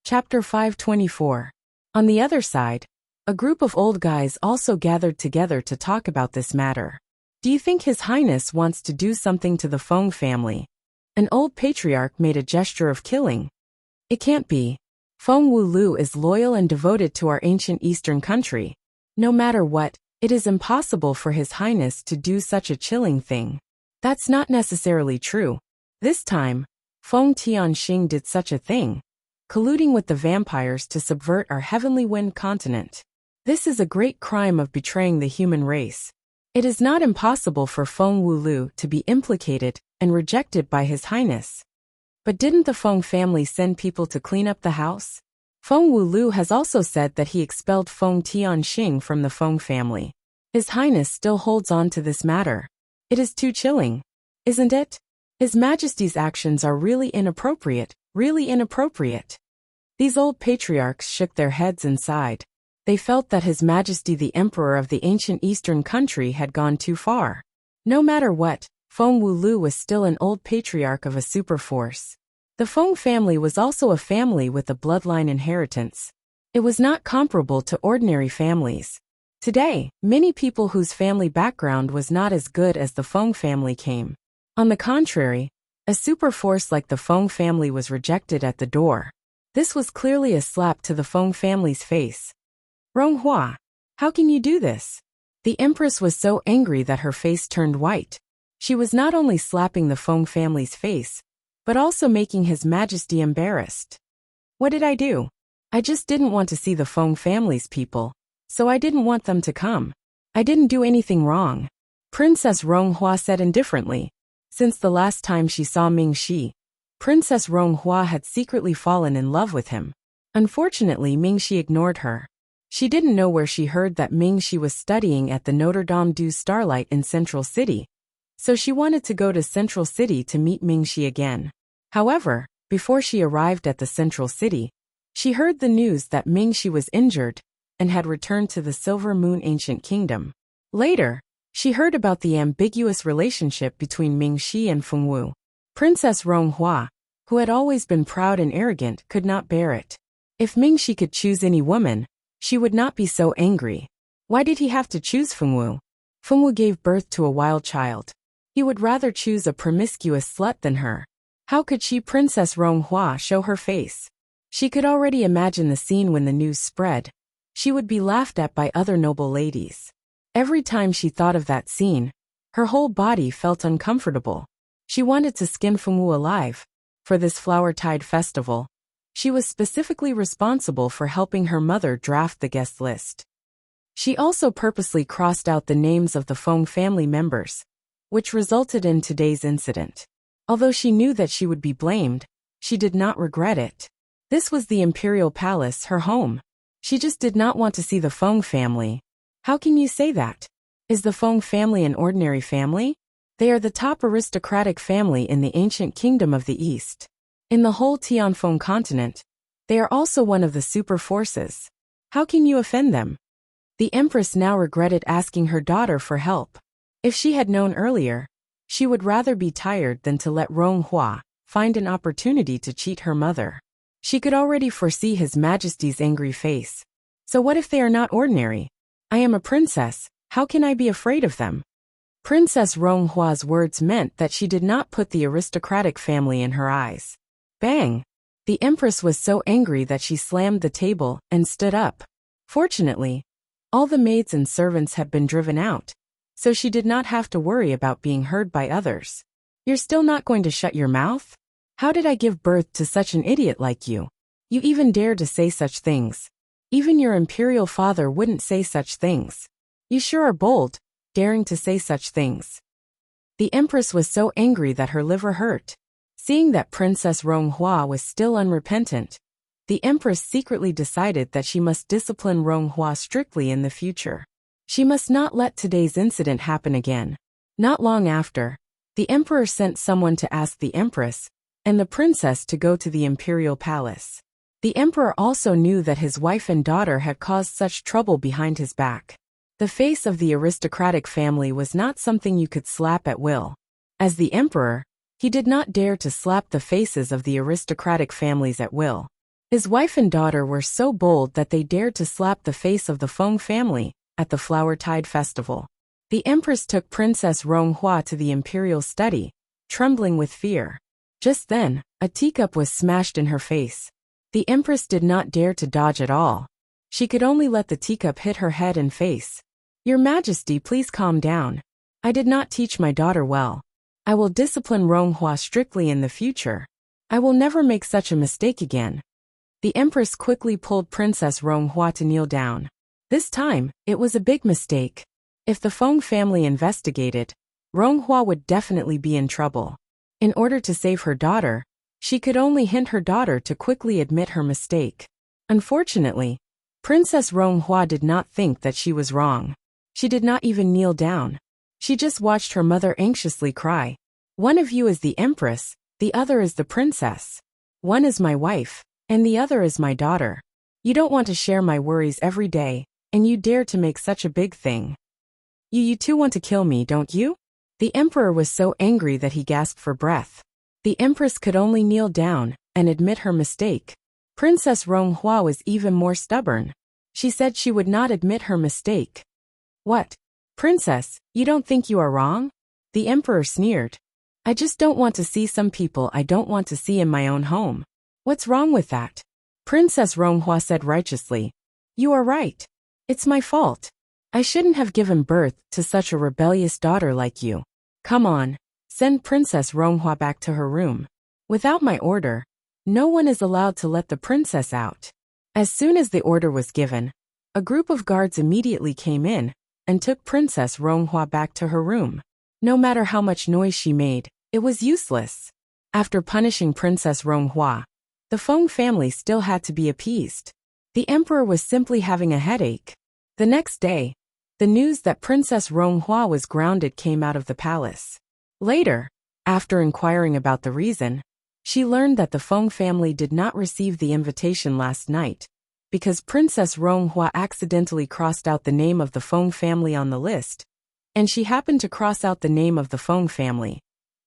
Chapter 524. On the other side, a group of old guys also gathered together to talk about this matter. Do you think His Highness wants to do something to the Feng family? An old patriarch made a gesture of killing. It can't be. Feng Wulu is loyal and devoted to our ancient eastern country. No matter what, it is impossible for His Highness to do such a chilling thing. That's not necessarily true. This time, Feng Tianxing did such a thing, colluding with the vampires to subvert our heavenly wind continent. This is a great crime of betraying the human race. It is not impossible for Feng Wulu to be implicated and rejected by His Highness. But didn't the Feng family send people to clean up the house? Feng Wulu has also said that he expelled Feng Tianxing from the Feng family. His Highness still holds on to this matter. It is too chilling, isn't it? His Majesty's actions are really inappropriate, really inappropriate. These old patriarchs shook their heads and sighed. They felt that His Majesty the Emperor of the ancient eastern country had gone too far. No matter what, Feng Wulu was still an old patriarch of a superforce. The Feng family was also a family with a bloodline inheritance. It was not comparable to ordinary families. Today, many people whose family background was not as good as the Feng family came. On the contrary, a superforce like the Feng family was rejected at the door. This was clearly a slap to the Feng family's face. Ronghua, how can you do this? The Empress was so angry that her face turned white. She was not only slapping the Feng family's face, but also making His Majesty embarrassed. What did I do? I just didn't want to see the Feng family's people, so I didn't want them to come. I didn't do anything wrong. Princess Ronghua said indifferently. Since the last time she saw Ming Shi, Princess Ronghua had secretly fallen in love with him. Unfortunately, Ming Shi ignored her. She didn't know where she heard that Ming Shi was studying at the Notre Dame du Starlight in Central City, so she wanted to go to Central City to meet Ming Shi again. However, before she arrived at the Central City, she heard the news that Ming Shi was injured and had returned to the Silver Moon Ancient Kingdom. Later, she heard about the ambiguous relationship between Ming Shi and Feng Wu. Princess Ronghua, who had always been proud and arrogant, could not bear it. If Ming Shi could choose any woman, she would not be so angry. Why did he have to choose Feng Wu? Feng Wu gave birth to a wild child. He would rather choose a promiscuous slut than her. How could she, Princess Ronghua, show her face? She could already imagine the scene when the news spread. She would be laughed at by other noble ladies. Every time she thought of that scene, her whole body felt uncomfortable. She wanted to skin Feng Wu alive. For this flower-tide festival, she was specifically responsible for helping her mother draft the guest list. She also purposely crossed out the names of the Feng family members, which resulted in today's incident. Although she knew that she would be blamed, she did not regret it. This was the Imperial Palace, her home. She just did not want to see the Feng family. How can you say that? Is the Feng family an ordinary family? They are the top aristocratic family in the ancient kingdom of the East. In the whole Tianfeng continent, they are also one of the super forces. How can you offend them? The Empress now regretted asking her daughter for help. If she had known earlier, she would rather be tired than to let Ronghua find an opportunity to cheat her mother. She could already foresee His Majesty's angry face. So what if they are not ordinary? I am a princess, how can I be afraid of them? Princess Ronghua's words meant that she did not put the aristocratic family in her eyes. Bang! The Empress was so angry that she slammed the table and stood up. Fortunately, all the maids and servants had been driven out, so she did not have to worry about being heard by others. You're still not going to shut your mouth? How did I give birth to such an idiot like you? You even dare to say such things. Even your imperial father wouldn't say such things. You sure are bold, daring to say such things. The Empress was so angry that her liver hurt. Seeing that Princess Ronghua was still unrepentant, the Empress secretly decided that she must discipline Ronghua strictly in the future. She must not let today's incident happen again. Not long after, the Emperor sent someone to ask the Empress and the Princess to go to the Imperial Palace. The Emperor also knew that his wife and daughter had caused such trouble behind his back. The face of the aristocratic family was not something you could slap at will. As the Emperor, he did not dare to slap the faces of the aristocratic families at will. His wife and daughter were so bold that they dared to slap the face of the Feng family at the Flower Tide Festival. The empress took Princess Ronghua to the imperial study, trembling with fear. Just then, a teacup was smashed in her face. The empress did not dare to dodge at all. She could only let the teacup hit her head and face. Your Majesty, please calm down. I did not teach my daughter well. I will discipline Ronghua strictly in the future. I will never make such a mistake again. The empress quickly pulled Princess Ronghua to kneel down. This time, it was a big mistake. If the Feng family investigated, Ronghua would definitely be in trouble. In order to save her daughter, she could only hint her daughter to quickly admit her mistake. Unfortunately, Princess Ronghua did not think that she was wrong. She did not even kneel down. She just watched her mother anxiously cry. One of you is the empress, the other is the princess. One is my wife, and the other is my daughter. You don't want to share my worries every day, and you dare to make such a big thing. You too want to kill me, don't you? The emperor was so angry that he gasped for breath. The empress could only kneel down and admit her mistake. Princess Ronghua was even more stubborn. She said she would not admit her mistake. What? Princess, you don't think you are wrong? The emperor sneered. I just don't want to see some people I don't want to see in my own home. What's wrong with that? Princess Ronghua said righteously. You are right. It's my fault. I shouldn't have given birth to such a rebellious daughter like you. Come on, send Princess Ronghua back to her room. Without my order, no one is allowed to let the princess out. As soon as the order was given, a group of guards immediately came in and took Princess Ronghua back to her room. No matter how much noise she made, it was useless. After punishing Princess Ronghua, the Feng family still had to be appeased. The emperor was simply having a headache. The next day, the news that Princess Ronghua was grounded came out of the palace. Later, after inquiring about the reason, she learned that the Feng family did not receive the invitation last night because Princess Ronghua accidentally crossed out the name of the Feng family on the list, and she happened to cross out the name of the Feng family.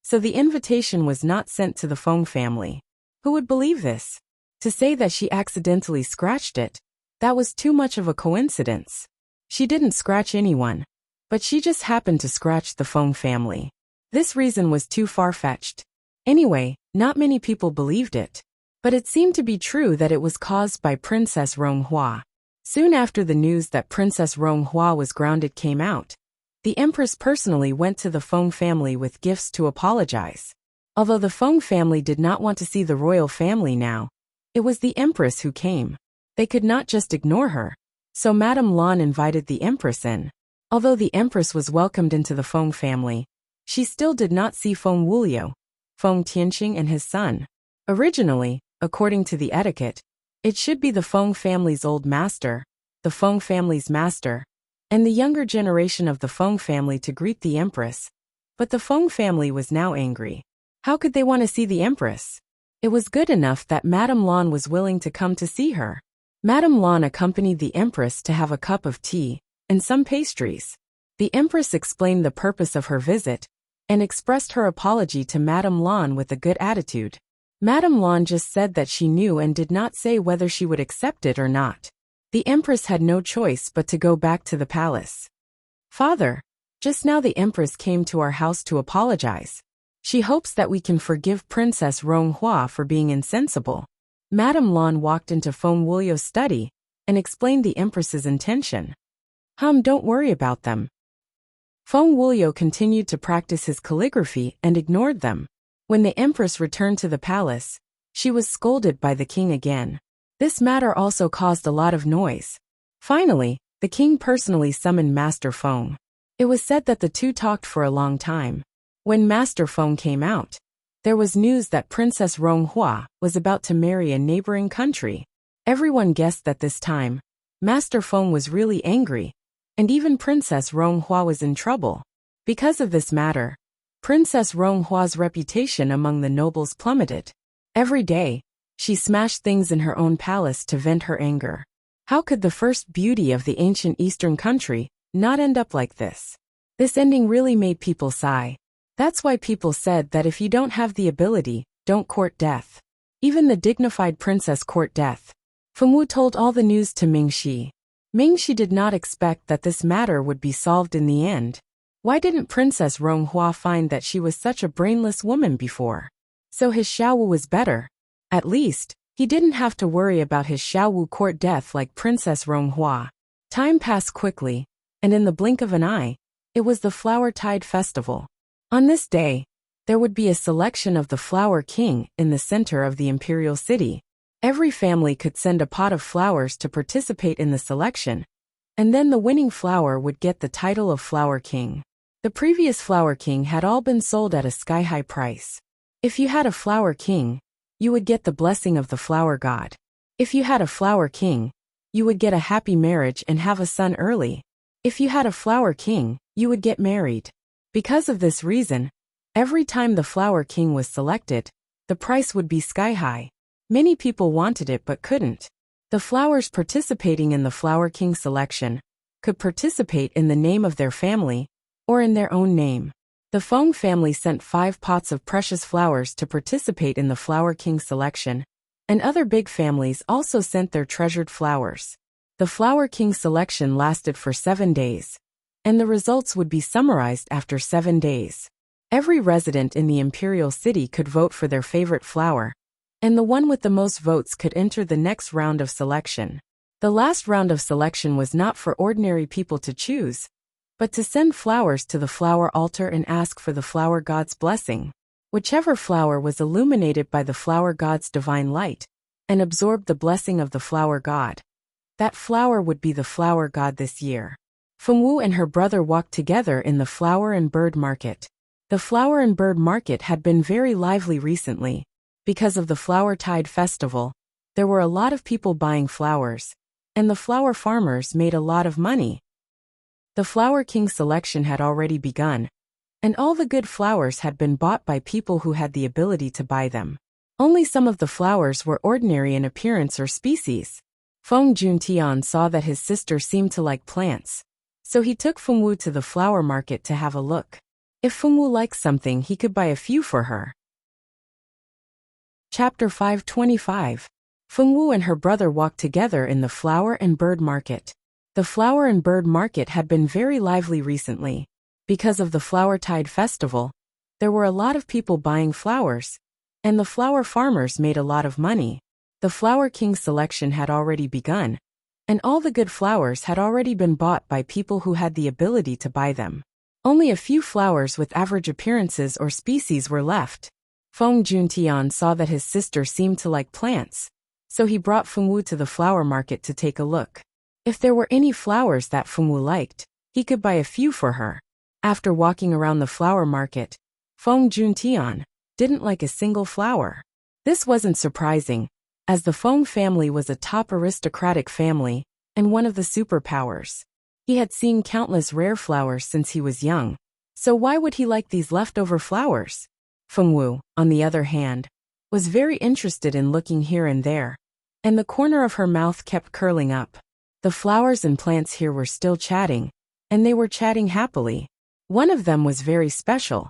So the invitation was not sent to the Feng family. Who would believe this? To say that she accidentally scratched it, that was too much of a coincidence. She didn't scratch anyone, but she just happened to scratch the Feng family. This reason was too far-fetched. Anyway, not many people believed it. But it seemed to be true that it was caused by Princess Ronghua. Soon after the news that Princess Ronghua was grounded came out, the empress personally went to the Feng family with gifts to apologize. Although the Feng family did not want to see the royal family now, it was the empress who came. They could not just ignore her, so Madame Lan invited the empress in. Although the empress was welcomed into the Feng family, she still did not see Feng Wuliu, Feng Tianqing and his son. Originally, according to the etiquette, it should be the Feng family's old master, the Feng family's master, and the younger generation of the Feng family to greet the empress. But the Feng family was now angry. How could they want to see the empress? It was good enough that Madame Lan was willing to come to see her. Madame Lan accompanied the empress to have a cup of tea and some pastries. The empress explained the purpose of her visit and expressed her apology to Madame Lan with a good attitude. Madame Lan just said that she knew and did not say whether she would accept it or not. The empress had no choice but to go back to the palace. Father, just now the empress came to our house to apologize. She hopes that we can forgive Princess Ronghua for being insensible. Madame Lan walked into Feng Wuliu's study and explained the empress's intention. Don't worry about them. Feng Wuliu continued to practice his calligraphy and ignored them. When the empress returned to the palace, she was scolded by the king again. This matter also caused a lot of noise. Finally, the king personally summoned Master Feng. It was said that the two talked for a long time. When Master Feng came out, there was news that Princess Ronghua was about to marry a neighboring country. Everyone guessed that this time, Master Feng was really angry, and even Princess Ronghua was in trouble. Because of this matter, Princess Ronghua's reputation among the nobles plummeted. Every day, she smashed things in her own palace to vent her anger. How could the first beauty of the ancient eastern country not end up like this? This ending really made people sigh. That's why people said that if you don't have the ability, don't court death. Even the dignified princess court death. Fengwu told all the news to Mingxi. Mingxi did not expect that this matter would be solved in the end. Why didn't Princess Ronghua find that she was such a brainless woman before? So his Xiaowu was better. At least, he didn't have to worry about his Xiaowu court death like Princess Ronghua. Time passed quickly, and in the blink of an eye, it was the Flower Tide Festival. On this day, there would be a selection of the Flower King in the center of the imperial city. Every family could send a pot of flowers to participate in the selection, and then the winning flower would get the title of Flower King. The previous Flower King had all been sold at a sky-high price. If you had a Flower King, you would get the blessing of the Flower God. If you had a Flower King, you would get a happy marriage and have a son early. If you had a Flower King, you would get married. Because of this reason, every time the Flower King was selected, the price would be sky-high. Many people wanted it but couldn't. The flowers participating in the Flower King selection could participate in the name of their family or in their own name. The Feng family sent 5 pots of precious flowers to participate in the Flower King selection, and other big families also sent their treasured flowers. The Flower King selection lasted for 7 days, and the results would be summarized after 7 days. Every resident in the imperial city could vote for their favorite flower, and the one with the most votes could enter the next round of selection. The last round of selection was not for ordinary people to choose, but to send flowers to the flower altar and ask for the flower god's blessing. Whichever flower was illuminated by the flower god's divine light and absorbed the blessing of the flower god, that flower would be the flower god this year. Fengwu and her brother walked together in the flower and bird market. The flower and bird market had been very lively recently. Because of the Flower Tide Festival, there were a lot of people buying flowers, and the flower farmers made a lot of money. The Flower King selection had already begun, and all the good flowers had been bought by people who had the ability to buy them. Only some of the flowers were ordinary in appearance or species. Feng Juntian saw that his sister seemed to like plants, so he took Fengwu to the flower market to have a look. If Fengwu liked something, he could buy a few for her. Chapter 525. Fengwu and her brother walked together in the flower and bird market. The flower and bird market had been very lively recently. Because of the Flower Tide Festival, there were a lot of people buying flowers, and the flower farmers made a lot of money. The Flower King selection had already begun, and all the good flowers had already been bought by people who had the ability to buy them. Only a few flowers with average appearances or species were left. Feng Juntian saw that his sister seemed to like plants, so he brought Fengwu to the flower market to take a look. If there were any flowers that Fengwu liked, he could buy a few for her. After walking around the flower market, Feng Juntian didn't like a single flower. This wasn't surprising, as the Feng family was a top aristocratic family and one of the superpowers. He had seen countless rare flowers since he was young, so why would he like these leftover flowers? Fengwu, on the other hand, was very interested in looking here and there, and the corner of her mouth kept curling up. The flowers and plants here were still chatting, and they were chatting happily. One of them was very special,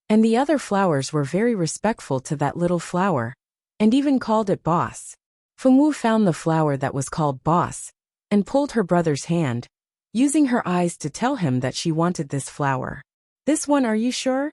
and the other flowers were very respectful to that little flower, and even called it boss. Fengwu found the flower that was called boss, and pulled her brother's hand, using her eyes to tell him that she wanted this flower. This one, are you sure?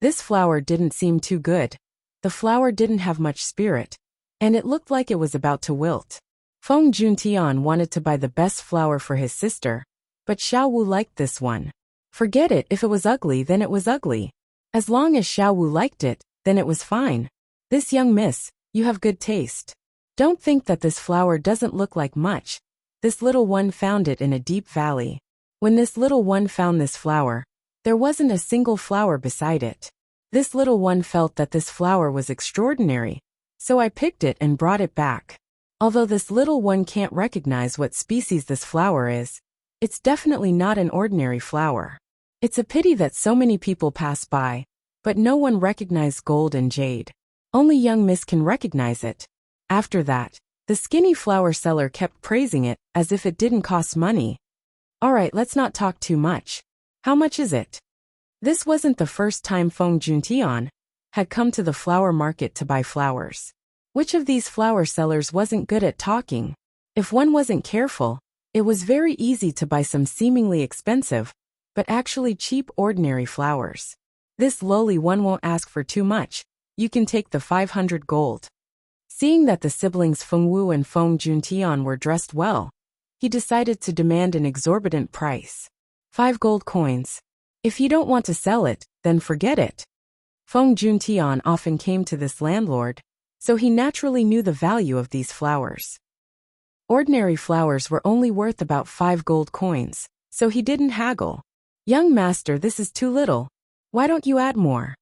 This flower didn't seem too good. The flower didn't have much spirit, and it looked like it was about to wilt. Feng Juntian wanted to buy the best flower for his sister, but Xiaowu liked this one. Forget it, if it was ugly then it was ugly. As long as Xiaowu liked it, then it was fine. This young miss, you have good taste. Don't think that this flower doesn't look like much. This little one found it in a deep valley. When this little one found this flower, there wasn't a single flower beside it. This little one felt that this flower was extraordinary, so I picked it and brought it back. Although this little one can't recognize what species this flower is, it's definitely not an ordinary flower. It's a pity that so many people pass by, but no one recognized gold and jade. Only young miss can recognize it. After that, the skinny flower seller kept praising it as if it didn't cost money. Alright, let's not talk too much. How much is it? This wasn't the first time Feng Juntian had come to the flower market to buy flowers. Which of these flower sellers wasn't good at talking? If one wasn't careful, it was very easy to buy some seemingly expensive, but actually cheap ordinary flowers. This lowly one won't ask for too much. You can take the 500 gold. Seeing that the siblings Feng Wu and Feng Juntian were dressed well, he decided to demand an exorbitant price. 5 gold coins. If you don't want to sell it, then forget it. Feng Juntian often came to this landlord, so he naturally knew the value of these flowers. Ordinary flowers were only worth about 5 gold coins, so he didn't haggle. Young master, this is too little. Why don't you add more?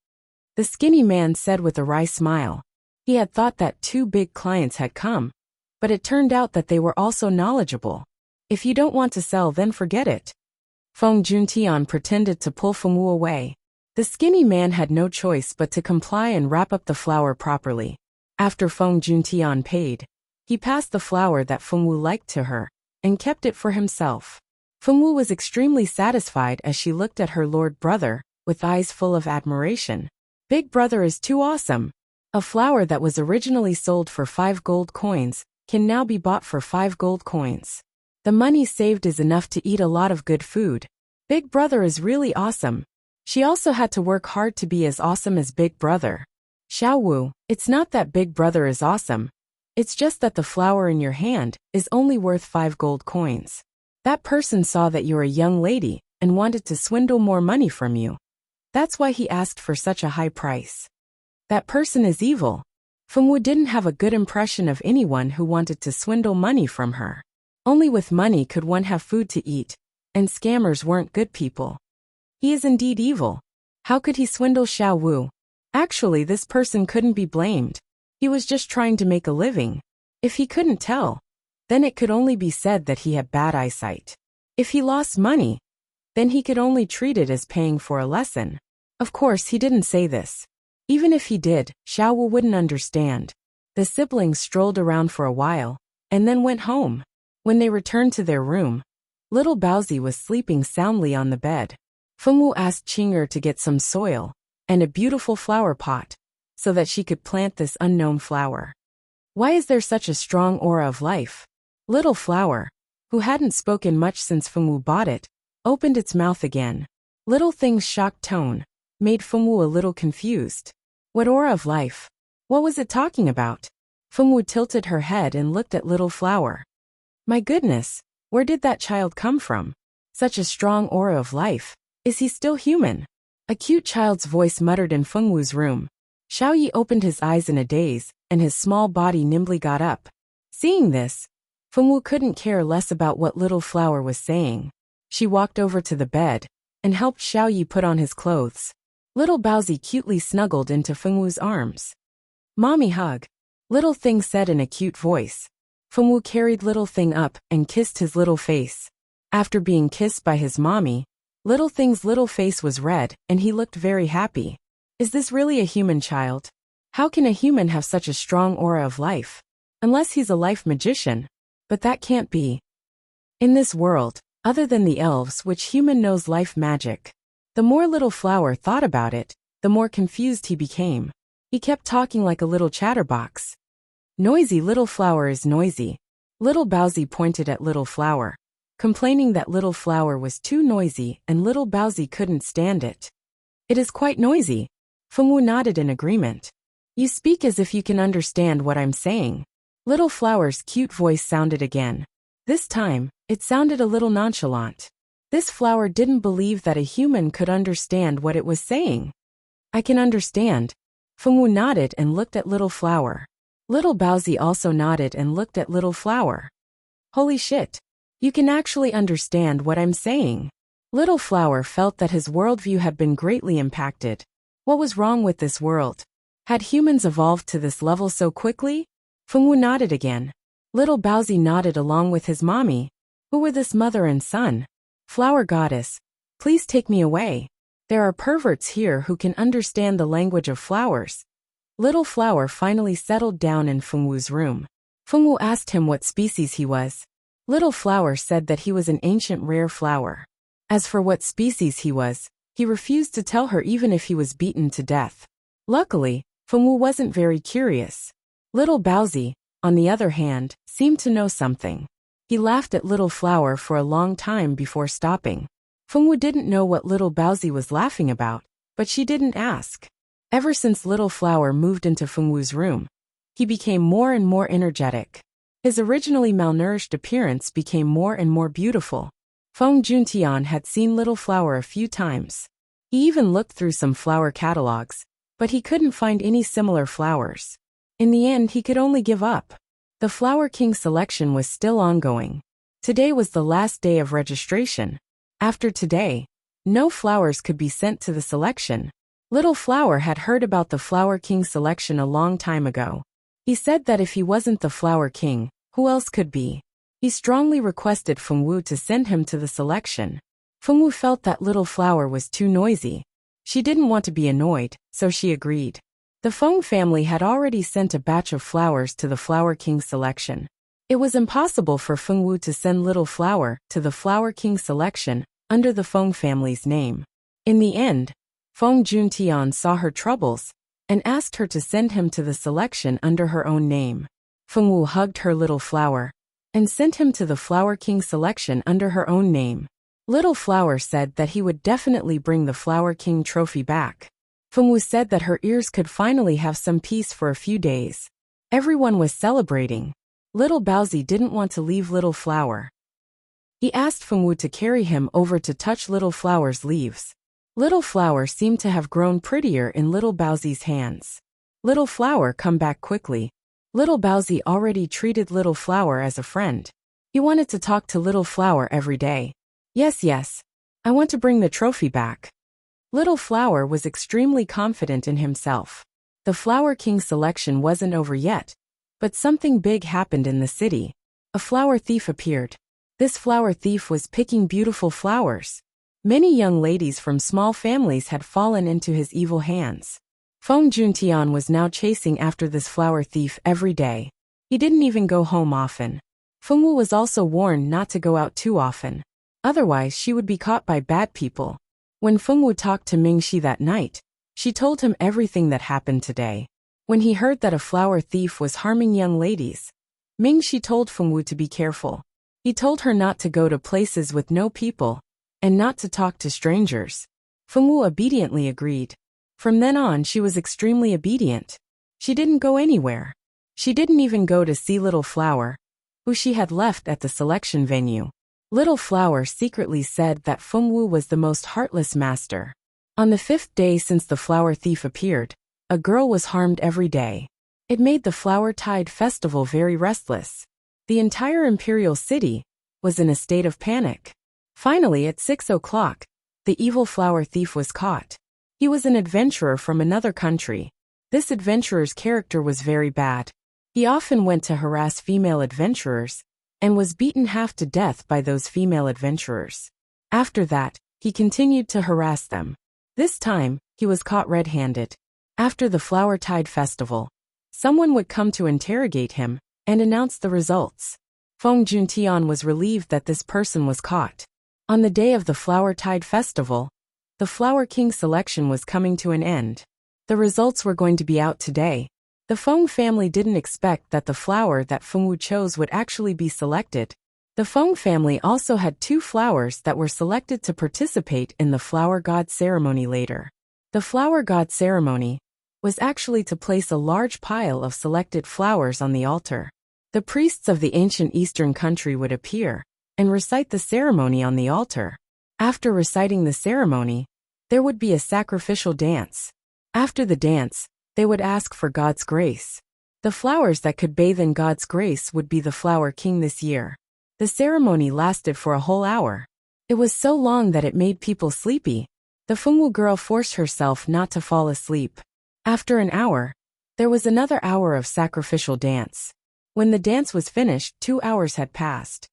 The skinny man said with a wry smile. He had thought that 2 big clients had come, but it turned out that they were also knowledgeable. If you don't want to sell, then forget it. Feng Juntian pretended to pull Feng Wu away. The skinny man had no choice but to comply and wrap up the flower properly. After Feng Juntian paid, he passed the flower that Feng Wu liked to her, and kept it for himself. Feng Wu was extremely satisfied as she looked at her lord brother, with eyes full of admiration. Big brother is too awesome. A flower that was originally sold for 5 gold coins, can now be bought for 5 gold coins. The money saved is enough to eat a lot of good food. Big brother is really awesome. She also had to work hard to be as awesome as Big brother. Xiao Wu, it's not that Big brother is awesome. It's just that the flower in your hand is only worth 5 gold coins. That person saw that you're a young lady and wanted to swindle more money from you. That's why he asked for such a high price. That person is evil. Feng Wu didn't have a good impression of anyone who wanted to swindle money from her. Only with money could one have food to eat, and scammers weren't good people. He is indeed evil. How could he swindle Xiao Wu? Actually, this person couldn't be blamed. He was just trying to make a living. If he couldn't tell, then it could only be said that he had bad eyesight. If he lost money, then he could only treat it as paying for a lesson. Of course, he didn't say this. Even if he did, Xiao Wu wouldn't understand. The siblings strolled around for a while, and then went home. When they returned to their room, little Baozi was sleeping soundly on the bed. Feng Wu asked Qing'er to get some soil and a beautiful flower pot, so that she could plant this unknown flower. Why is there such a strong aura of life? Little flower, who hadn't spoken much since Feng Wu bought it, opened its mouth again. Little thing's shocked tone made Feng Wu a little confused. What aura of life? What was it talking about? Feng Wu tilted her head and looked at little flower. My goodness, where did that child come from? Such a strong aura of life. Is he still human? A cute child's voice muttered in Feng Wu's room. Xiao Yi opened his eyes in a daze, and his small body nimbly got up. Seeing this, Feng Wu couldn't care less about what little flower was saying. She walked over to the bed and helped Xiao Yi put on his clothes. Little Baozi cutely snuggled into Feng Wu's arms. Mommy hug, little thing said in a cute voice. Feng Wu carried little thing up and kissed his little face. After being kissed by his mommy, little thing's little face was red and he looked very happy. Is this really a human child? How can a human have such a strong aura of life? Unless he's a life magician. But that can't be. In this world, other than the elves, which human knows life magic. The more little flower thought about it, the more confused he became. He kept talking like a little chatterbox. Noisy little flower is noisy. Little Baozi pointed at little flower, complaining that little flower was too noisy and little Baozi couldn't stand it. It is quite noisy. Feng Wu nodded in agreement. You speak as if you can understand what I'm saying. Little flower's cute voice sounded again. This time, it sounded a little nonchalant. This flower didn't believe that a human could understand what it was saying. I can understand. Feng Wu nodded and looked at little flower. Little Baozi also nodded and looked at little flower. Holy shit. You can actually understand what I'm saying. Little flower felt that his worldview had been greatly impacted. What was wrong with this world? Had humans evolved to this level so quickly? Feng Wu nodded again. Little Baozi nodded along with his mommy. Who were this mother and son? Flower goddess, please take me away. There are perverts here who can understand the language of flowers. Little flower finally settled down in Feng Wu's room. Feng Wu asked him what species he was. Little flower said that he was an ancient rare flower. As for what species he was, he refused to tell her even if he was beaten to death. Luckily, Feng Wu wasn't very curious. Little Baozi, on the other hand, seemed to know something. He laughed at Little Flower for a long time before stopping. Fengwu didn't know what Little Baozi was laughing about, but she didn't ask. Ever since Little Flower moved into Fengwu's room, he became more and more energetic. His originally malnourished appearance became more and more beautiful. Feng Juntian had seen Little Flower a few times. He even looked through some flower catalogs, but he couldn't find any similar flowers. In the end, he could only give up. The Flower King selection was still ongoing. Today was the last day of registration. After today, no flowers could be sent to the selection. Little Flower had heard about the Flower King selection a long time ago. He said that if he wasn't the Flower King, who else could be? He strongly requested Fengwu to send him to the selection. Fengwu felt that Little Flower was too noisy. She didn't want to be annoyed, so she agreed. The Feng family had already sent a batch of flowers to the Flower King selection. It was impossible for Fengwu to send Little Flower to the Flower King selection under the Feng family's name. In the end, Feng Juntian saw her troubles and asked her to send him to the selection under her own name. Fengwu hugged her Little Flower and sent him to the Flower King selection under her own name. Little Flower said that he would definitely bring the Flower King trophy back. Fengwu said that her ears could finally have some peace for a few days. Everyone was celebrating. Little Baozi didn't want to leave Little Flower. He asked Fengwu to carry him over to touch Little Flower's leaves. Little Flower seemed to have grown prettier in Little Baozi's hands. Little Flower, come back quickly. Little Baozi already treated Little Flower as a friend. He wanted to talk to Little Flower every day. Yes, I want to bring the trophy back. Little Flower was extremely confident in himself. The Flower King selection wasn't over yet, but something big happened in the city. A flower thief appeared. This flower thief was picking beautiful flowers. Many young ladies from small families had fallen into his evil hands. Feng Juntian was now chasing after this flower thief every day. He didn't even go home often. Fengwu was also warned not to go out too often. Otherwise, she would be caught by bad people. When Fengwu talked to Mingxi that night, she told him everything that happened today. When he heard that a flower thief was harming young ladies, Mingxi told Fengwu to be careful. He told her not to go to places with no people, and not to talk to strangers. Fengwu obediently agreed. From then on, she was extremely obedient. She didn't go anywhere. She didn't even go to see Little Flower, who she had left at the selection venue. Little Flower secretly said that Fengwu was the most heartless master. On the 5th day since the flower thief appeared, a girl was harmed every day. It made the Flower Tide Festival very restless. The entire imperial city was in a state of panic. Finally, at 6 o'clock, the evil flower thief was caught. He was an adventurer from another country. This adventurer's character was very bad. He often went to harass female adventurers, and was beaten half to death by those female adventurers. After that, he continued to harass them. This time, he was caught red-handed. After the Flower Tide Festival, someone would come to interrogate him and announce the results. Feng Juntian was relieved that this person was caught. On the day of the Flower Tide Festival, the Flower King selection was coming to an end. The results were going to be out today. The Feng family didn't expect that the flower that Fengwu chose would actually be selected. The Feng family also had 2 flowers that were selected to participate in the Flower God ceremony later. The Flower God ceremony was actually to place a large pile of selected flowers on the altar. The priests of the ancient eastern country would appear and recite the ceremony on the altar. After reciting the ceremony, there would be a sacrificial dance. After the dance, they would ask for God's grace. The flowers that could bathe in God's grace would be the Flower King this year. The ceremony lasted for a whole hour. It was so long that it made people sleepy. The Fengwu girl forced herself not to fall asleep. After an hour, there was another hour of sacrificial dance. When the dance was finished, 2 hours had passed.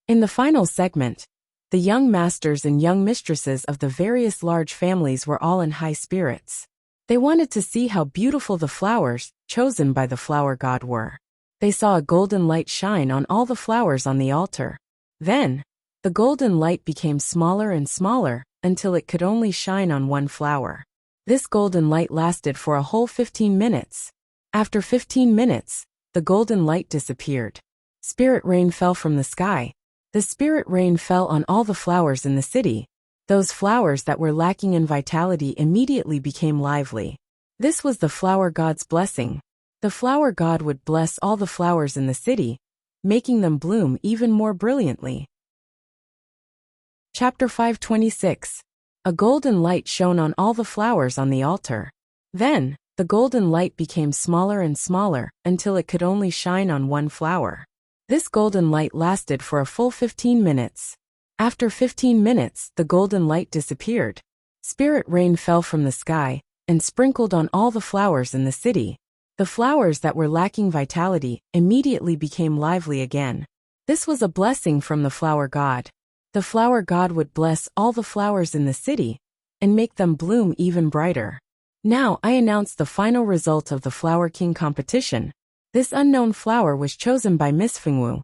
In the final segment, the young masters and young mistresses of the various large families were all in high spirits. They wanted to see how beautiful the flowers chosen by the flower god were. They saw a golden light shine on all the flowers on the altar. Then, the golden light became smaller and smaller until it could only shine on one flower. This golden light lasted for a whole 15 minutes. After 15 minutes, the golden light disappeared. Spirit rain fell from the sky. The spirit rain fell on all the flowers in the city. Those flowers that were lacking in vitality immediately became lively. This was the flower god's blessing. The flower god would bless all the flowers in the city, making them bloom even more brilliantly. Chapter 526. A golden light shone on all the flowers on the altar. Then, the golden light became smaller and smaller until it could only shine on one flower. This golden light lasted for a full 15 minutes. After 15 minutes, the golden light disappeared. Spirit rain fell from the sky and sprinkled on all the flowers in the city. The flowers that were lacking vitality immediately became lively again. This was a blessing from the flower god. The flower god would bless all the flowers in the city and make them bloom even brighter. Now I announce the final result of the Flower King competition. This unknown flower was chosen by Miss Fengwu.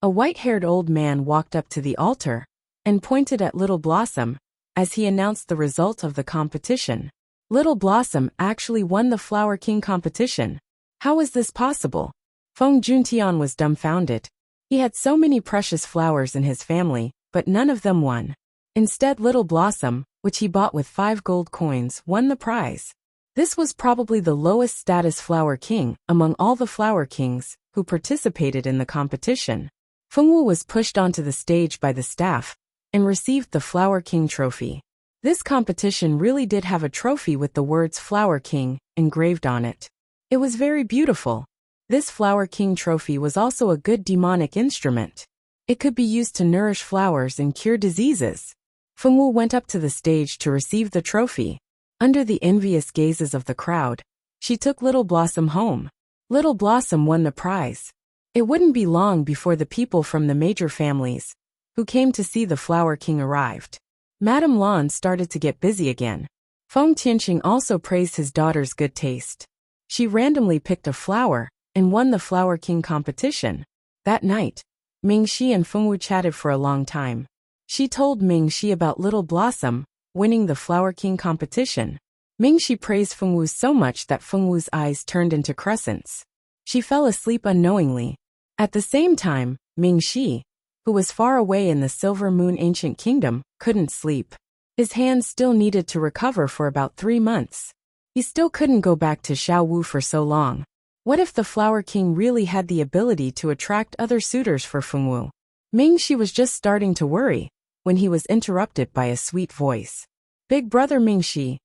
A white-haired old man walked up to the altar and pointed at Little Blossom as he announced the result of the competition. Little Blossom actually won the Flower King competition. How was this possible? Feng Juntian was dumbfounded. He had so many precious flowers in his family, but none of them won. Instead, Little Blossom, which he bought with 5 gold coins, won the prize. This was probably the lowest status Flower King among all the Flower Kings who participated in the competition. Fengwu was pushed onto the stage by the staff and received the Flower King trophy. This competition really did have a trophy with the words Flower King engraved on it. It was very beautiful. This Flower King trophy was also a good demonic instrument. It could be used to nourish flowers and cure diseases. Fengwu went up to the stage to receive the trophy. Under the envious gazes of the crowd, she took Little Blossom home. Little Blossom won the prize. It wouldn't be long before the people from the major families who came to see the Flower King arrived. Madame Lan started to get busy again. Feng Tianqing also praised his daughter's good taste. She randomly picked a flower and won the Flower King competition. That night, Mingxi and Fengwu chatted for a long time. She told Mingxi about Little Blossom winning the Flower King competition. Mingxi praised Fengwu so much that Fengwu's eyes turned into crescents. She fell asleep unknowingly. At the same time, Mingxi, who was far away in the Silver Moon Ancient Kingdom, couldn't sleep. His hands still needed to recover for about 3 months. He still couldn't go back to Xiaowu for so long. What if the Flower King really had the ability to attract other suitors for Fengwu? Mingxi was just starting to worry when he was interrupted by a sweet voice. Big brother Mingxi.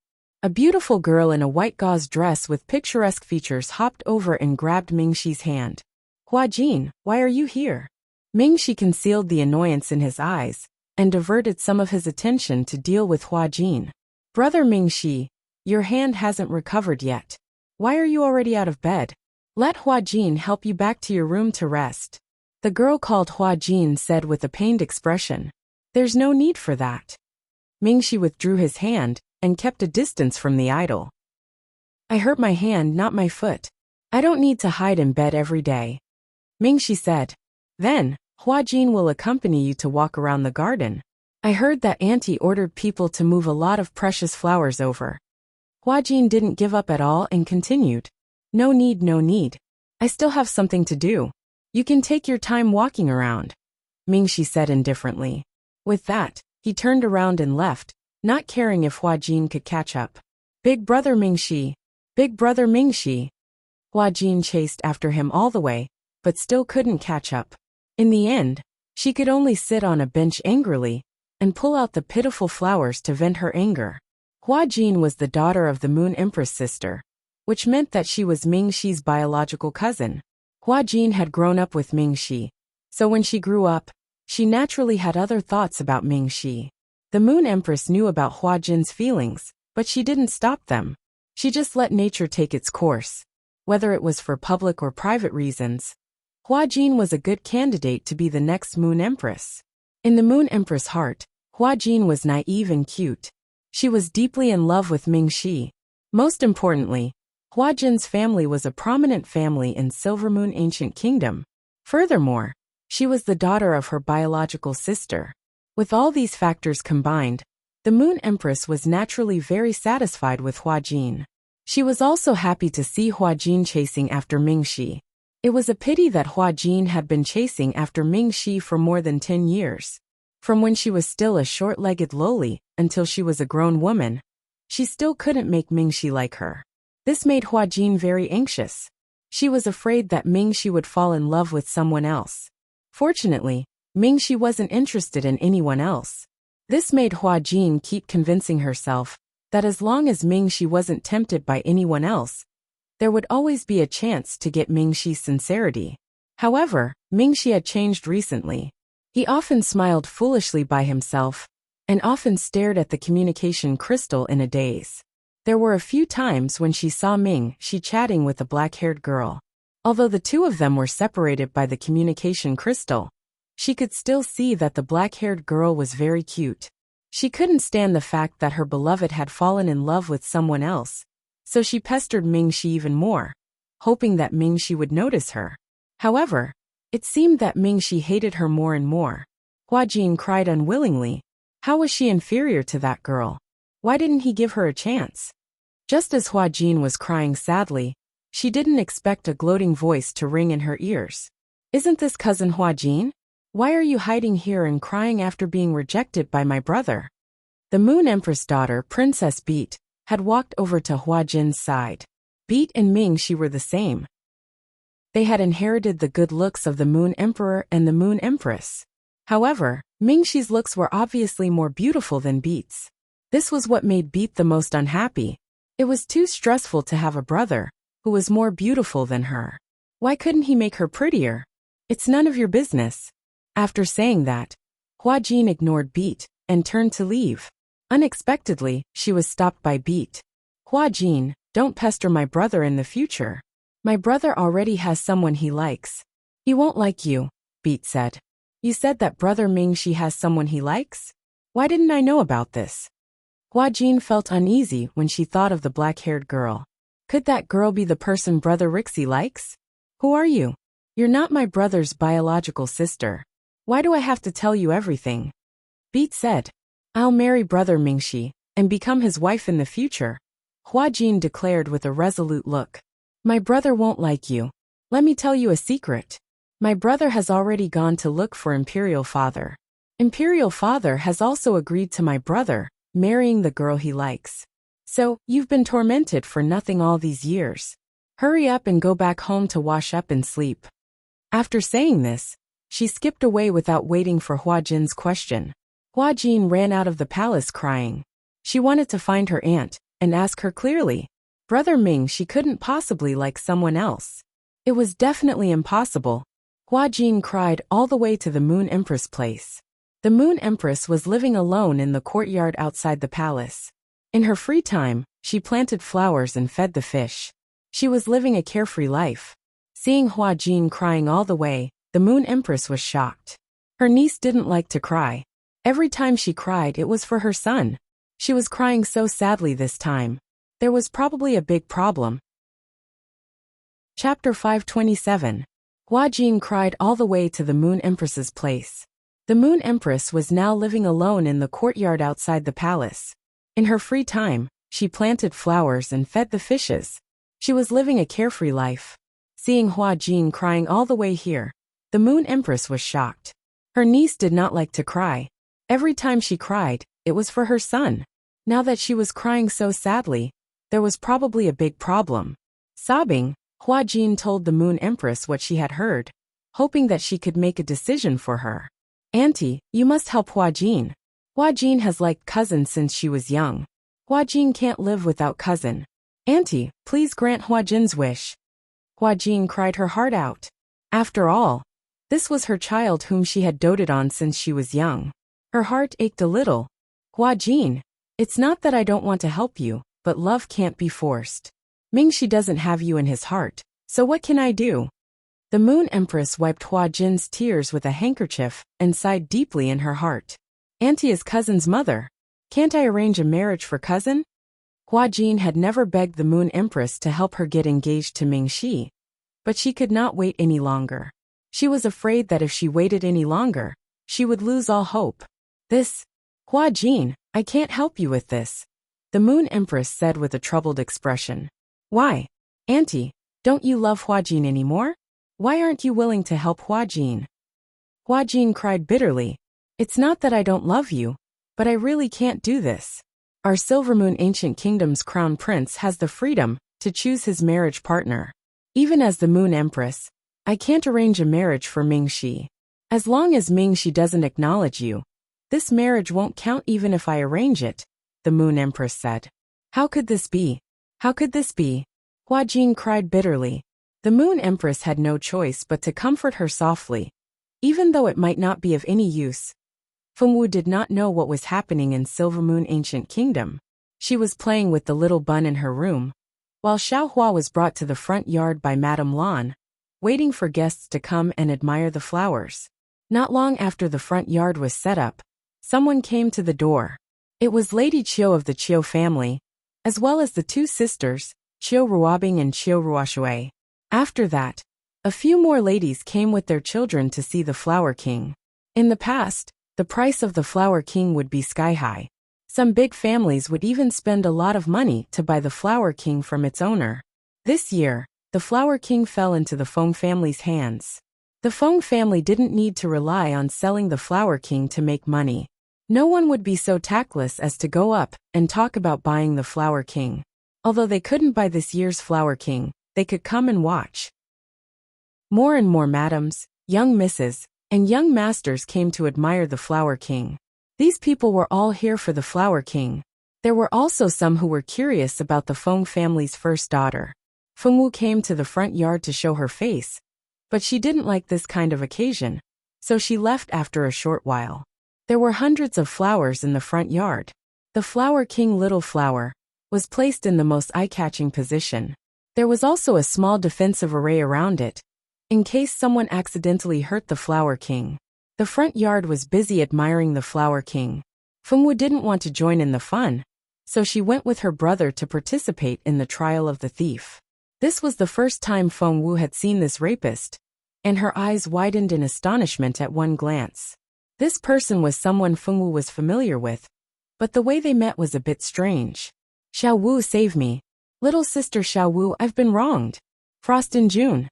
A beautiful girl in a white gauze dress with picturesque features hopped over and grabbed Mingxi's hand. Hua Jin, why are you here? Mingxi concealed the annoyance in his eyes and diverted some of his attention to deal with Hua Jin. Brother Mingxi, your hand hasn't recovered yet. Why are you already out of bed? Let Hua Jin help you back to your room to rest. The girl called Hua Jin said with a pained expression. There's no need for that. Mingxi withdrew his hand and kept a distance from the idol. I hurt my hand, not my foot. I don't need to hide in bed every day. Mingxi said. Then, Hua Jin will accompany you to walk around the garden. I heard that Auntie ordered people to move a lot of precious flowers over. Hua Jin didn't give up at all and continued. No need, no need. I still have something to do. You can take your time walking around. Mingxi said indifferently. With that, he turned around and left, not caring if Hua Jin could catch up. Big brother Mingxi. Big brother Mingxi. Hua Jin chased after him all the way, but still couldn't catch up. In the end, she could only sit on a bench angrily and pull out the pitiful flowers to vent her anger. Hua Jin was the daughter of the Moon Empress sister, which meant that she was Mingxi's biological cousin. Hua Jin had grown up with Mingxi, so when she grew up, she naturally had other thoughts about Mingxi. The Moon Empress knew about Hua Jin's feelings, but she didn't stop them. She just let nature take its course. Whether it was for public or private reasons, Hua Jin was a good candidate to be the next Moon Empress. In the Moon Empress' heart, Hua Jin was naive and cute. She was deeply in love with Mingxi. Most importantly, Hua Jin's family was a prominent family in Silver Moon Ancient Kingdom. Furthermore, she was the daughter of her biological sister. With all these factors combined, the Moon Empress was naturally very satisfied with Hua Jin. She was also happy to see Hua Jin chasing after Mingxi. It was a pity that Hua Jin had been chasing after Mingxi for more than 10 years. From when she was still a short-legged lowly until she was a grown woman, she still couldn't make Mingxi like her. This made Hua Jin very anxious. She was afraid that Mingxi would fall in love with someone else. Fortunately, Mingxi wasn't interested in anyone else. This made Hua Jin keep convincing herself that as long as Mingxi wasn't tempted by anyone else, there would always be a chance to get Mingxi's sincerity. However, Mingxi had changed recently. He often smiled foolishly by himself, and often stared at the communication crystal in a daze. There were a few times when she saw Mingxi chatting with a black-haired girl. Although the two of them were separated by the communication crystal, she could still see that the black-haired girl was very cute. She couldn't stand the fact that her beloved had fallen in love with someone else, so she pestered Mingxi even more, hoping that Mingxi would notice her. However, it seemed that Mingxi hated her more and more. Hua Jin cried unwillingly. How was she inferior to that girl? Why didn't he give her a chance? Just as Hua Jin was crying sadly, she didn't expect a gloating voice to ring in her ears. Isn't this cousin Hua Jin? Why are you hiding here and crying after being rejected by my brother? The Moon Empress daughter, Princess Beat, had walked over to Hua Jin's side. Beat and Mingxi were the same. They had inherited the good looks of the Moon Emperor and the Moon Empress. However, Mingxi's looks were obviously more beautiful than Beat's. This was what made Beat the most unhappy. It was too stressful to have a brother who was more beautiful than her. Why couldn't he make her prettier? It's none of your business. After saying that, Hua Jin ignored Beat and turned to leave. Unexpectedly, she was stopped by Beat. Hua Jin, don't pester my brother in the future. My brother already has someone he likes. He won't like you, Beat said. You said that brother Mingxi has someone he likes? Why didn't I know about this? Hua Jin felt uneasy when she thought of the black-haired girl. Could that girl be the person brother Rixi likes? Who are you? You're not my brother's biological sister. Why do I have to tell you everything? Beat said. I'll marry brother Mingxi and become his wife in the future, Hua Jin declared with a resolute look. My brother won't like you. Let me tell you a secret. My brother has already gone to look for Imperial Father. Imperial Father has also agreed to my brother marrying the girl he likes. So, you've been tormented for nothing all these years. Hurry up and go back home to wash up and sleep. After saying this, she skipped away without waiting for Hua Jin's question. Hua Jin ran out of the palace crying. She wanted to find her aunt and ask her clearly. Brother Mingxi couldn't possibly like someone else. It was definitely impossible. Hua Jin cried all the way to the Moon Empress place. The Moon Empress was living alone in the courtyard outside the palace. In her free time, she planted flowers and fed the fish. She was living a carefree life. Seeing Hua Jin crying all the way, the Moon Empress was shocked. Her niece didn't like to cry. Every time she cried, it was for her son. She was crying so sadly this time. There was probably a big problem. Chapter 527. Hua Jin cried all the way to the Moon Empress's place. The Moon Empress was now living alone in the courtyard outside the palace. In her free time, she planted flowers and fed the fishes. She was living a carefree life. Seeing Hua Jin crying all the way here, the Moon Empress was shocked. Her niece did not like to cry. Every time she cried, it was for her son. Now that she was crying so sadly, there was probably a big problem. Sobbing, Hua Jin told the Moon Empress what she had heard, hoping that she could make a decision for her. Auntie, you must help Hua Jin. Hua Jin has liked cousin since she was young. Hua Jin can't live without cousin. Auntie, please grant Hua Jin's wish. Hua Jin cried her heart out. After all, this was her child whom she had doted on since she was young. Her heart ached a little. Hua Jin, it's not that I don't want to help you, but love can't be forced. Mingxi doesn't have you in his heart, so what can I do? The Moon Empress wiped Hua Jin's tears with a handkerchief and sighed deeply in her heart. Auntie is cousin's mother. Can't I arrange a marriage for cousin? Hua Jin had never begged the Moon Empress to help her get engaged to Mingxi, but she could not wait any longer. She was afraid that if she waited any longer, she would lose all hope. Hua Jin, I can't help you with this. The Moon Empress said with a troubled expression. Why? Auntie, don't you love Huajin anymore? Why aren't you willing to help Huajin? Huajin cried bitterly. It's not that I don't love you, but I really can't do this. Our Silvermoon Ancient Kingdom's crown prince has the freedom to choose his marriage partner. Even as the Moon Empress, I can't arrange a marriage for Mingxi. As long as Mingxi doesn't acknowledge you, this marriage won't count even if I arrange it, the Moon Empress said. How could this be? How could this be? Huajin cried bitterly. The Moon Empress had no choice but to comfort her softly, even though it might not be of any use. Fengwu did not know what was happening in Silvermoon Ancient Kingdom. She was playing with the little bun in her room, while Xiaohua was brought to the front yard by Madame Lan, waiting for guests to come and admire the flowers. Not long after the front yard was set up, someone came to the door. It was Lady Qiu of the Qiu family, as well as the two sisters, Qiu Ruobing and Qiu Ruoshui. After that, a few more ladies came with their children to see the Flower King. In the past, the price of the Flower King would be sky-high. Some big families would even spend a lot of money to buy the Flower King from its owner. This year, the Flower King fell into the Feng family's hands. The Feng family didn't need to rely on selling the Flower King to make money. No one would be so tactless as to go up and talk about buying the Flower King. Although they couldn't buy this year's Flower King, they could come and watch. More and more madams, young misses, and young masters came to admire the Flower King. These people were all here for the Flower King. There were also some who were curious about the Feng family's first daughter. Fengwu came to the front yard to show her face, but she didn't like this kind of occasion, so she left after a short while. There were hundreds of flowers in the front yard. The Flower King Little Flower was placed in the most eye-catching position. There was also a small defensive array around it, in case someone accidentally hurt the Flower King. The front yard was busy admiring the Flower King. Fengwu didn't want to join in the fun, so she went with her brother to participate in the trial of the thief. This was the first time Fengwu had seen this rapist, and her eyes widened in astonishment at one glance. This person was someone Fengwu was familiar with, but the way they met was a bit strange. Xiao Wu, save me. Little sister Xiao Wu, I've been wronged. Frost in June.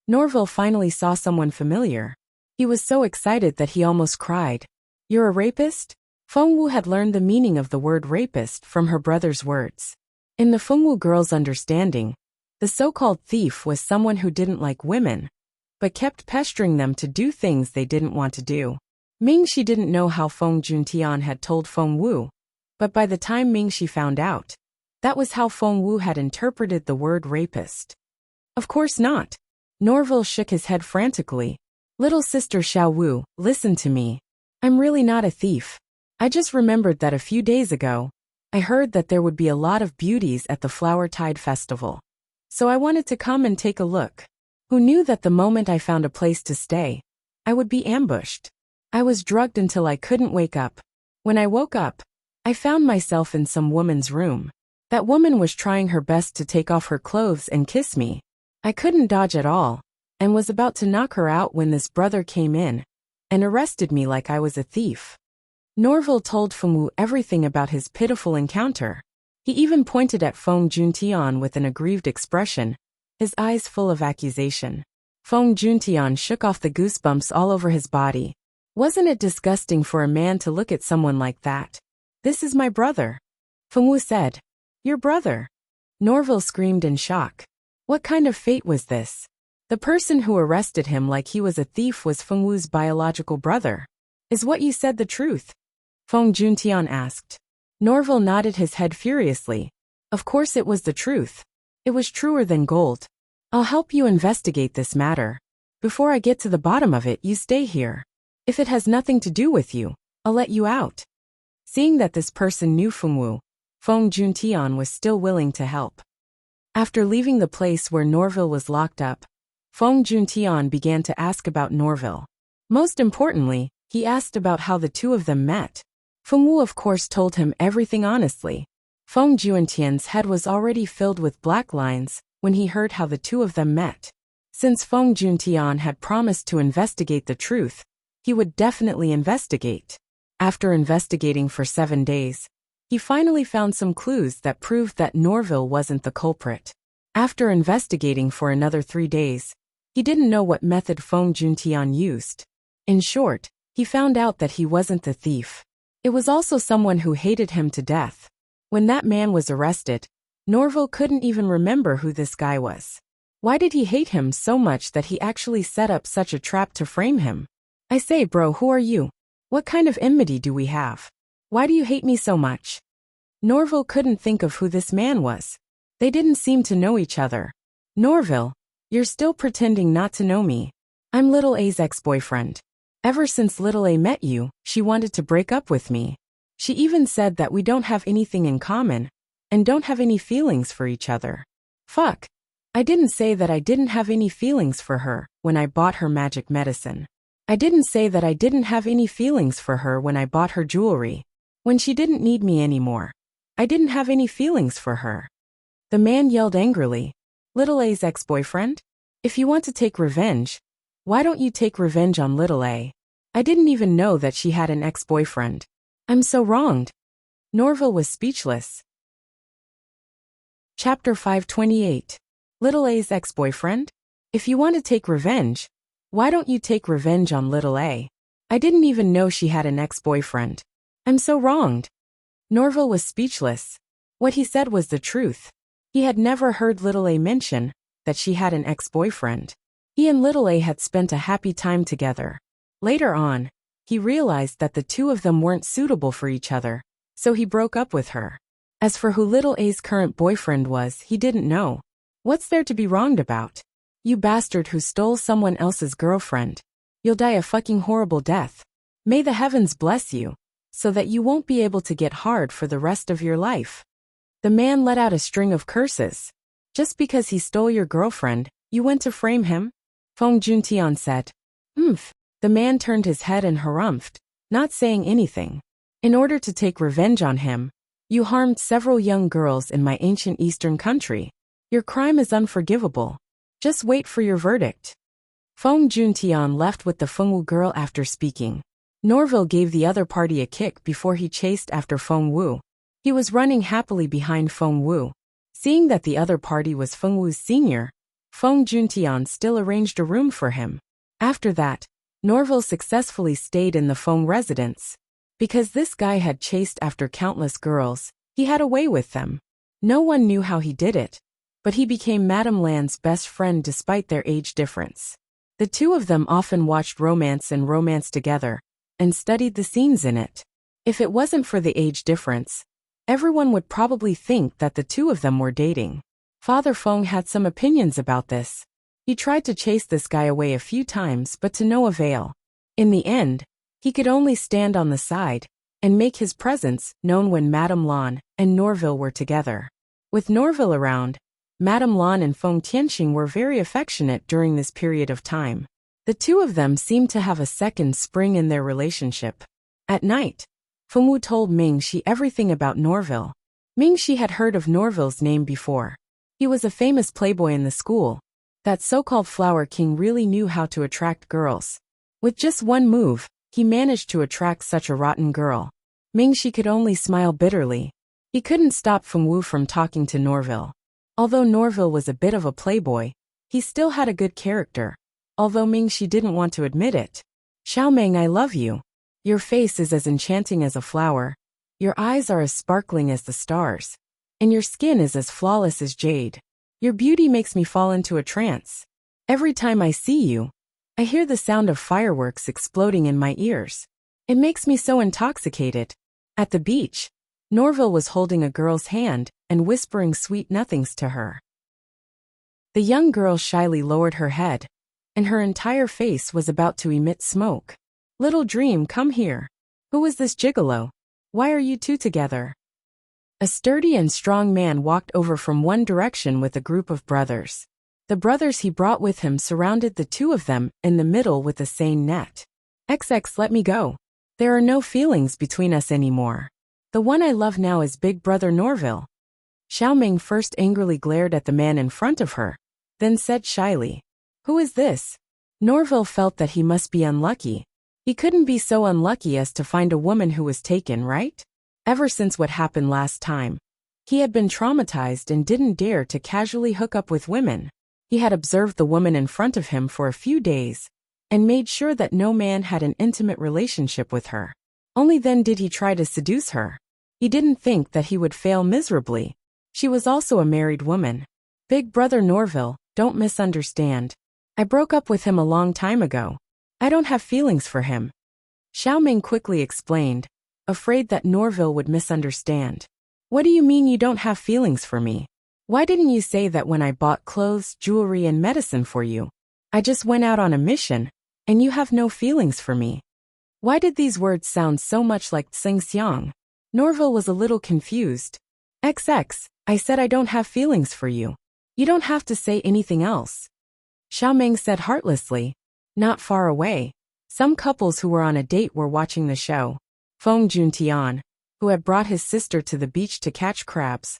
Norville finally saw someone familiar. He was so excited that he almost cried. You're a rapist? Fengwu had learned the meaning of the word rapist from her brother's words. In the Fengwu girl's understanding, the so-called thief was someone who didn't like women, but kept pestering them to do things they didn't want to do. Mingxi didn't know how Feng Juntian had told Fengwu, but by the time Mingxi found out, that was how Fengwu had interpreted the word rapist. Of course not. Norville shook his head frantically. Little sister Xiao Wu, listen to me. I'm really not a thief. I just remembered that a few days ago, I heard that there would be a lot of beauties at the Flower Tide Festival. So I wanted to come and take a look. Who knew that the moment I found a place to stay, I would be ambushed? I was drugged until I couldn't wake up. When I woke up, I found myself in some woman's room. That woman was trying her best to take off her clothes and kiss me. I couldn't dodge at all, and was about to knock her out when this brother came in and arrested me like I was a thief. Norville told Fengwu everything about his pitiful encounter. He even pointed at Feng Juntian with an aggrieved expression, his eyes full of accusation. Feng Juntian shook off the goosebumps all over his body. Wasn't it disgusting for a man to look at someone like that? This is my brother. Fengwu said. Your brother? Norville screamed in shock. What kind of fate was this? The person who arrested him like he was a thief was Fengwu's biological brother. Is what you said the truth? Feng Juntian asked. Norville nodded his head furiously. Of course it was the truth. It was truer than gold. I'll help you investigate this matter. Before I get to the bottom of it, you stay here. If it has nothing to do with you, I'll let you out. Seeing that this person knew Fengwu, Feng Juntian was still willing to help. After leaving the place where Norville was locked up, Feng Juntian began to ask about Norville. Most importantly, he asked about how the two of them met. Fengwu of course told him everything honestly. Feng Juntian's head was already filled with black lines when he heard how the two of them met. Since Feng Juntian had promised to investigate the truth, he would definitely investigate. After investigating for 7 days, He finally found some clues that proved that Norville wasn't the culprit. After investigating for another 3 days, he didn't know what method Feng Juntian used. In short, he found out that he wasn't the thief. It was also someone who hated him to death. When that man was arrested, Norville couldn't even remember who this guy was. Why did he hate him so much that he actually set up such a trap to frame him? I say, bro, who are you? What kind of enmity do we have? Why do you hate me so much? Norville couldn't think of who this man was. They didn't seem to know each other. Norville, you're still pretending not to know me. I'm Little A's ex-boyfriend. Ever since Little A met you, she wanted to break up with me. She even said that we don't have anything in common, and don't have any feelings for each other. Fuck. I didn't say that I didn't have any feelings for her when I bought her magic medicine. I didn't say that I didn't have any feelings for her when I bought her jewelry. When she didn't need me anymore, I didn't have any feelings for her. The man yelled angrily. Little A's ex-boyfriend? If you want to take revenge, why don't you take revenge on Little A? I didn't even know that she had an ex-boyfriend. I'm so wronged. Norville was speechless. Chapter 528. Little A's ex-boyfriend? If you want to take revenge, why don't you take revenge on Little A? I didn't even know she had an ex-boyfriend. I'm so wronged. Norville was speechless. What he said was the truth. He had never heard Little A mention that she had an ex-boyfriend. He and Little A had spent a happy time together. Later on, he realized that the two of them weren't suitable for each other, so he broke up with her. As for who Little A's current boyfriend was, he didn't know. What's there to be wronged about? You bastard who stole someone else's girlfriend. You'll die a fucking horrible death. May the heavens bless you, so that you won't be able to get hard for the rest of your life. The man let out a string of curses. Just because he stole your girlfriend, you went to frame him? Feng Juntian said. The man turned his head and harumphed, not saying anything. In order to take revenge on him, you harmed several young girls in my ancient eastern country. Your crime is unforgivable. Just wait for your verdict. Feng Juntian left with the Fengwu girl after speaking. Norville gave the other party a kick before he chased after Fengwu. He was running happily behind Fengwu. Seeing that the other party was Fengwu's senior, Feng Juntian still arranged a room for him. After that, Norville successfully stayed in the Feng residence. Because this guy had chased after countless girls, he had a way with them. No one knew how he did it, but he became Madame Lan's best friend despite their age difference. The two of them often watched romance and romance together, and studied the scenes in it. If it wasn't for the age difference, everyone would probably think that the two of them were dating. Father Feng had some opinions about this. He tried to chase this guy away a few times but to no avail. In the end, he could only stand on the side and make his presence known when Madame Lan and Norville were together. With Norville around, Madame Lan and Feng Tianxing were very affectionate during this period of time. The two of them seemed to have a second spring in their relationship. At night, Fengwu told Mingxi everything about Norville. Mingxi had heard of Norville's name before. He was a famous playboy in the school. That so-called Flower King really knew how to attract girls. With just one move, he managed to attract such a rotten girl. Mingxi could only smile bitterly. He couldn't stop Fengwu from talking to Norville. Although Norville was a bit of a playboy, he still had a good character, although Mingxi didn't want to admit it. Xiaomeng, I love you. Your face is as enchanting as a flower. Your eyes are as sparkling as the stars. And your skin is as flawless as jade. Your beauty makes me fall into a trance. Every time I see you, I hear the sound of fireworks exploding in my ears. It makes me so intoxicated. At the beach, Norville was holding a girl's hand and whispering sweet nothings to her. The young girl shyly lowered her head, and her entire face was about to emit smoke. Little dream, come here. Who is this gigolo? Why are you two together? A sturdy and strong man walked over from one direction with a group of brothers. The brothers he brought with him surrounded the two of them in the middle with a seine net. XX, let me go. There are no feelings between us anymore. The one I love now is Big Brother Norville. Xiaoming first angrily glared at the man in front of her, then said shyly, Who is this? Norville felt that he must be unlucky. He couldn't be so unlucky as to find a woman who was taken, right? Ever since what happened last time, he had been traumatized and didn't dare to casually hook up with women. He had observed the woman in front of him for a few days and made sure that no man had an intimate relationship with her. Only then did he try to seduce her. He didn't think that he would fail miserably. She was also a married woman. Big brother Norville, don't misunderstand. I broke up with him a long time ago. I don't have feelings for him. Xiaoming quickly explained, afraid that Norville would misunderstand. What do you mean you don't have feelings for me? Why didn't you say that when I bought clothes, jewelry, and medicine for you? I just went out on a mission, and you have no feelings for me. Why did these words sound so much like Tsing Xiang? Norville was a little confused. XX, I said I don't have feelings for you. You don't have to say anything else. Xiaoming said heartlessly. Not far away, some couples who were on a date were watching the show. Feng Juntian, who had brought his sister to the beach to catch crabs,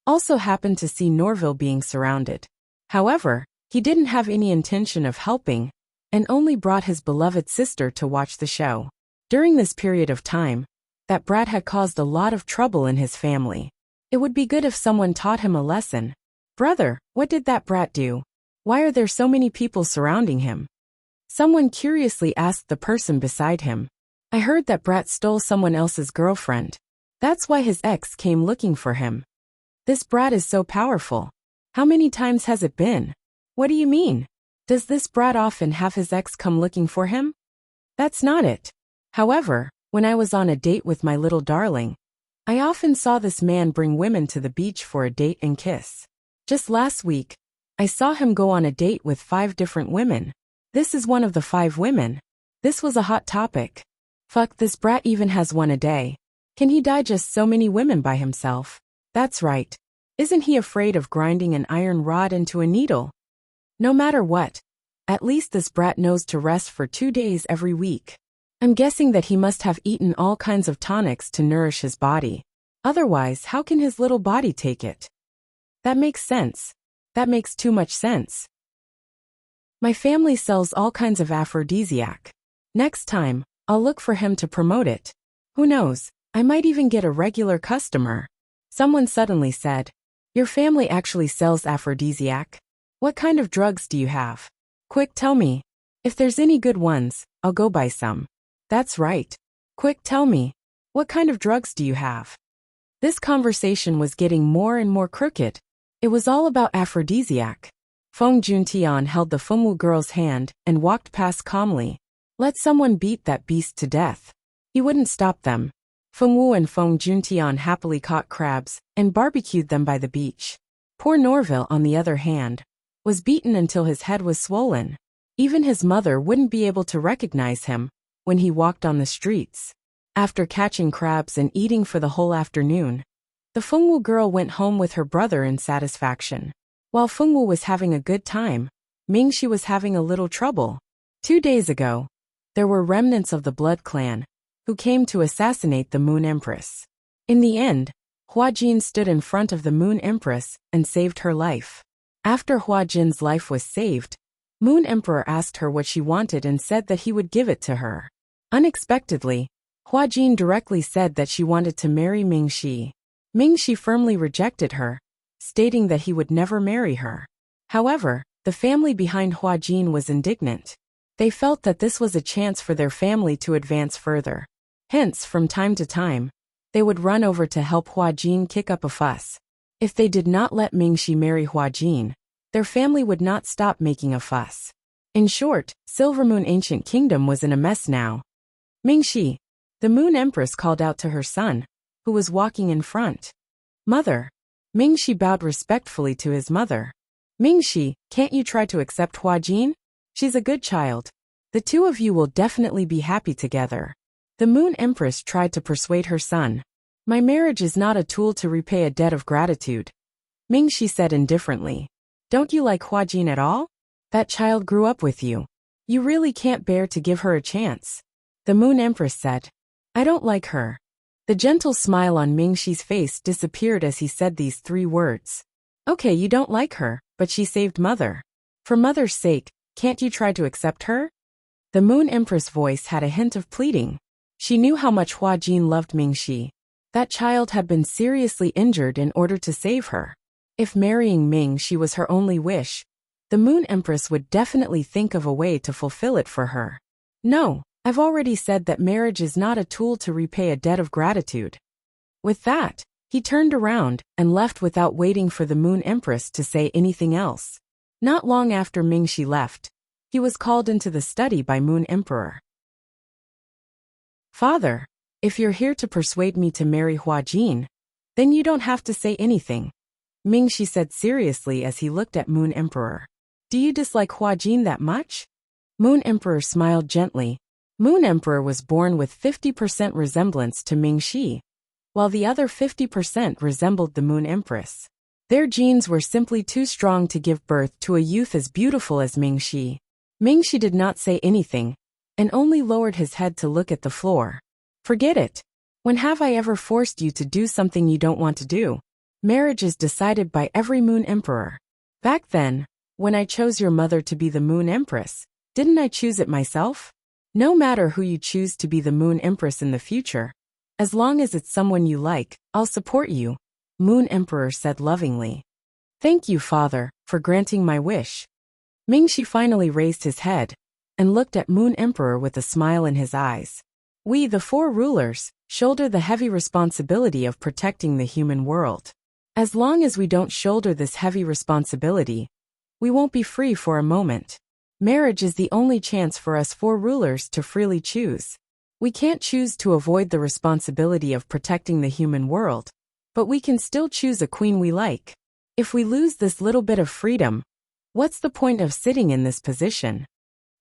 also happened to see Norville being surrounded. However, he didn't have any intention of helping, and only brought his beloved sister to watch the show. During this period of time, that brat had caused a lot of trouble in his family. It would be good if someone taught him a lesson. Brother, what did that brat do? Why are there so many people surrounding him? Someone curiously asked the person beside him. I heard that brat stole someone else's girlfriend. That's why his ex came looking for him. This brat is so powerful. How many times has it been? What do you mean? Does this brat often have his ex come looking for him? That's not it. However, when I was on a date with my little darling, I often saw this man bring women to the beach for a date and kiss. Just last week, I saw him go on a date with 5 different women. This is one of the 5 women. This was a hot topic. Fuck, this brat even has one a day. Can he digest so many women by himself? That's right. Isn't he afraid of grinding an iron rod into a needle? No matter what, at least this brat knows to rest for 2 days every week. I'm guessing that he must have eaten all kinds of tonics to nourish his body. Otherwise, how can his little body take it? That makes sense. That makes too much sense. My family sells all kinds of aphrodisiac. Next time, I'll look for him to promote it. Who knows, I might even get a regular customer. Someone suddenly said, your family actually sells aphrodisiac? What kind of drugs do you have? Quick, tell me. If there's any good ones, I'll go buy some. That's right. Quick, tell me. What kind of drugs do you have? This conversation was getting more and more crooked. It was all about aphrodisiac. Feng Juntian held the Fengwu girl's hand and walked past calmly. Let someone beat that beast to death. He wouldn't stop them. Fengwu and Feng Juntian happily caught crabs and barbecued them by the beach. Poor Norville, on the other hand, was beaten until his head was swollen. Even his mother wouldn't be able to recognize him when he walked on the streets. After catching crabs and eating for the whole afternoon, the Fengwu girl went home with her brother in satisfaction. While Fengwu was having a good time, Mingxi was having a little trouble. 2 days ago, there were remnants of the Blood Clan who came to assassinate the Moon Empress. In the end, Hua Jin stood in front of the Moon Empress and saved her life. After Hua Jin's life was saved, Moon Emperor asked her what she wanted and said that he would give it to her. Unexpectedly, Hua Jin directly said that she wanted to marry Mingxi. Mingxi firmly rejected her, stating that he would never marry her. However, the family behind Hua Jin was indignant. They felt that this was a chance for their family to advance further. Hence, from time to time, they would run over to help Hua Jin kick up a fuss. If they did not let Mingxi marry Hua Jin, their family would not stop making a fuss. In short, Silvermoon Ancient Kingdom was in a mess now. Mingxi, the Moon Empress, called out to her son, who was walking in front. Mother. Mingxi bowed respectfully to his mother. Mingxi, can't you try to accept Hua Jin? She's a good child. The two of you will definitely be happy together. The Moon Empress tried to persuade her son. My marriage is not a tool to repay a debt of gratitude. Mingxi said indifferently. Don't you like Hua Jin at all? That child grew up with you. You really can't bear to give her a chance. The Moon Empress said. I don't like her. The gentle smile on Mingxi's face disappeared as he said these 3 words. Okay, you don't like her, but she saved Mother. For Mother's sake, can't you try to accept her? The Moon Empress' voice had a hint of pleading. She knew how much Hua Jin loved Mingxi. That child had been seriously injured in order to save her. If marrying Mingxi was her only wish, the Moon Empress would definitely think of a way to fulfill it for her. No, I've already said that marriage is not a tool to repay a debt of gratitude. With that, he turned around and left without waiting for the Moon Empress to say anything else. Not long after Mingxi left, he was called into the study by Moon Emperor. Father, if you're here to persuade me to marry Huajin, then you don't have to say anything, Mingxi said seriously as he looked at Moon Emperor. Do you dislike Huajin that much? Moon Emperor smiled gently. Moon Emperor was born with 50% resemblance to Mingxi, while the other 50% resembled the Moon Empress. Their genes were simply too strong to give birth to a youth as beautiful as Mingxi. Mingxi did not say anything, and only lowered his head to look at the floor. Forget it. When have I ever forced you to do something you don't want to do? Marriage is decided by every Moon Emperor. Back then, when I chose your mother to be the Moon Empress, didn't I choose it myself? No matter who you choose to be the Moon Empress in the future, as long as it's someone you like, I'll support you, Moon Emperor said lovingly. Thank you, Father, for granting my wish. Mingxi finally raised his head and looked at Moon Emperor with a smile in his eyes. We, the 4 rulers, shoulder the heavy responsibility of protecting the human world. As long as we don't shoulder this heavy responsibility, we won't be free for a moment. Marriage is the only chance for us 4 rulers to freely choose. We can't choose to avoid the responsibility of protecting the human world, but we can still choose a queen we like. If we lose this little bit of freedom, what's the point of sitting in this position?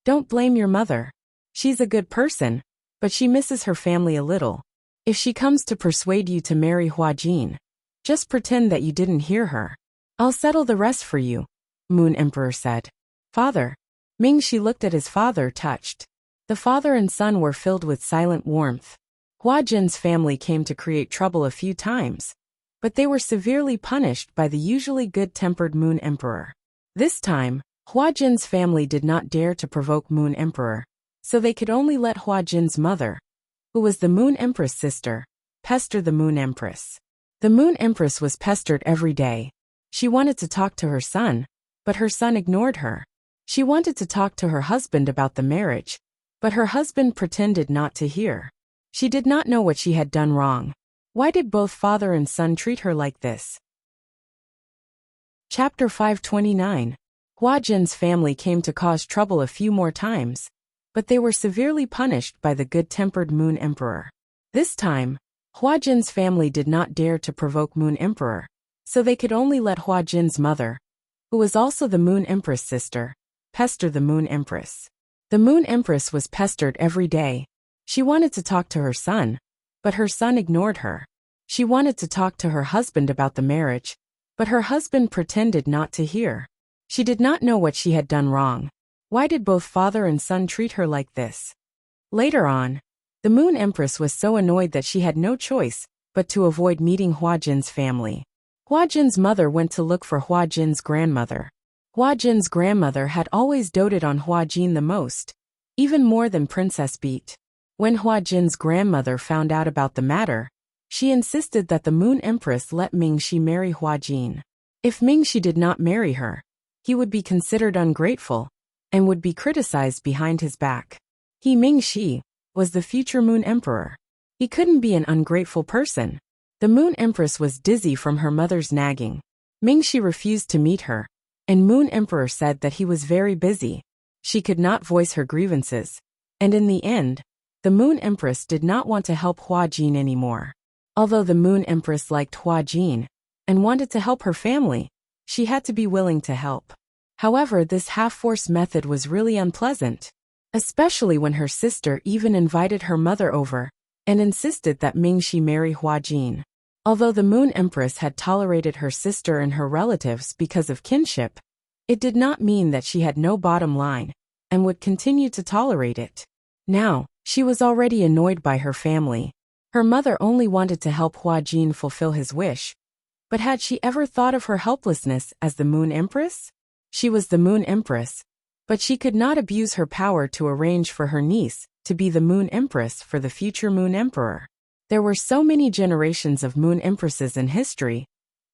Don't blame your mother. She's a good person, but she misses her family a little. If she comes to persuade you to marry Huajin, just pretend that you didn't hear her. I'll settle the rest for you, Moon Emperor said. Father. Mingxi looked at his father touched. The father and son were filled with silent warmth. Huajin's family came to create trouble a few times, but they were severely punished by the usually good-tempered Moon Emperor. This time, Huajin's family did not dare to provoke Moon Emperor, so they could only let Huajin's mother, who was the Moon Empress' sister, pester the Moon Empress. The Moon Empress was pestered every day. She wanted to talk to her son, but her son ignored her. She wanted to talk to her husband about the marriage, but her husband pretended not to hear. She did not know what she had done wrong. Why did both father and son treat her like this? Chapter 529. Huajin's family came to cause trouble a few more times, but they were severely punished by the good-tempered Moon Emperor. This time, Huajin's family did not dare to provoke Moon Emperor, so they could only let Huajin's mother, who was also the Moon Empress' sister, pester the Moon Empress. The Moon Empress was pestered every day. She wanted to talk to her son, but her son ignored her. She wanted to talk to her husband about the marriage, but her husband pretended not to hear. She did not know what she had done wrong. Why did both father and son treat her like this? Later on, the Moon Empress was so annoyed that she had no choice but to avoid meeting Huajin's family. Huajin's mother went to look for Huajin's grandmother. Huajin's grandmother had always doted on Huajin the most, even more than Princess Beat. When Huajin's grandmother found out about the matter, she insisted that the Moon Empress let Mingxi marry Huajin. If Mingxi did not marry her, he would be considered ungrateful and would be criticized behind his back. Mingxi was the future Moon Emperor. He couldn't be an ungrateful person. The Moon Empress was dizzy from her mother's nagging. Mingxi refused to meet her, and Moon Emperor said that he was very busy. She could not voice her grievances, and in the end, the Moon Empress did not want to help Huajin anymore. Although the Moon Empress liked Huajin and wanted to help her family, she had to be willing to help. However, this half-force method was really unpleasant, especially when her sister even invited her mother over and insisted that Mingxi marry Huajin. Although the Moon Empress had tolerated her sister and her relatives because of kinship, it did not mean that she had no bottom line and would continue to tolerate it. Now, she was already annoyed by her family. Her mother only wanted to help Huajin fulfill his wish, but had she ever thought of her helplessness as the Moon Empress? She was the Moon Empress, but she could not abuse her power to arrange for her niece to be the Moon Empress for the future Moon Emperor. There were so many generations of moon empresses in history,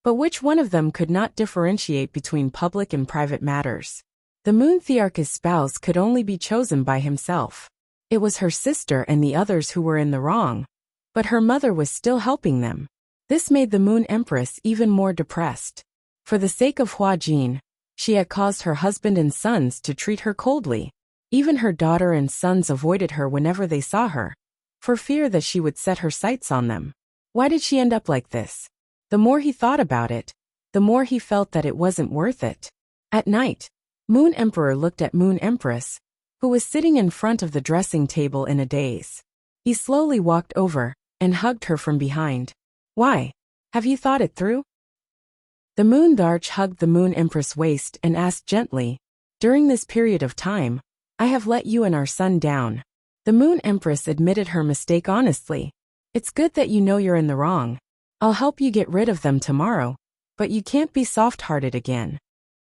but which one of them could not differentiate between public and private matters? The moon thearch's spouse could only be chosen by himself. It was her sister and the others who were in the wrong, but her mother was still helping them. This made the moon empress even more depressed. For the sake of Hua Jin, she had caused her husband and sons to treat her coldly. Even her daughter and sons avoided her whenever they saw her, for fear that she would set her sights on them. Why did she end up like this? The more he thought about it, the more he felt that it wasn't worth it. At night, Moon Emperor looked at Moon Empress, who was sitting in front of the dressing table in a daze. He slowly walked over and hugged her from behind. Why? Have you thought it through? The Moon Tharch hugged the Moon Empress' waist and asked gently, during this period of time, I have let you and our son down. The Moon Empress admitted her mistake honestly. It's good that you know you're in the wrong. I'll help you get rid of them tomorrow, but you can't be soft-hearted again.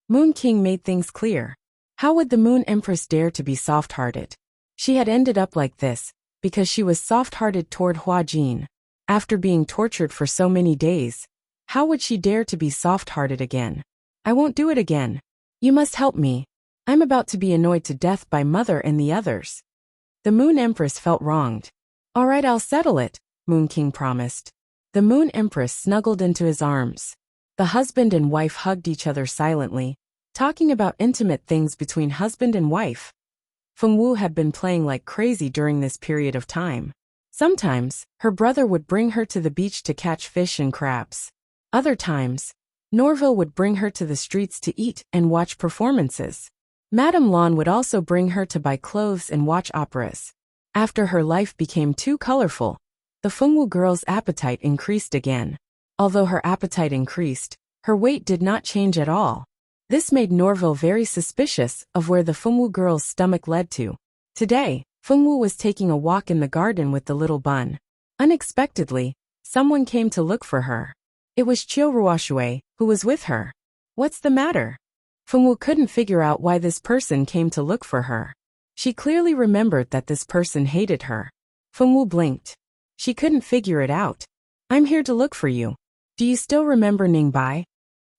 Moon King made things clear. How would the Moon Empress dare to be soft-hearted? She had ended up like this because she was soft-hearted toward Hua Jin. After being tortured for so many days, how would she dare to be soft-hearted again? I won't do it again. You must help me. I'm about to be annoyed to death by Mother and the others. The Moon Empress felt wronged. All right, I'll settle it, Moon King promised. The Moon Empress snuggled into his arms. The husband and wife hugged each other silently, talking about intimate things between husband and wife. Feng Wu had been playing like crazy during this period of time. Sometimes, her brother would bring her to the beach to catch fish and crabs. Other times, Norville would bring her to the streets to eat and watch performances. Madame Lan would also bring her to buy clothes and watch operas. After her life became too colorful, the Fengwu girl's appetite increased again. Although her appetite increased, her weight did not change at all. This made Norville very suspicious of where the Fengwu girl's stomach led to. Today, Fengwu was taking a walk in the garden with the little bun. Unexpectedly, someone came to look for her. It was Qiu Ruoshui, who was with her. What's the matter? Fengwu couldn't figure out why this person came to look for her. She clearly remembered that this person hated her. Fengwu blinked. She couldn't figure it out. I'm here to look for you. Do you still remember Ningbai?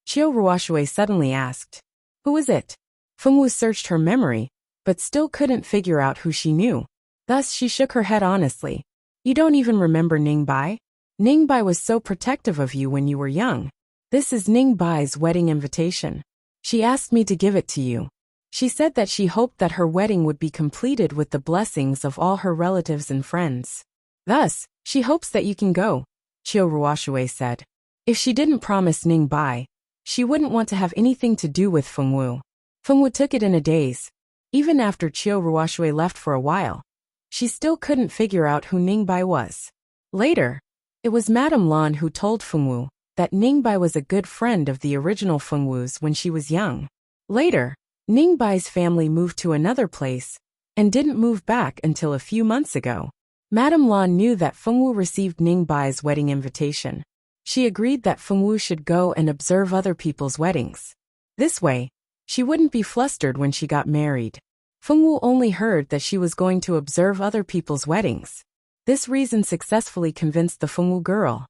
Qiu Ruoshui suddenly asked. Who is it? Fengwu searched her memory, but still couldn't figure out who she knew. Thus she shook her head honestly. You don't even remember Ningbai? Ningbai was so protective of you when you were young. This is Ningbai's wedding invitation. She asked me to give it to you. She said that she hoped that her wedding would be completed with the blessings of all her relatives and friends. Thus, she hopes that you can go, Qiu Ruoshui said. If she didn't promise Ningbai, she wouldn't want to have anything to do with Fengwu. Fengwu took it in a daze. Even after Qiu Ruoshui left for a while, she still couldn't figure out who Ningbai was. Later, it was Madame Lan who told Fengwu that Ningbai was a good friend of the original Fengwu's when she was young. Later, Ningbai's family moved to another place and didn't move back until a few months ago. Madame Lan knew that Fengwu received Ningbai's wedding invitation. She agreed that Fengwu should go and observe other people's weddings. This way, she wouldn't be flustered when she got married. Fengwu only heard that she was going to observe other people's weddings. This reason successfully convinced the Fengwu girl.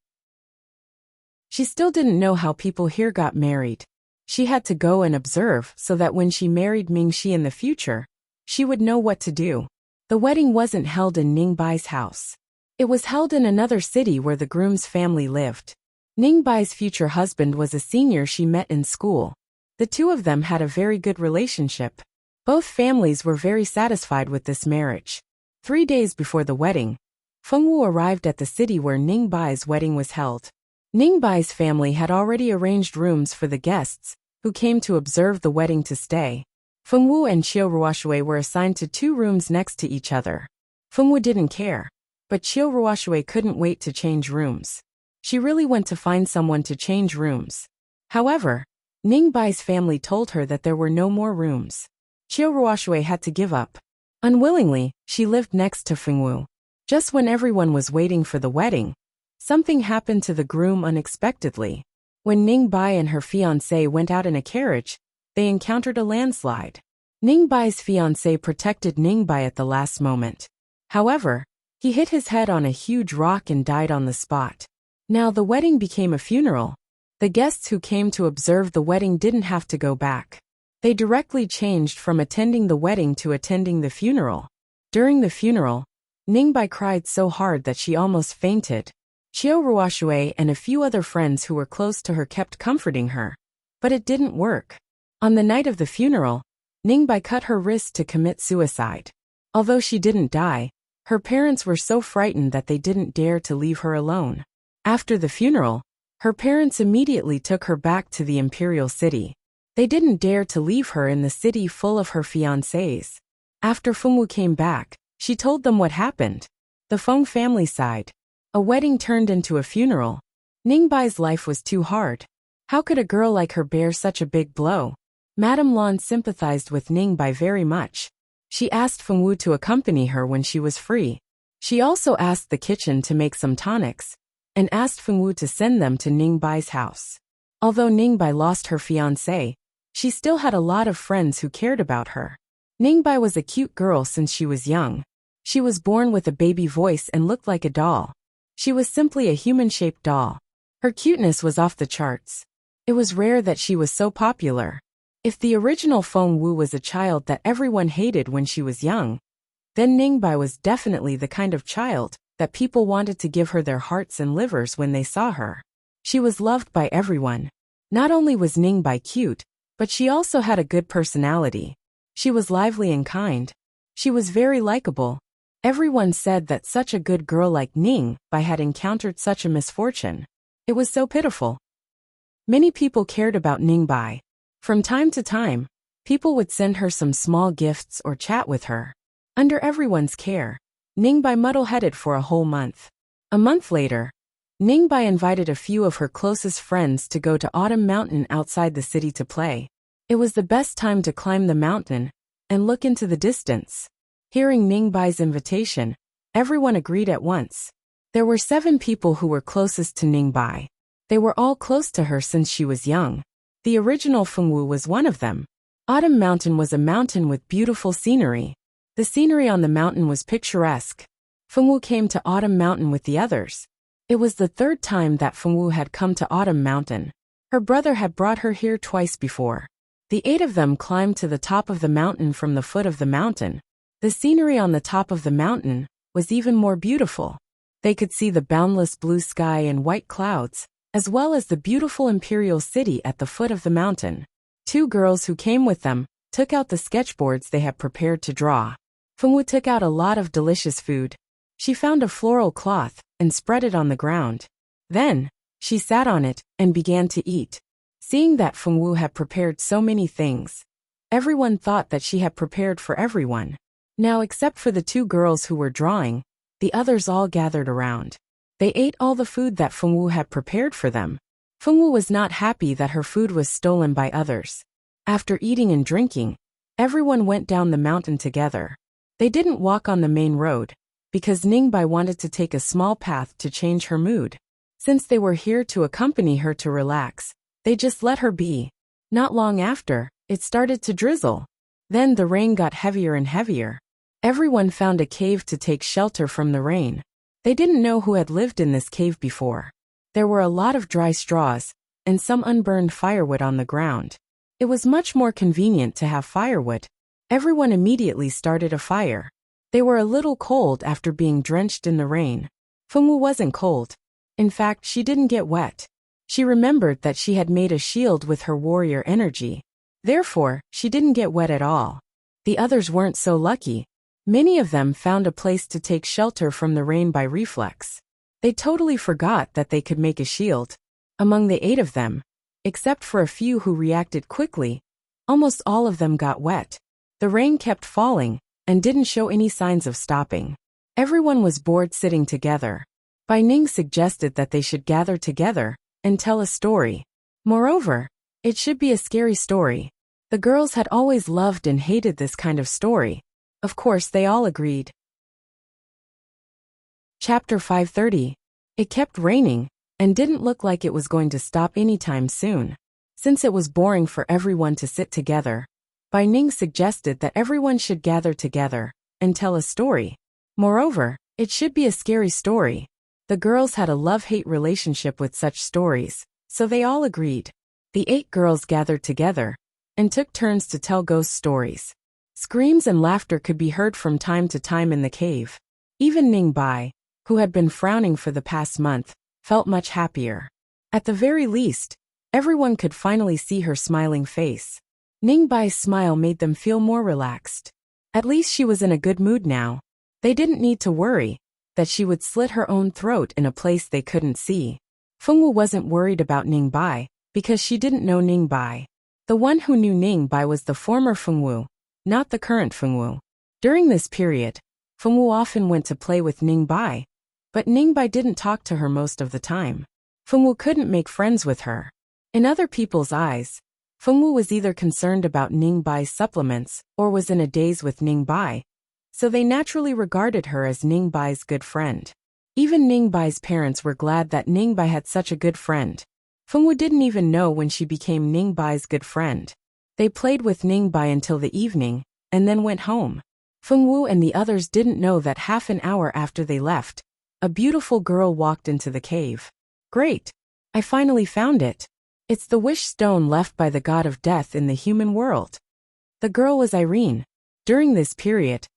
She still didn't know how people here got married. She had to go and observe so that when she married Mingxi in the future, she would know what to do. The wedding wasn't held in Ningbai's house. It was held in another city where the groom's family lived. Ningbai's future husband was a senior she met in school. The two of them had a very good relationship. Both families were very satisfied with this marriage. 3 days before the wedding, Fengwu arrived at the city where Ningbai's wedding was held. Ningbai's family had already arranged rooms for the guests who came to observe the wedding to stay. Fengwu and Qiu Ruoshui were assigned to 2 rooms next to each other. Fengwu didn't care, but Qiu Ruoshui couldn't wait to change rooms. She really went to find someone to change rooms. However, Ningbai's family told her that there were no more rooms. Qiu Ruoshui had to give up. Unwillingly, she lived next to Fengwu. Just when everyone was waiting for the wedding, something happened to the groom unexpectedly. When Ningbai and her fiancé went out in a carriage, they encountered a landslide. Ningbai's fiancé protected Ningbai at the last moment. However, He hit his head on a huge rock and died on the spot. Now the wedding became a funeral. The guests who came to observe the wedding didn't have to go back. They directly changed from attending the wedding to attending the funeral. During the funeral, Ningbai cried so hard that she almost fainted. Qiu Ruoshui and a few other friends who were close to her kept comforting her. But it didn't work. On the night of the funeral, Ningbai cut her wrist to commit suicide. Although she didn't die, her parents were so frightened that they didn't dare to leave her alone. After the funeral, her parents immediately took her back to the imperial city. They didn't dare to leave her in the city full of her fiancés. After Fengwu came back, she told them what happened. The Feng family sighed. A wedding turned into a funeral. Ningbai's life was too hard. How could a girl like her bear such a big blow? Madame Lan sympathized with Ningbai very much. She asked Fengwu to accompany her when she was free. She also asked the kitchen to make some tonics, and asked Fengwu to send them to Ningbai's house. Although Ningbai lost her fiancé, she still had a lot of friends who cared about her. Ningbai was a cute girl since she was young. She was born with a baby voice and looked like a doll. She was simply a human-shaped doll. Her cuteness was off the charts. It was rare that she was so popular. If the original Feng Wu was a child that everyone hated when she was young, then Ningbai was definitely the kind of child that people wanted to give her their hearts and livers when they saw her. She was loved by everyone. Not only was Ningbai cute, but she also had a good personality. She was lively and kind. She was very likable. Everyone said that such a good girl like Ningbai had encountered such a misfortune. It was so pitiful. Many people cared about Ningbai. From time to time, people would send her some small gifts or chat with her. Under everyone's care, Ningbai muddle-headed for a whole month. A month later, Ningbai invited a few of her closest friends to go to Autumn Mountain outside the city to play. It was the best time to climb the mountain and look into the distance. Hearing Ningbai's invitation, everyone agreed at once. There were 7 people who were closest to Ningbai. They were all close to her since she was young. The original Fengwu was one of them. Autumn Mountain was a mountain with beautiful scenery. The scenery on the mountain was picturesque. Fengwu came to Autumn Mountain with the others. It was the 3rd time that Fengwu had come to Autumn Mountain. Her brother had brought her here twice before. The 8 of them climbed to the top of the mountain from the foot of the mountain. The scenery on the top of the mountain was even more beautiful. They could see the boundless blue sky and white clouds, as well as the beautiful imperial city at the foot of the mountain. 2 girls who came with them took out the sketchboards they had prepared to draw. Fengwu took out a lot of delicious food. She found a floral cloth and spread it on the ground. Then, she sat on it and began to eat. Seeing that Fengwu had prepared so many things, everyone thought that she had prepared for everyone. Now, except for the 2 girls who were drawing, the others all gathered around. They ate all the food that Fengwu had prepared for them. Fengwu was not happy that her food was stolen by others. After eating and drinking, everyone went down the mountain together. They didn't walk on the main road, because Ningbai wanted to take a small path to change her mood. Since they were here to accompany her to relax, they just let her be. Not long after, it started to drizzle. Then the rain got heavier and heavier. Everyone found a cave to take shelter from the rain. They didn't know who had lived in this cave before. There were a lot of dry straws, and some unburned firewood on the ground. It was much more convenient to have firewood. Everyone immediately started a fire. They were a little cold after being drenched in the rain. Fengwu wasn't cold. In fact, she didn't get wet. She remembered that she had made a shield with her warrior energy. Therefore, she didn't get wet at all. The others weren't so lucky. Many of them found a place to take shelter from the rain by reflex. They totally forgot that they could make a shield. Among the 8 of them, except for a few who reacted quickly, almost all of them got wet. The rain kept falling and didn't show any signs of stopping. Everyone was bored sitting together. Bai Ning suggested that they should gather together and tell a story. Moreover, it should be a scary story. The girls had always loved and hated this kind of story. Of course, they all agreed. Chapter 530. It kept raining, and didn't look like it was going to stop anytime soon. Since it was boring for everyone to sit together, Bai Ning suggested that everyone should gather together and tell a story. Moreover, It should be a scary story. The girls had a love-hate relationship with such stories, so they all agreed. The 8 girls gathered together and took turns to tell ghost stories. Screams and laughter could be heard from time to time in the cave. Even Ningbai, who had been frowning for the past month, felt much happier. At the very least, everyone could finally see her smiling face. Ningbai's smile made them feel more relaxed. At least she was in a good mood now. They didn't need to worry that she would slit her own throat in a place they couldn't see. Fengwu wasn't worried about Ningbai because she didn't know Ningbai. The one who knew Ningbai was the former Fengwu, not the current Fengwu. During this period, Fengwu often went to play with Ningbai, but Ningbai didn't talk to her most of the time. Fengwu couldn't make friends with her. In other people's eyes, Fengwu was either concerned about Ningbai's supplements or was in a daze with Ningbai, so they naturally regarded her as Ningbai's good friend. Even Ningbai's parents were glad that Ningbai had such a good friend. Fengwu didn't even know when she became Ningbai's good friend. They played with Ningbai until the evening, and then went home. Fengwu and the others didn't know that half an hour after they left, a beautiful girl walked into the cave. Great! I finally found it. It's the wish stone left by the god of death in the human world. The girl was Irene. During this period,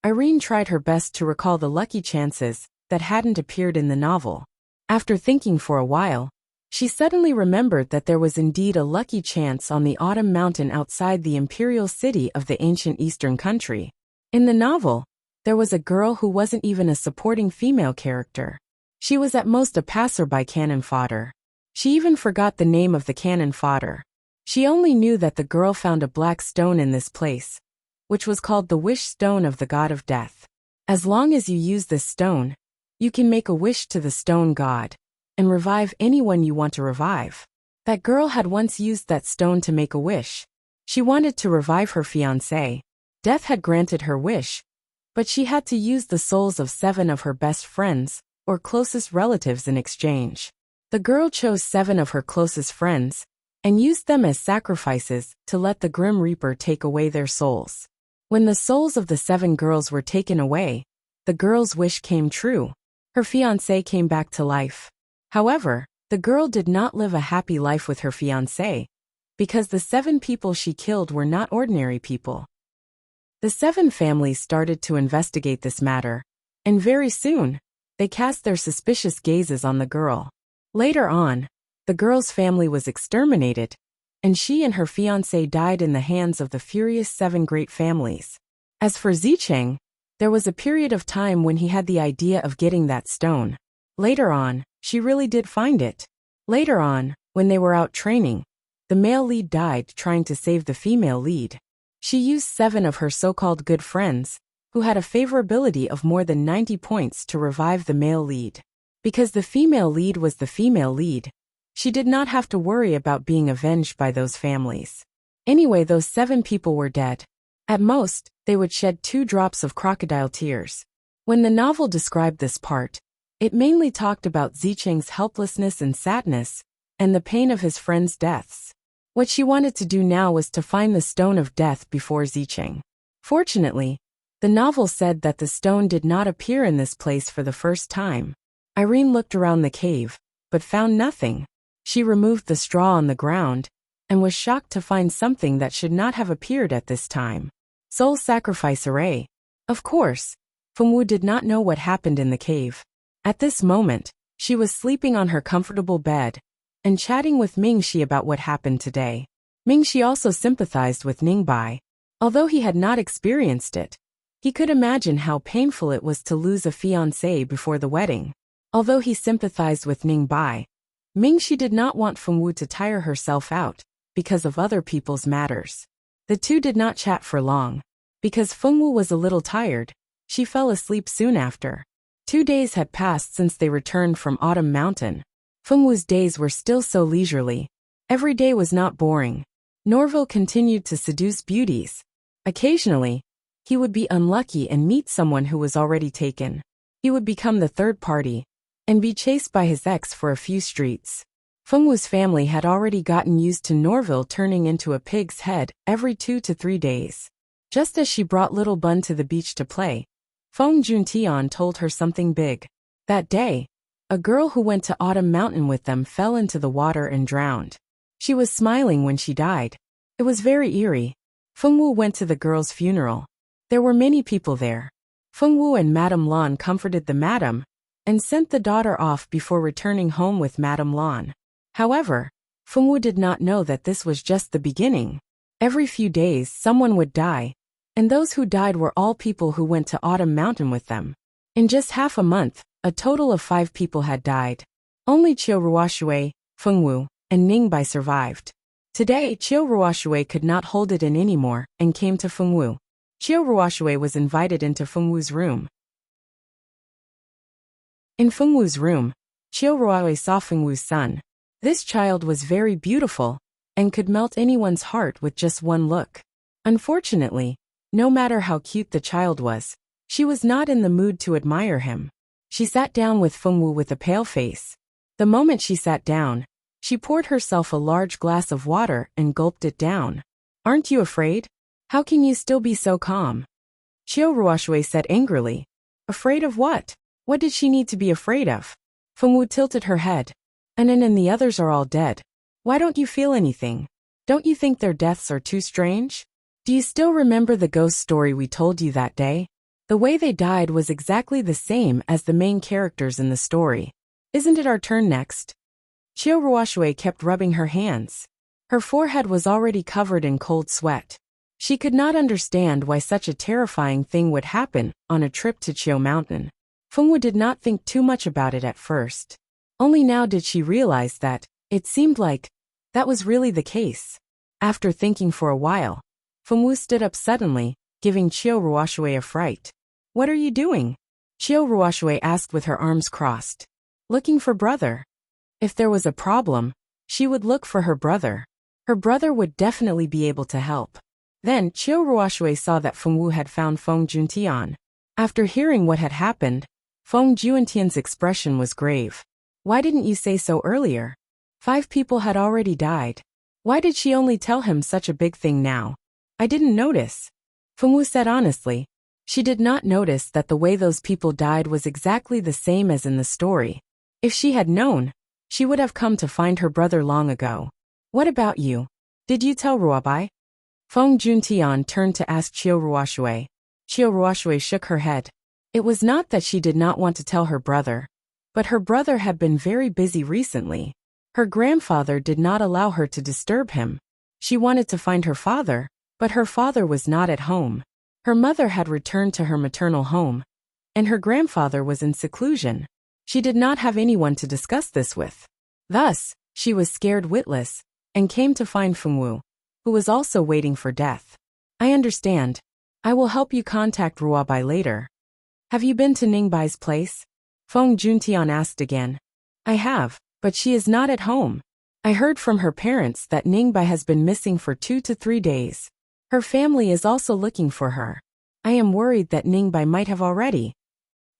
Irene tried her best to recall the lucky chances that hadn't appeared in the novel. After thinking for a while, she suddenly remembered that there was indeed a lucky chance on the Autumn Mountain outside the imperial city of the ancient eastern country. In the novel, there was a girl who wasn't even a supporting female character. She was at most a passerby cannon fodder. She even forgot the name of the cannon fodder. She only knew that the girl found a black stone in this place, which was called the wish stone of the god of death. As long as you use this stone, you can make a wish to the stone god and revive anyone you want to revive. That girl had once used that stone to make a wish. She wanted to revive her fiancé. Death had granted her wish, but she had to use the souls of 7 of her best friends or closest relatives in exchange. The girl chose 7 of her closest friends and used them as sacrifices to let the Grim Reaper take away their souls. When the souls of the 7 girls were taken away, the girl's wish came true. Her fiancé came back to life. However, the girl did not live a happy life with her fiancé, because the 7 people she killed were not ordinary people. The 7 families started to investigate this matter, and very soon, they cast their suspicious gazes on the girl. Later on, the girl's family was exterminated, and she and her fiancé died in the hands of the furious 7 great families. As for Zicheng, there was a period of time when he had the idea of getting that stone. Later on, she really did find it. Later on, when they were out training, the male lead died trying to save the female lead. She used 7 of her so-called good friends, who had a favorability of more than 90 points to revive the male lead. Because the female lead was the female lead, she did not have to worry about being avenged by those families. Anyway, those 7 people were dead. At most, they would shed 2 drops of crocodile tears. When the novel described this part, it mainly talked about Zicheng's helplessness and sadness, and the pain of his friends' deaths. What she wanted to do now was to find the stone of death before Zicheng. Fortunately, the novel said that the stone did not appear in this place for the first time. Irene looked around the cave, but found nothing. She removed the straw on the ground, and was shocked to find something that should not have appeared at this time. Soul sacrifice array. Of course, Fengwu did not know what happened in the cave. At this moment, she was sleeping on her comfortable bed, and chatting with Mingxi about what happened today. Mingxi also sympathized with Ningbai. Although he had not experienced it, he could imagine how painful it was to lose a fiancé before the wedding. Although he sympathized with Ningbai, Mingxi did not want Fengwu to tire herself out because of other people's matters. The two did not chat for long. Because Fengwu was a little tired, she fell asleep soon after. 2 days had passed since they returned from Autumn Mountain. Fengwu's days were still so leisurely. Every day was not boring. Norville continued to seduce beauties. Occasionally, he would be unlucky and meet someone who was already taken. He would become the third party and be chased by his ex for a few streets. Fengwu's family had already gotten used to Norville turning into a pig's head every 2 to 3 days. Just as she brought little Bun to the beach to play, Feng Juntian told her something big. That day, a girl who went to Autumn Mountain with them fell into the water and drowned. She was smiling when she died. It was very eerie. Feng Wu went to the girl's funeral. There were many people there. Feng Wu and Madame Lan comforted the madam and sent the daughter off before returning home with Madame Lan. However, Feng Wu did not know that this was just the beginning. Every few days someone would die, and those who died were all people who went to Autumn Mountain with them. In just half a month, a total of 5 people had died. Only Qiu Ruoshui, Feng Wu, and Ning Bai survived. Today, Qiu Ruoshui could not hold it in anymore and came to Feng Wu. Qiu Ruoshui was invited into Feng Wu's room. In Feng Wu's room, Qiu Ruoshui saw Feng Wu's son. This child was very beautiful and could melt anyone's heart with just one look. Unfortunately, no matter how cute the child was, she was not in the mood to admire him. She sat down with Feng Wu with a pale face. The moment she sat down, she poured herself a large glass of water and gulped it down. Aren't you afraid? How can you still be so calm? Qiu Ruoshui said angrily. Afraid of what? What did she need to be afraid of? Feng Wu tilted her head. Anan and the others are all dead. Why don't you feel anything? Don't you think their deaths are too strange? Do you still remember the ghost story we told you that day? The way they died was exactly the same as the main characters in the story. Isn't it our turn next? Qiu Ruoshui kept rubbing her hands. Her forehead was already covered in cold sweat. She could not understand why such a terrifying thing would happen on a trip to Qiu Mountain. Feng Wu did not think too much about it at first. Only now did she realize that, it seemed like, that was really the case. After thinking for a while, Feng Wu stood up suddenly, giving Qiu Ruoshui a fright. What are you doing? Qiu Ruoshui asked with her arms crossed. Looking for brother. If there was a problem, she would look for her brother. Her brother would definitely be able to help. Then Qiu Ruoshui saw that Feng Wu had found Feng Juntian. After hearing what had happened, Feng Juntian's expression was grave. Why didn't you say so earlier? 5 people had already died. Why did she only tell him such a big thing now? I didn't notice. Feng Wu said honestly. She did not notice that the way those people died was exactly the same as in the story. If she had known, she would have come to find her brother long ago. What about you? Did you tell Ruobai? Feng Juntian turned to ask Qiu Ruoshui. Qiu Ruoshui shook her head. It was not that she did not want to tell her brother, but her brother had been very busy recently. Her grandfather did not allow her to disturb him. She wanted to find her father, but her father was not at home. Her mother had returned to her maternal home, and her grandfather was in seclusion. She did not have anyone to discuss this with. Thus, she was scared witless, and came to find Feng Wu, who was also waiting for death. I understand. I will help you contact Ruobai later. Have you been to Ningbai's place? Feng Juntian asked again. I have, but she is not at home. I heard from her parents that Ningbai has been missing for 2 to 3 days. Her family is also looking for her. I am worried that Ningbai might have already.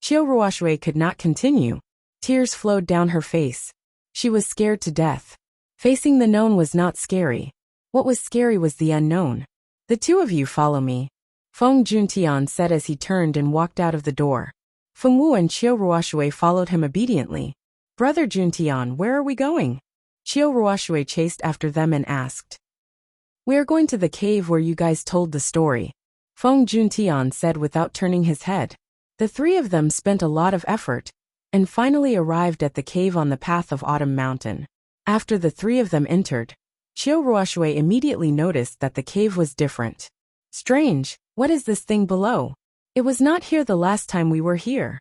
Qiu Ruoshui could not continue. Tears flowed down her face. She was scared to death. Facing the known was not scary. What was scary was the unknown. The 2 of you follow me, Feng Juntian said as he turned and walked out of the door. Feng Wu and Qiu Ruoshui followed him obediently. Brother Juntian, where are we going? Qiu Ruoshui chased after them and asked. We are going to the cave where you guys told the story, Feng Juntian said without turning his head. The 3 of them spent a lot of effort, and finally arrived at the cave on the path of Autumn Mountain. After the 3 of them entered, Qiu Ruoshui immediately noticed that the cave was different. Strange, what is this thing below? It was not here the last time we were here.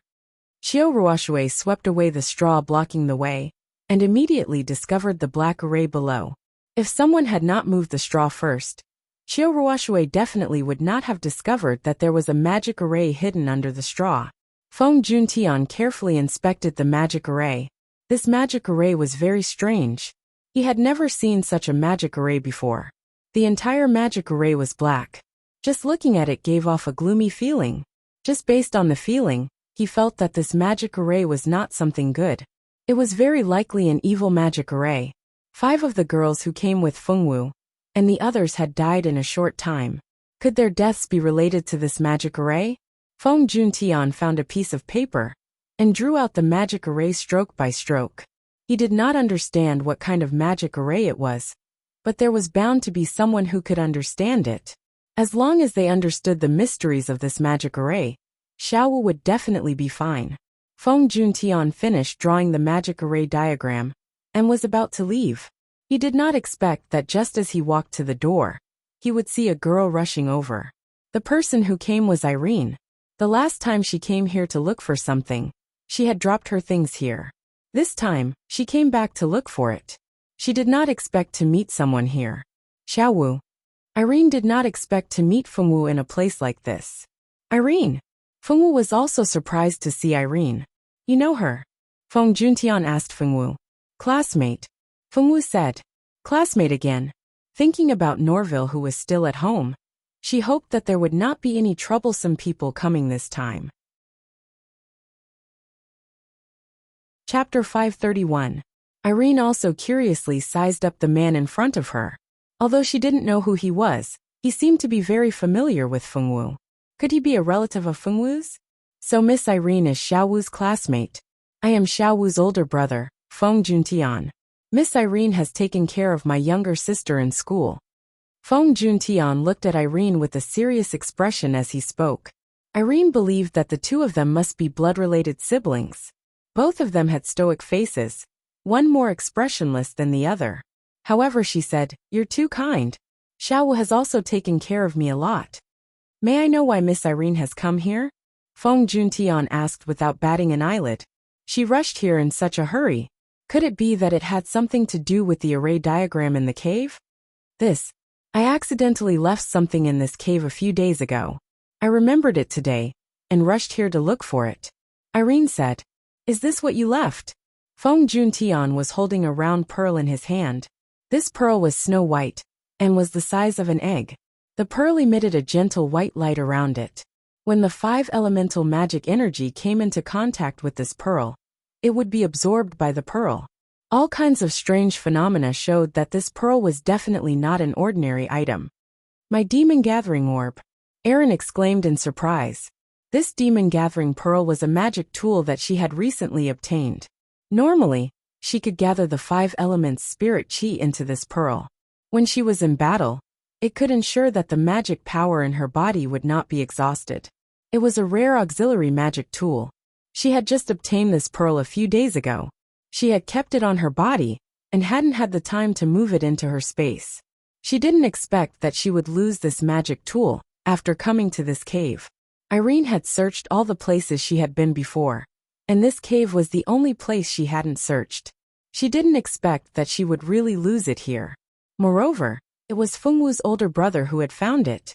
Qiu Ruoshui swept away the straw blocking the way, and immediately discovered the black array below. If someone had not moved the straw first, Qiu Ruoshui definitely would not have discovered that there was a magic array hidden under the straw. Feng Juntian carefully inspected the magic array. This magic array was very strange. He had never seen such a magic array before. The entire magic array was black. Just looking at it gave off a gloomy feeling. Just based on the feeling, he felt that this magic array was not something good. It was very likely an evil magic array. 5 of the girls who came with Feng Wu, and the others had died in a short time. Could their deaths be related to this magic array? Feng Juntian found a piece of paper and drew out the magic array stroke by stroke. He did not understand what kind of magic array it was, but there was bound to be someone who could understand it. As long as they understood the mysteries of this magic array, Xiaowu would definitely be fine. Feng Juntian finished drawing the magic array diagram and was about to leave. He did not expect that just as he walked to the door, he would see a girl rushing over. The person who came was Irene. The last time she came here to look for something, she had dropped her things here. This time, she came back to look for it. She did not expect to meet someone here. Xiaowu. Irene did not expect to meet Fengwu in a place like this. Irene. Fengwu was also surprised to see Irene. You know her? Feng Juntian asked Fengwu. Classmate. Fengwu said. Classmate again. Thinking about Norville, who was still at home, she hoped that there would not be any troublesome people coming this time. Chapter 531. Irene also curiously sized up the man in front of her. Although she didn't know who he was, he seemed to be very familiar with Fengwu. Could he be a relative of Fengwu's? So Miss Irene is Xiaowu's classmate. I am Xiaowu's older brother, Feng Juntian. Miss Irene has taken care of my younger sister in school. Feng Juntian looked at Irene with a serious expression as he spoke. Irene believed that the two of them must be blood-related siblings. Both of them had stoic faces, one more expressionless than the other. However, she said, You're too kind. Xiaowu has also taken care of me a lot. May I know why Miss Irene has come here? Feng Juntian asked without batting an eyelid. She rushed here in such a hurry. Could it be that it had something to do with the array diagram in the cave? I accidentally left something in this cave a few days ago. I remembered it today, and rushed here to look for it. Irene said. Is this what you left? Feng Juntian was holding a round pearl in his hand. This pearl was snow white, and was the size of an egg. The pearl emitted a gentle white light around it. When the 5 elemental magic energy came into contact with this pearl, it would be absorbed by the pearl. All kinds of strange phenomena showed that this pearl was definitely not an ordinary item. My demon-gathering orb! Erin exclaimed in surprise. This demon-gathering pearl was a magic tool that she had recently obtained. Normally, she could gather the 5 elements spirit chi into this pearl. When she was in battle, it could ensure that the magic power in her body would not be exhausted. It was a rare auxiliary magic tool. She had just obtained this pearl a few days ago. She had kept it on her body, and hadn't had the time to move it into her space. She didn't expect that she would lose this magic tool after coming to this cave. Irene had searched all the places she had been before, and this cave was the only place she hadn't searched. She didn't expect that she would really lose it here. Moreover, it was Fengwu's older brother who had found it.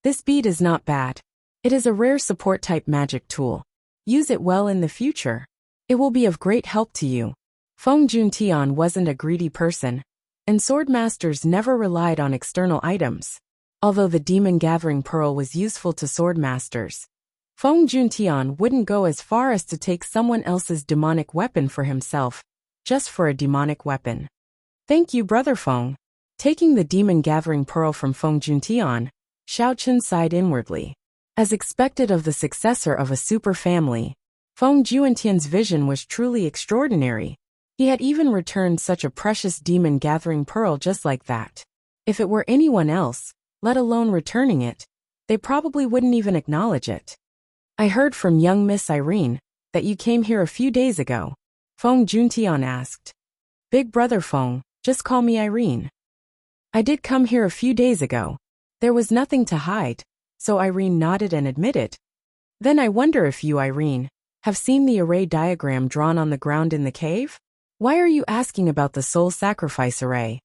This bead is not bad. It is a rare support-type magic tool. Use it well in the future. It will be of great help to you. Feng Juntian wasn't a greedy person, and swordmasters never relied on external items. Although the demon-gathering pearl was useful to swordmasters, Feng Juntian wouldn't go as far as to take someone else's demonic weapon for himself, just for a demonic weapon. Thank you, Brother Feng. Taking the demon-gathering pearl from Feng Juntian, Xiaochen sighed inwardly. As expected of the successor of a super family, Feng Juntian's vision was truly extraordinary. He had even returned such a precious demon-gathering pearl just like that. If it were anyone else, let alone returning it, they probably wouldn't even acknowledge it. I heard from young Miss Irene that you came here a few days ago. Feng Juntian asked. Big Brother Feng, just call me Irene. I did come here a few days ago. There was nothing to hide, so Irene nodded and admitted. Then I wonder if you, Irene, have seen the array diagram drawn on the ground in the cave? Why are you asking about the soul sacrifice array?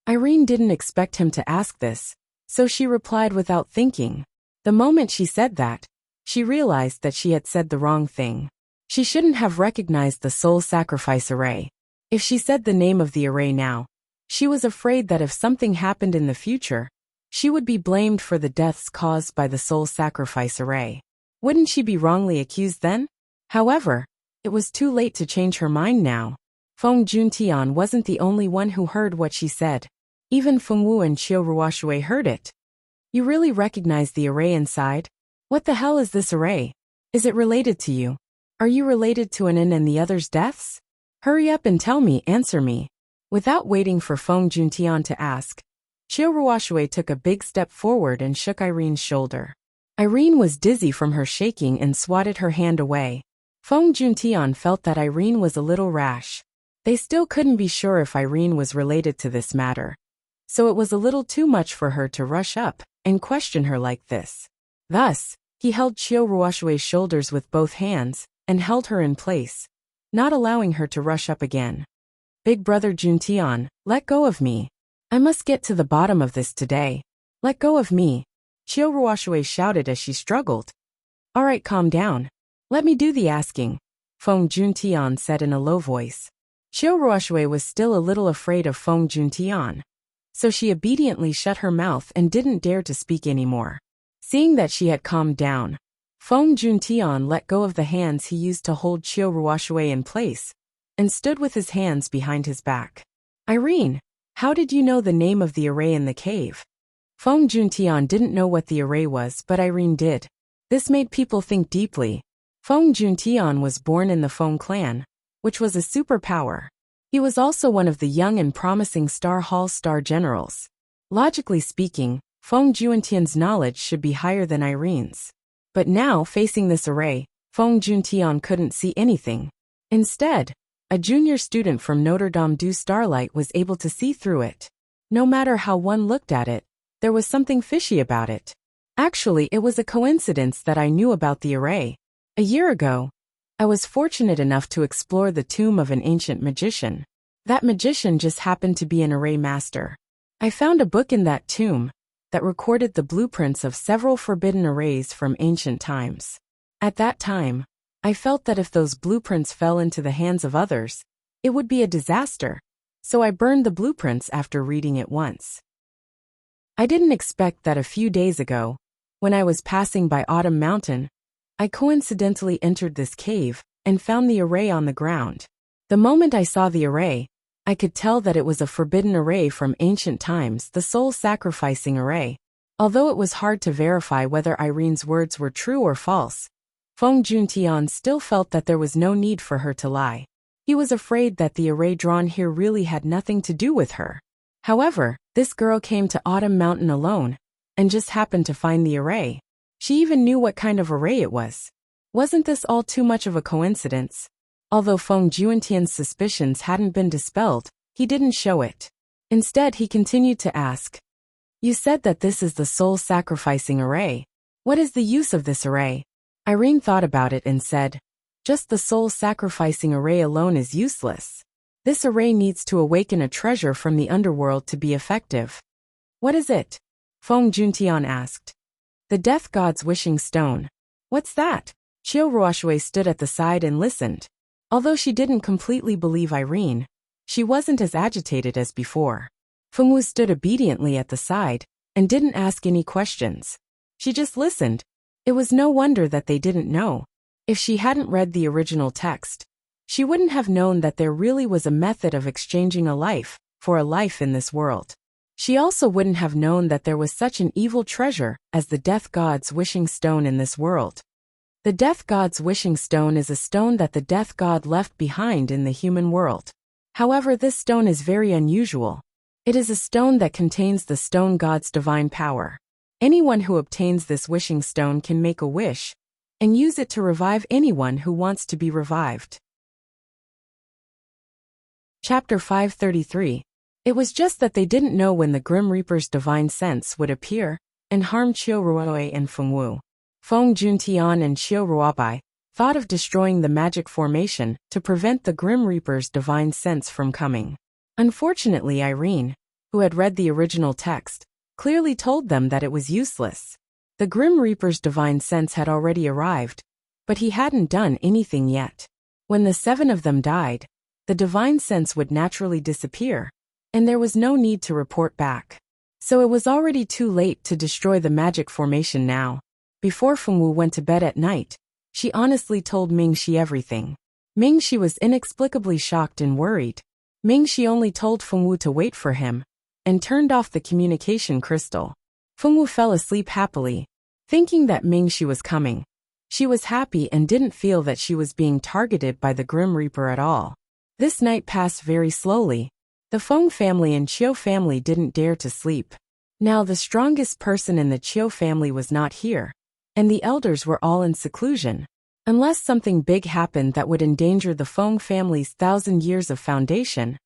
Irene didn't expect him to ask this, so she replied without thinking. The moment she said that, she realized that she had said the wrong thing. She shouldn't have recognized the soul sacrifice array. If she said the name of the array now, she was afraid that if something happened in the future, she would be blamed for the deaths caused by the soul sacrifice array. Wouldn't she be wrongly accused then? However, it was too late to change her mind now. Feng Juntian wasn't the only one who heard what she said. Even Fengwu and Qiu Ruoshui heard it. You really recognize the array inside? What the hell is this array? Is it related to you? Are you related to an and the other's deaths? Hurry up and tell me, answer me. Without waiting for Feng Juntian to ask, Qiu Ruoshui took a big step forward and shook Irene's shoulder. Irene was dizzy from her shaking and swatted her hand away. Feng Juntian felt that Irene was a little rash. They still couldn't be sure if Irene was related to this matter, so it was a little too much for her to rush up and question her like this. Thus, he held Qiu Ruoshui's shoulders with both hands and held her in place, not allowing her to rush up again. Big brother Juntian, let go of me. I must get to the bottom of this today. Let go of me, Qiu Ruoshui shouted as she struggled. All right, calm down. Let me do the asking, Feng Juntian said in a low voice. Qiu Ruoshui was still a little afraid of Feng Juntian, so she obediently shut her mouth and didn't dare to speak anymore. Seeing that she had calmed down, Feng Juntian let go of the hands he used to hold Qiu Ruoshui in place and stood with his hands behind his back. Irene, how did you know the name of the array in the cave? Feng Juntian didn't know what the array was, but Irene did. This made people think deeply. Feng Juntian was born in the Feng clan, which was a superpower. He was also one of the young and promising Star Hall star generals. Logically speaking, Feng Juntian's knowledge should be higher than Irene's. But now, facing this array, Feng Juntian couldn't see anything. Instead, a junior student from Notre Dame du Starlight was able to see through it. No matter how one looked at it, there was something fishy about it. Actually, it was a coincidence that I knew about the array. A year ago, I was fortunate enough to explore the tomb of an ancient magician. That magician just happened to be an array master. I found a book in that tomb that recorded the blueprints of several forbidden arrays from ancient times. At that time, I felt that if those blueprints fell into the hands of others, it would be a disaster, so I burned the blueprints after reading it once. I didn't expect that a few days ago, when I was passing by Autumn Mountain, I coincidentally entered this cave and found the array on the ground. The moment I saw the array, I could tell that it was a forbidden array from ancient times, the soul-sacrificing array. Although it was hard to verify whether Irene's words were true or false, Feng Juntian still felt that there was no need for her to lie. He was afraid that the array drawn here really had nothing to do with her. However, this girl came to Autumn Mountain alone, and just happened to find the array. She even knew what kind of array it was. Wasn't this all too much of a coincidence? Although Feng Juntian's suspicions hadn't been dispelled, he didn't show it. Instead, he continued to ask, "You said that this is the soul-sacrificing array. What is the use of this array?" Irene thought about it and said, "Just the soul-sacrificing array alone is useless. This array needs to awaken a treasure from the underworld to be effective." "What is it?" Feng Juntian asked. "The Death God's wishing stone." "What's that?" Qiu Ruoshui stood at the side and listened. Although she didn't completely believe Irene, she wasn't as agitated as before. Fengwu stood obediently at the side and didn't ask any questions. She just listened. It was no wonder that they didn't know. If she hadn't read the original text, she wouldn't have known that there really was a method of exchanging a life for a life in this world. She also wouldn't have known that there was such an evil treasure as the Death God's wishing stone in this world. The Death God's wishing stone is a stone that the Death God left behind in the human world. However, this stone is very unusual. It is a stone that contains the stone god's divine power. Anyone who obtains this wishing stone can make a wish and use it to revive anyone who wants to be revived. Chapter 533. It was just that they didn't know when the Grim Reaper's divine sense would appear and harm Qiu Ruoshui and Fengwu. Feng Juntian and Qiu Ruoshui thought of destroying the magic formation to prevent the Grim Reaper's divine sense from coming. Unfortunately, Irene, who had read the original text, clearly told them that it was useless. The Grim Reaper's divine sense had already arrived, but he hadn't done anything yet. When the 7 of them died, the divine sense would naturally disappear, and there was no need to report back. So it was already too late to destroy the magic formation now. Before Fengwu went to bed at night, she honestly told Mingxi everything. Mingxi was inexplicably shocked and worried. Mingxi only told Fengwu to wait for him and turned off the communication crystal. Fengwu fell asleep happily, Thinking that Mingxi was coming, she was happy and didn't feel that she was being targeted by the Grim Reaper at all. This night passed very slowly. The Feng family and Qiu family didn't dare to sleep. Now the strongest person in the Qiu family was not here, and the elders were all in seclusion. Unless something big happened that would endanger the Feng family's 1,000 years of foundation,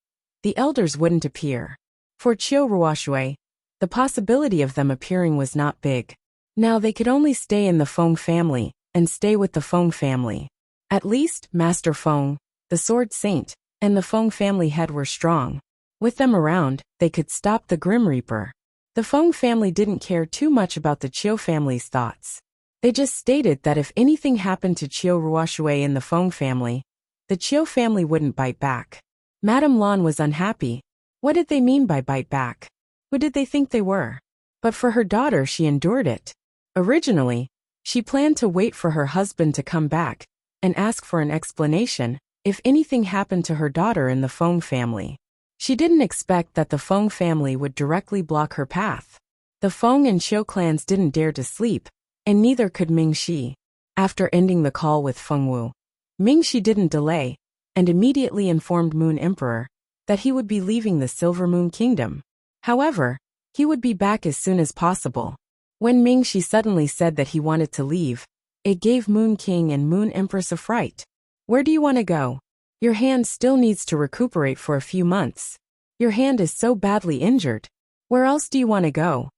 the elders wouldn't appear. For Qiu Ruoshui, the possibility of them appearing was not big. Now they could only stay in the Feng family, and stay with the Feng family. At least, Master Feng, the Sword Saint, and the Feng family head were strong. With them around, they could stop the Grim Reaper. The Feng family didn't care too much about the Qiu family's thoughts. They just stated that if anything happened to Qiu Ruoshui in the Feng family, the Qiu family wouldn't bite back. Madame Lan was unhappy. What did they mean by bite back? Who did they think they were? But for her daughter she endured it. Originally, she planned to wait for her husband to come back, and ask for an explanation, if anything happened to her daughter in the Feng family. She didn't expect that the Feng family would directly block her path. The Feng and Qiu clans didn't dare to sleep, and neither could Mingxi. After ending the call with Fengwu, Mingxi didn't delay, and immediately informed Moon Emperor that he would be leaving the Silver Moon Kingdom. However, he would be back as soon as possible. When Mingxi suddenly said that he wanted to leave, it gave Moon King and Moon Empress a fright. Where do you want to go? Your hand still needs to recuperate for a few months. Your hand is so badly injured. Where else do you want to go?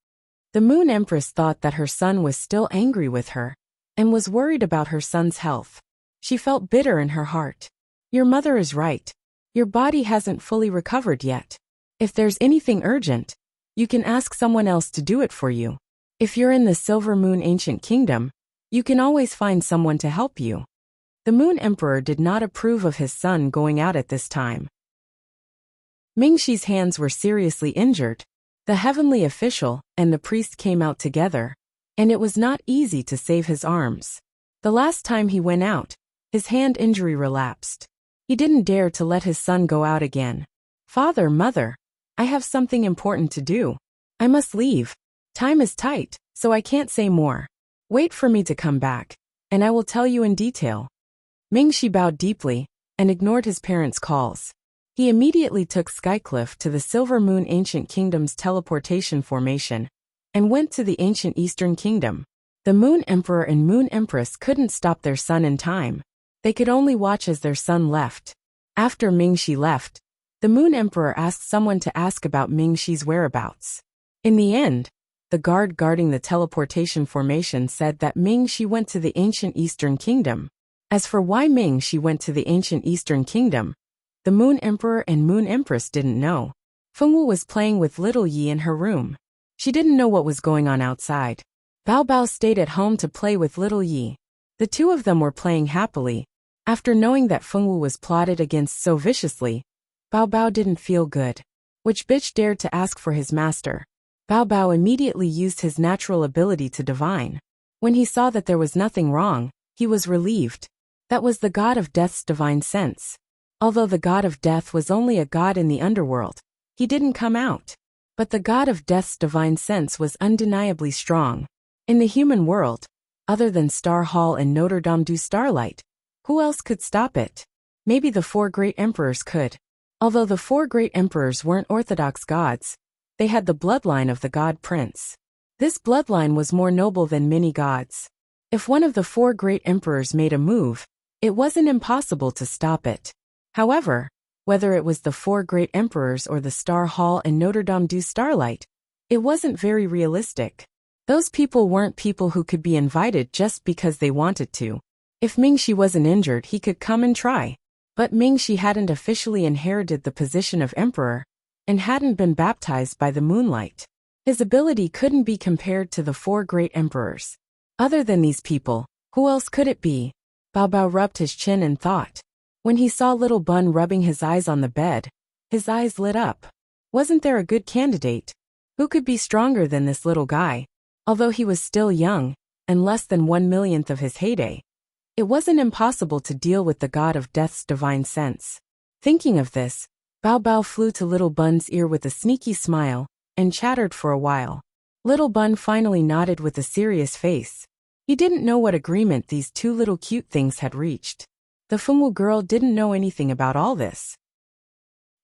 The Moon Empress thought that her son was still angry with her, and was worried about her son's health. She felt bitter in her heart. Your mother is right. Your body hasn't fully recovered yet. If there's anything urgent, you can ask someone else to do it for you. If you're in the Silver Moon Ancient Kingdom, you can always find someone to help you. The Moon Emperor did not approve of his son going out at this time. Mingxi's hands were seriously injured. The heavenly official and the priest came out together, and it was not easy to save his arms. The last time he went out, his hand injury relapsed. He didn't dare to let his son go out again. Father, mother, I have something important to do. I must leave. Time is tight, so I can't say more. Wait for me to come back, and I will tell you in detail. Mingxi bowed deeply, and ignored his parents' calls. He immediately took Skycliff to the Silver Moon Ancient Kingdom's teleportation formation, and went to the ancient Eastern Kingdom. The Moon Emperor and Moon Empress couldn't stop their son in time. They could only watch as their son left. After Mingxi left, the Moon Emperor asked someone to ask about Mingxi's whereabouts. In the end, the guard guarding the teleportation formation said that Mingxi went to the ancient Eastern Kingdom. As for why Mingxi went to the ancient Eastern Kingdom, the Moon Emperor and Moon Empress didn't know. Fengwu was playing with little Yi in her room. She didn't know what was going on outside. Bao Bao stayed at home to play with little Yi. The two of them were playing happily. After knowing that Fengwu was plotted against so viciously, Bao Bao didn't feel good. Which bitch dared to ask for his master? Bao Bao immediately used his natural ability to divine. When he saw that there was nothing wrong, he was relieved. That was the god of death's divine sense. Although the god of death was only a god in the underworld, he didn't come out. But the god of death's divine sense was undeniably strong. In the human world, other than Star Hall and Notre Dame du Starlight, who else could stop it? Maybe the four great emperors could. Although the four great emperors weren't orthodox gods, they had the bloodline of the god prince. This bloodline was more noble than many gods. If one of the four great emperors made a move, it wasn't impossible to stop it. However, whether it was the four great emperors or the Star Hall and Notre Dame du Starlight, it wasn't very realistic. Those people weren't people who could be invited just because they wanted to. If Mingxi wasn't injured, he could come and try. But Mingxi hadn't officially inherited the position of emperor, and hadn't been baptized by the moonlight. His ability couldn't be compared to the four great emperors. Other than these people, who else could it be? Bao Bao rubbed his chin and thought. When he saw little Bun rubbing his eyes on the bed, his eyes lit up. Wasn't there a good candidate? Who could be stronger than this little guy? Although he was still young, and less than 1/1,000,000th of his heyday, it wasn't impossible to deal with the god of death's divine sense. Thinking of this, Bao Bao flew to little Bun's ear with a sneaky smile, and chattered for a while. Little Bun finally nodded with a serious face. He didn't know what agreement these two little cute things had reached. The Fengwu girl didn't know anything about all this.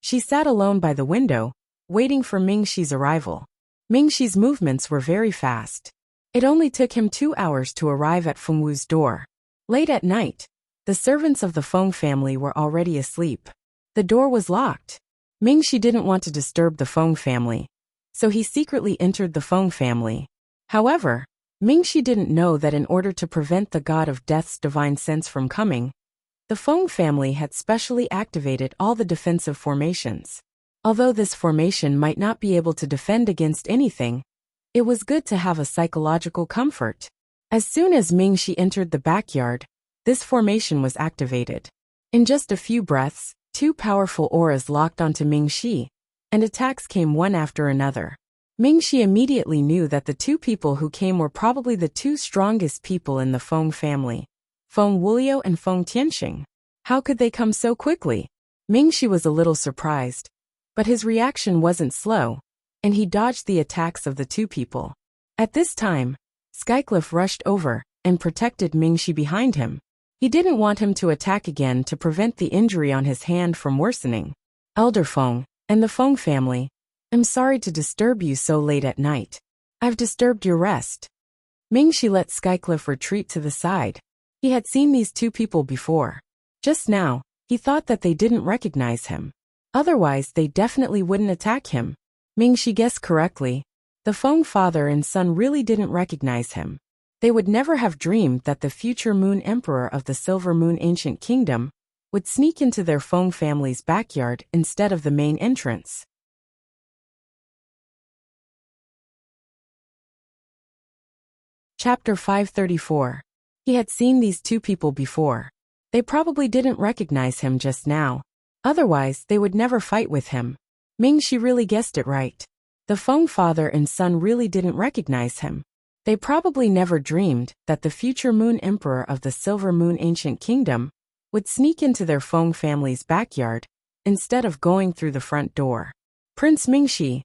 She sat alone by the window, waiting for Mingxi's arrival. Mingxi's movements were very fast. It only took him 2 hours to arrive at Fengwu's door. Late at night, the servants of the Feng family were already asleep. The door was locked. Mingxi didn't want to disturb the Feng family, so he secretly entered the Feng family. However, Mingxi didn't know that in order to prevent the god of death's divine sense from coming, the Feng family had specially activated all the defensive formations. Although this formation might not be able to defend against anything, it was good to have a psychological comfort. As soon as Mingxi entered the backyard, this formation was activated. In just a few breaths, 2 powerful auras locked onto Mingxi, and attacks came one after another. Mingxi immediately knew that the 2 people who came were probably the 2 strongest people in the Feng family, Feng Wuliu and Feng Tianxing. How could they come so quickly? Mingxi was a little surprised, but his reaction wasn't slow, and he dodged the attacks of the 2 people. At this time, Skycliff rushed over and protected Mingxi behind him. He didn't want him to attack again to prevent the injury on his hand from worsening. Elder Feng and the Feng family, I'm sorry to disturb you so late at night. I've disturbed your rest. Mingxi let Skycliff retreat to the side. He had seen these 2 people before. Just now, he thought that they didn't recognize him. Otherwise, they definitely wouldn't attack him. Mingxi guessed correctly. The Feng father and son really didn't recognize him. They would never have dreamed that the future Moon Emperor of the Silver Moon Ancient Kingdom would sneak into their Feng family's backyard instead of the main entrance. Chapter 534. He had seen these 2 people before. They probably didn't recognize him just now. Otherwise, they would never fight with him. Mingxi really guessed it right. The Feng father and son really didn't recognize him. They probably never dreamed that the future Moon Emperor of the Silver Moon Ancient Kingdom would sneak into their Feng family's backyard instead of going through the front door. Prince Mingxi.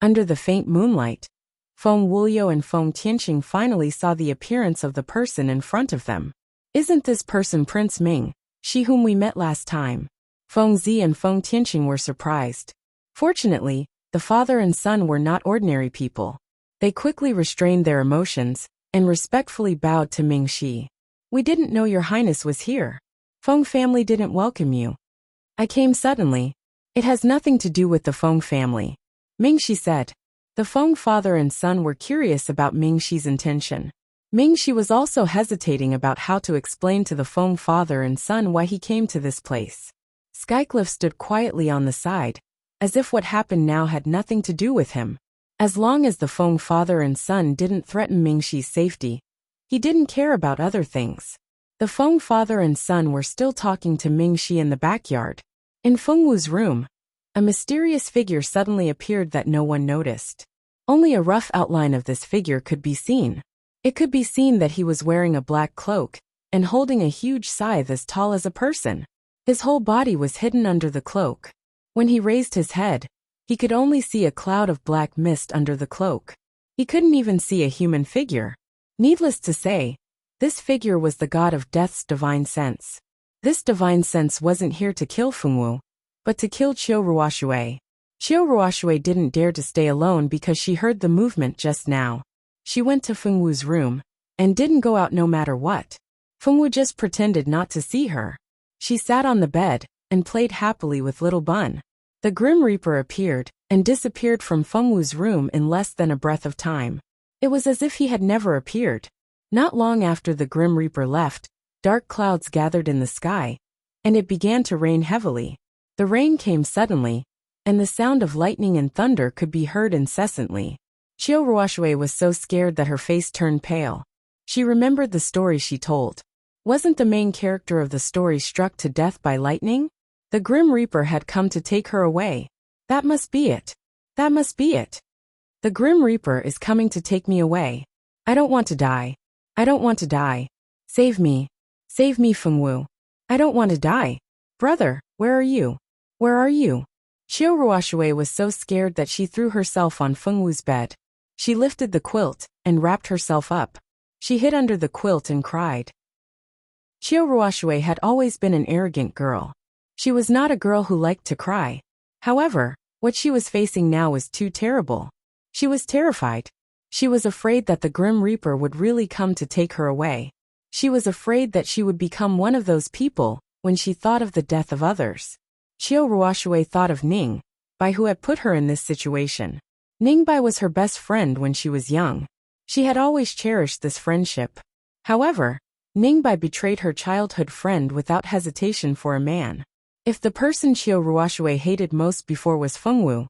Under the faint moonlight, Feng Wuliu and Feng Tianxing finally saw the appearance of the person in front of them. Isn't this person Prince Ming, she whom we met last time? Feng Zi and Feng Tianxing were surprised. Fortunately, the father and son were not ordinary people. They quickly restrained their emotions and respectfully bowed to Mingxi. We didn't know your highness was here. Feng family didn't welcome you. I came suddenly. It has nothing to do with the Feng family, Mingxi said. The Feng father and son were curious about Mingxi's intention. Mingxi was also hesitating about how to explain to the Feng father and son why he came to this place. Skycliff stood quietly on the side, as if what happened now had nothing to do with him. As long as the Feng father and son didn't threaten Mingxi's safety, he didn't care about other things. The Feng father and son were still talking to Mingxi in the backyard. In Fengwu's room, a mysterious figure suddenly appeared that no one noticed. Only a rough outline of this figure could be seen. It could be seen that he was wearing a black cloak and holding a huge scythe as tall as a person. His whole body was hidden under the cloak. When he raised his head, he could only see a cloud of black mist under the cloak. He couldn't even see a human figure. Needless to say, this figure was the god of death's divine sense. This divine sense wasn't here to kill Fengwu, but to kill Qiu Ruoshui. Qiu Ruoshui didn't dare to stay alone because she heard the movement just now. She went to Fengwu's room and didn't go out no matter what. Fengwu just pretended not to see her. She sat on the bed and played happily with Little Bun. The Grim Reaper appeared and disappeared from Fengwu's room in less than a breath of time. It was as if he had never appeared. Not long after the Grim Reaper left, dark clouds gathered in the sky, and it began to rain heavily. The rain came suddenly, and the sound of lightning and thunder could be heard incessantly. Qiu Ruoshui was so scared that her face turned pale. She remembered the story she told. Wasn't the main character of the story struck to death by lightning? The Grim Reaper had come to take her away. That must be it. That must be it. The Grim Reaper is coming to take me away. I don't want to die. I don't want to die. Save me. Save me, Fengwu. I don't want to die. Brother, where are you? Where are you? Qiu Ruoshui was so scared that she threw herself on Fengwu's bed. She lifted the quilt and wrapped herself up. She hid under the quilt and cried. Qiu Ruoxue had always been an arrogant girl. She was not a girl who liked to cry. However, what she was facing now was too terrible. She was terrified. She was afraid that the Grim Reaper would really come to take her away. She was afraid that she would become one of those people when she thought of the death of others. Qiu Ruoxue thought of Ning Bai, who had put her in this situation. Ning Bai was her best friend when she was young. She had always cherished this friendship. However, Ning Bai betrayed her childhood friend without hesitation for a man. If the person Qiu Ruoxue hated most before was Fengwu,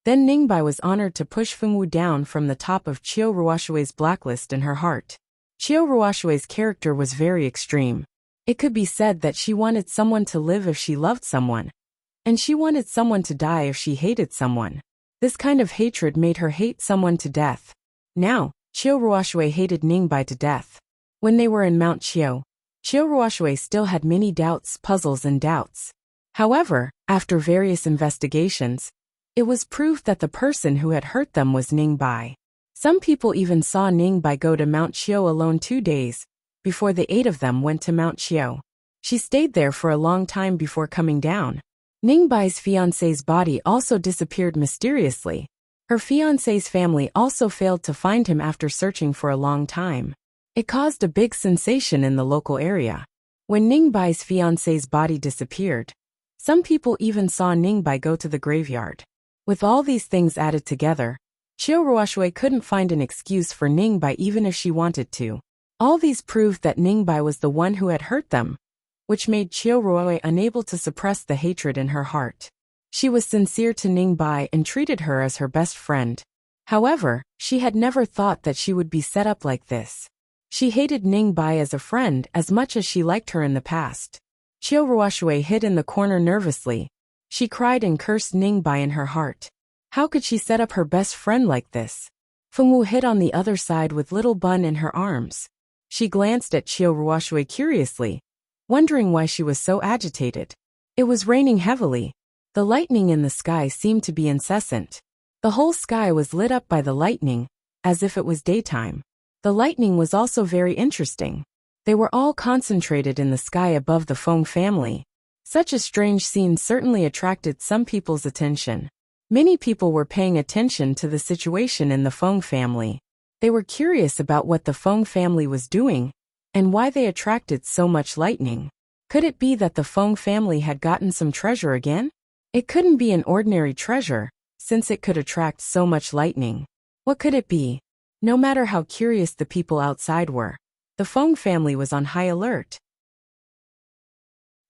then Ning Bai was honored to push Fengwu down from the top of Qiu Ruoxue's blacklist in her heart. Qiu Ruoxue's character was very extreme. It could be said that she wanted someone to live if she loved someone, and she wanted someone to die if she hated someone. This kind of hatred made her hate someone to death. Now, Qiu Ruoxue hated Ning Bai to death. When they were in Mount Qiu, Qiu Ruoxue still had many doubts, puzzles and doubts. However, after various investigations, it was proved that the person who had hurt them was Ning Bai. Some people even saw Ning Bai go to Mount Qiu alone 2 days before the 8 of them went to Mount Qiu. She stayed there for a long time before coming down. Ning Bai's fiancé's body also disappeared mysteriously. Her fiancé's family also failed to find him after searching for a long time. It caused a big sensation in the local area. When Ning Bai's fiancé's body disappeared, some people even saw Ning Bai go to the graveyard. With all these things added together, Qiu Ruoxue couldn't find an excuse for Ning Bai even if she wanted to. All these proved that Ning Bai was the one who had hurt them, which made Qiu Ruoxue unable to suppress the hatred in her heart. She was sincere to Ning Bai and treated her as her best friend. However, she had never thought that she would be set up like this. She hated Ning Bai as a friend as much as she liked her in the past. Qiu Ruoxue hid in the corner nervously. She cried and cursed Ning Bai in her heart. How could she set up her best friend like this? Fengwu hid on the other side with little Bun in her arms. She glanced at Qiu Ruoxue curiously, wondering why she was so agitated. It was raining heavily. The lightning in the sky seemed to be incessant. The whole sky was lit up by the lightning, as if it was daytime. The lightning was also very interesting. They were all concentrated in the sky above the Feng family. Such a strange scene certainly attracted some people's attention. Many people were paying attention to the situation in the Feng family. They were curious about what the Feng family was doing, and why they attracted so much lightning. Could it be that the Feng family had gotten some treasure again? It couldn't be an ordinary treasure, since it could attract so much lightning. What could it be? No matter how curious the people outside were, the Feng family was on high alert.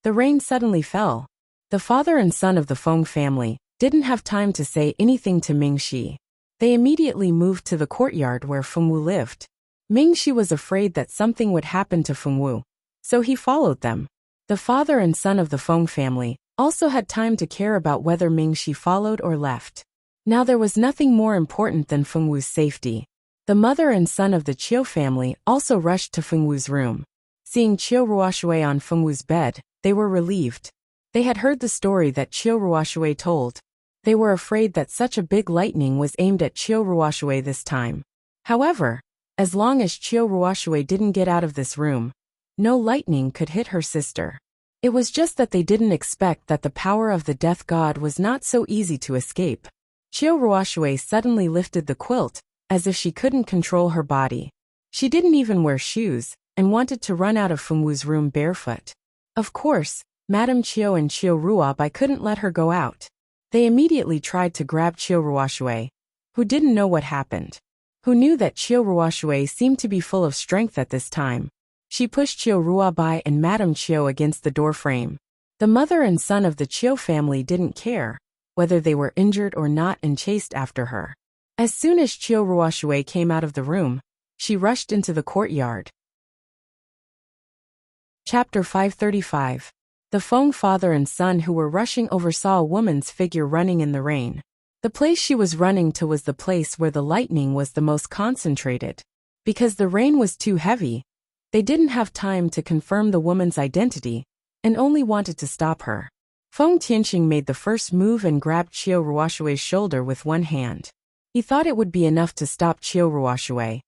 The rain suddenly fell. The father and son of the Feng family didn't have time to say anything to Mingxi. They immediately moved to the courtyard where Fengwu lived. Mingxi was afraid that something would happen to Fengwu, so he followed them. The father and son of the Feng family also had time to care about whether Mingxi followed or left. Now there was nothing more important than Fengwu's safety. The mother and son of the Qiu family also rushed to Fengwu's room. Seeing Qiu Ruoxue on Fengwu's bed, they were relieved. They had heard the story that Qiu Ruoxue told. They were afraid that such a big lightning was aimed at Qiu Ruoxue this time. However, as long as Qiu Ruoxue didn't get out of this room, no lightning could hit her sister. It was just that they didn't expect that the power of the death god was not so easy to escape. Qiu Ruoxue suddenly lifted the quilt, as if she couldn't control her body. She didn't even wear shoes, and wanted to run out of Fengwu's room barefoot. Of course, Madame Qiu and Qiu Ruobai couldn't let her go out. They immediately tried to grab Qiu Ruoxue, who didn't know what happened. Who knew that Qiu Ruoxue seemed to be full of strength at this time. She pushed Qiu Ruobai and Madame Qiu against the door frame. The mother and son of the Qiu family didn't care whether they were injured or not and chased after her. As soon as Qiu Ruoxue came out of the room, she rushed into the courtyard. Chapter 535. The Feng father and son who were rushing oversaw a woman's figure running in the rain. The place she was running to was the place where the lightning was the most concentrated. Because the rain was too heavy, they didn't have time to confirm the woman's identity, and only wanted to stop her. Feng Tianqing made the first move and grabbed Qiu Ruoxue's shoulder with one hand. He thought it would be enough to stop Qiu Ruoshui.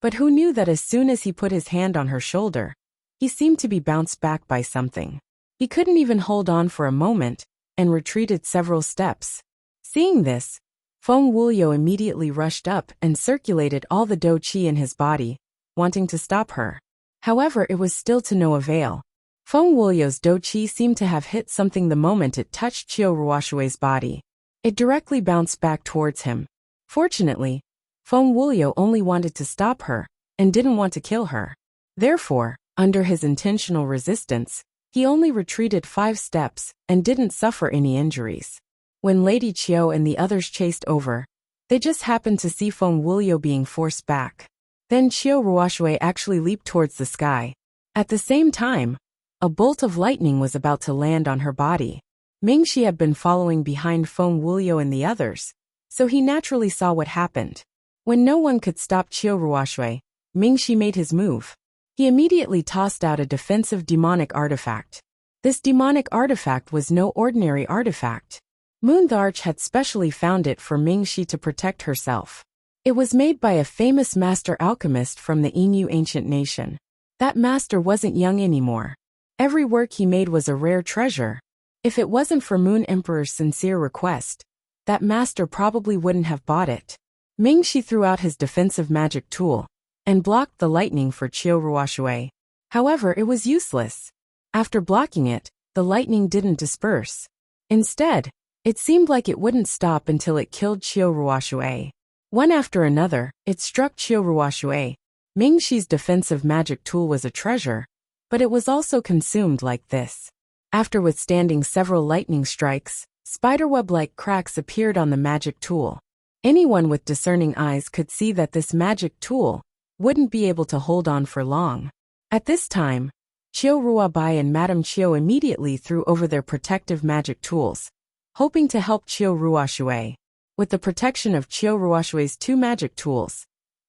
But who knew that as soon as he put his hand on her shoulder, he seemed to be bounced back by something. He couldn't even hold on for a moment, and retreated several steps. Seeing this, Feng Wuliu immediately rushed up and circulated all the dou qi in his body, wanting to stop her. However, it was still to no avail. Feng Wuliu's dou qi seemed to have hit something the moment it touched Qiu Ruoshui's body. It directly bounced back towards him. Fortunately, Feng Wuliu only wanted to stop her, and didn't want to kill her. Therefore, under his intentional resistance, he only retreated 5 steps, and didn't suffer any injuries. When Lady Qiu and the others chased over, they just happened to see Feng Wuliu being forced back. Then Qiu Ruoshui actually leaped towards the sky. At the same time, a bolt of lightning was about to land on her body. Mingxi had been following behind Feng Wuliu and the others, so he naturally saw what happened. When no one could stop Qiu Ruoshui, Mingxi made his move. He immediately tossed out a defensive demonic artifact. This demonic artifact was no ordinary artifact. Moon the Arch had specially found it for Mingxi to protect herself. It was made by a famous master alchemist from the Yinyu ancient nation. That master wasn't young anymore. Every work he made was a rare treasure. If it wasn't for Moon Emperor's sincere request, that master probably wouldn't have bought it. Mingxi threw out his defensive magic tool, and blocked the lightning for Qiu Ruoshui. However, it was useless. After blocking it, the lightning didn't disperse. Instead, it seemed like it wouldn't stop until it killed Qiu Ruoshui. One after another, it struck Qiu Ruoshui. Mingxi's defensive magic tool was a treasure, but it was also consumed like this. After withstanding several lightning strikes, spiderweb-like cracks appeared on the magic tool. Anyone with discerning eyes could see that this magic tool wouldn't be able to hold on for long. At this time, Qiu Ruobai and Madame Qiu immediately threw over their protective magic tools, hoping to help Qiu Ruoshui. With the protection of Qiu Ruoshui's 2 magic tools,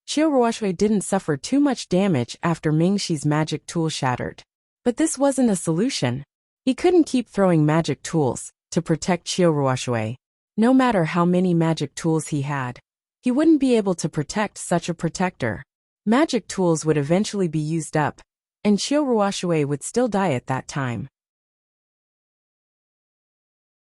Qiu Ruoshui didn't suffer too much damage after Mingxi's magic tool shattered. But this wasn't a solution. He couldn't keep throwing magic tools to protect Qiu Ruoshui. No matter how many magic tools he had, he wouldn't be able to protect such a protector. Magic tools would eventually be used up, and Qiu Ruoshui would still die at that time.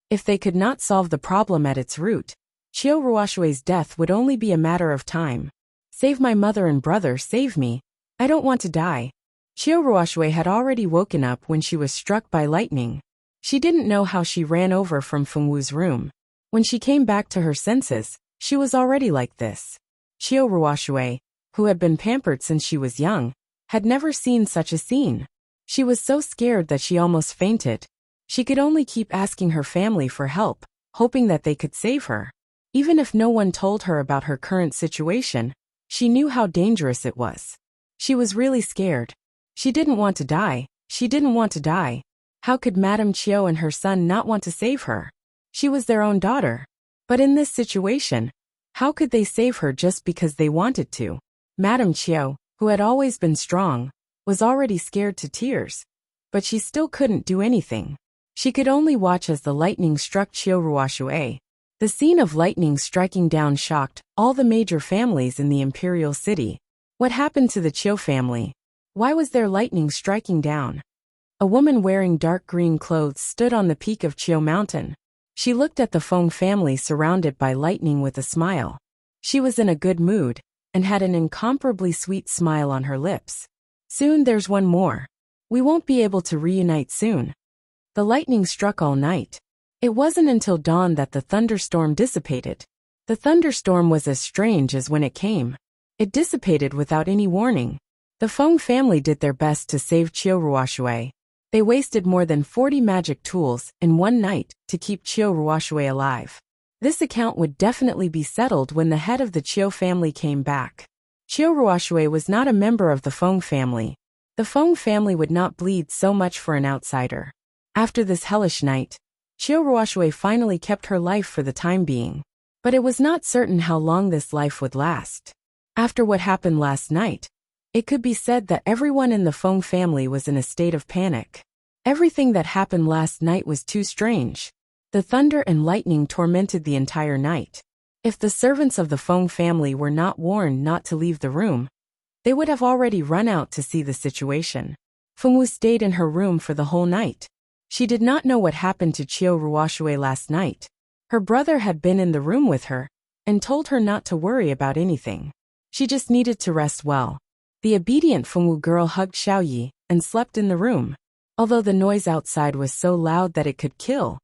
If they could not solve the problem at its root, Qiu Ruoshui's death would only be a matter of time. Save my mother and brother, save me. I don't want to die. Qiu Ruoshui had already woken up when she was struck by lightning. She didn't know how she ran over from Fengwu's room. When she came back to her senses, she was already like this. Qiu Ruoshui, who had been pampered since she was young, had never seen such a scene. She was so scared that she almost fainted. She could only keep asking her family for help, hoping that they could save her. Even if no one told her about her current situation, she knew how dangerous it was. She was really scared. She didn't want to die. She didn't want to die. How could Madame Qiu and her son not want to save her? She was their own daughter. But in this situation, how could they save her just because they wanted to? Madame Qiu, who had always been strong, was already scared to tears. But she still couldn't do anything. She could only watch as the lightning struck Qiu Ruoshui. The scene of lightning striking down shocked all the major families in the imperial city. What happened to the Qiu family? Why was there lightning striking down? A woman wearing dark green clothes stood on the peak of Qiu Mountain. She looked at the Feng family surrounded by lightning with a smile. She was in a good mood, and had an incomparably sweet smile on her lips. Soon there's one more. We won't be able to reunite soon. The lightning struck all night. It wasn't until dawn that the thunderstorm dissipated. The thunderstorm was as strange as when it came. It dissipated without any warning. The Feng family did their best to save Qiu Ruoshui. They wasted more than 40 magic tools in one night to keep Qiu Ruoshui alive. This account would definitely be settled when the head of the Qiu family came back. Qiu Ruoshui was not a member of the Feng family. The Feng family would not bleed so much for an outsider. After this hellish night, Qiu Ruoshui finally kept her life for the time being. But it was not certain how long this life would last. After what happened last night, it could be said that everyone in the Feng family was in a state of panic. Everything that happened last night was too strange. The thunder and lightning tormented the entire night. If the servants of the Feng family were not warned not to leave the room, they would have already run out to see the situation. Fengwu stayed in her room for the whole night. She did not know what happened to Qiu Ruoshui last night. Her brother had been in the room with her and told her not to worry about anything. She just needed to rest well. The obedient Fengwu girl hugged Xiaoyi and slept in the room. Although the noise outside was so loud that it could kill,